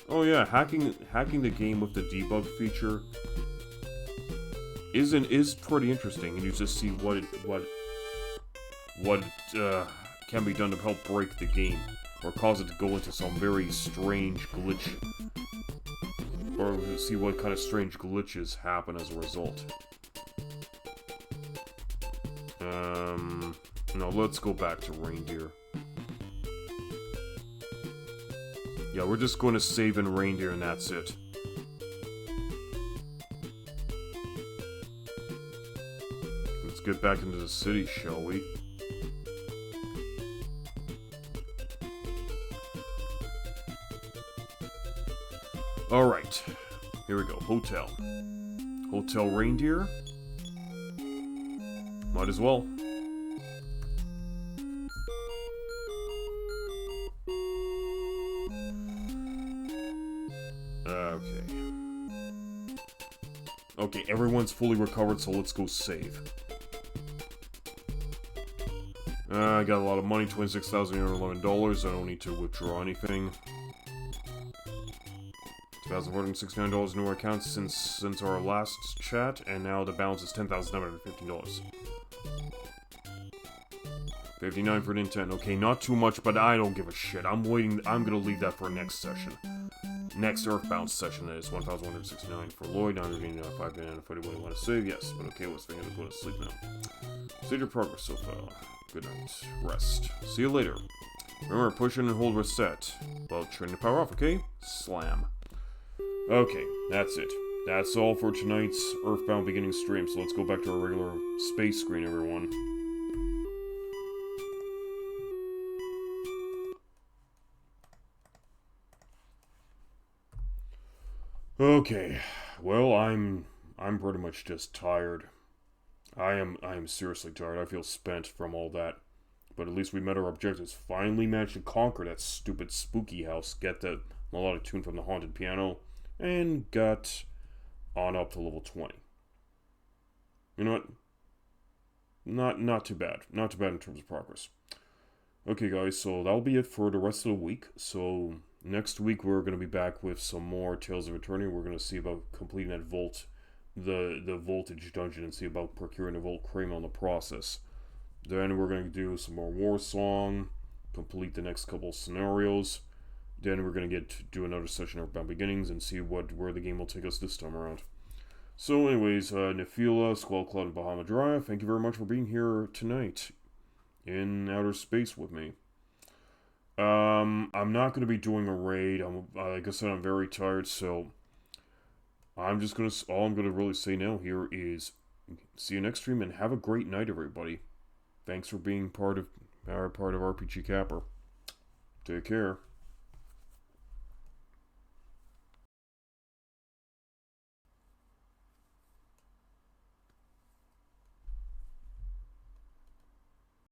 Oh yeah, hacking the game with the debug feature is pretty interesting, and you just see what can be done to help break the game, or cause it to go into some very strange glitch, or see what kind of strange glitches happen as a result. No, let's go back to Reindeer. Yeah, we're just going to save in Reindeer and that's it. Let's get back into the city, shall we? Alright, here we go. Hotel. Hotel Reindeer. Might as well. Okay, everyone's fully recovered, so let's go save. I got a lot of money, $26,811. I don't need to withdraw anything. $2,469 in our account since our last chat, and now the balance is $10,915. $59 for NINTEN. Okay, not too much, but I don't give a shit. I'm gonna leave that for next session. Next EarthBound session, that is $1,169 for LLOYD, $985 and $41 you want to save, yes, but okay, let's figure to go to sleep now. Save your progress so far. Good night. Rest. See you later. Remember, push in and hold reset. Well, turn the power off, okay? Slam. Okay, that's it. That's all for tonight's EarthBound Beginning stream, so let's go back to our regular space screen, everyone. Okay, well, I'm pretty much just tired. I am seriously tired. I feel spent from all that. But at least we met our objectives. Finally managed to conquer that stupid spooky house, get the melodic tune from the haunted piano, and got on up to level 20. You know what? Not too bad. Not too bad in terms of progress. Okay, guys, so that'll be it for the rest of the week. So next week we're going to be back with some more Tales of Eternity. We're going to see about completing that Vault the voltage dungeon and see about procuring a volt crane on the process. Then we're going to do some more war song, complete the next couple scenarios. Then we're going to do another session of EarthBound Beginnings and see where the game will take us this time around. So anyways, Nefila, Squall Cloud, and Bahama Drive, thank you very much for being here tonight in outer space with me. I'm not going to be doing a raid. Like I said, I'm very tired, so all I'm going to really say now here is see you next stream and have a great night, everybody. Thanks for being part of RPG Capper. Take care.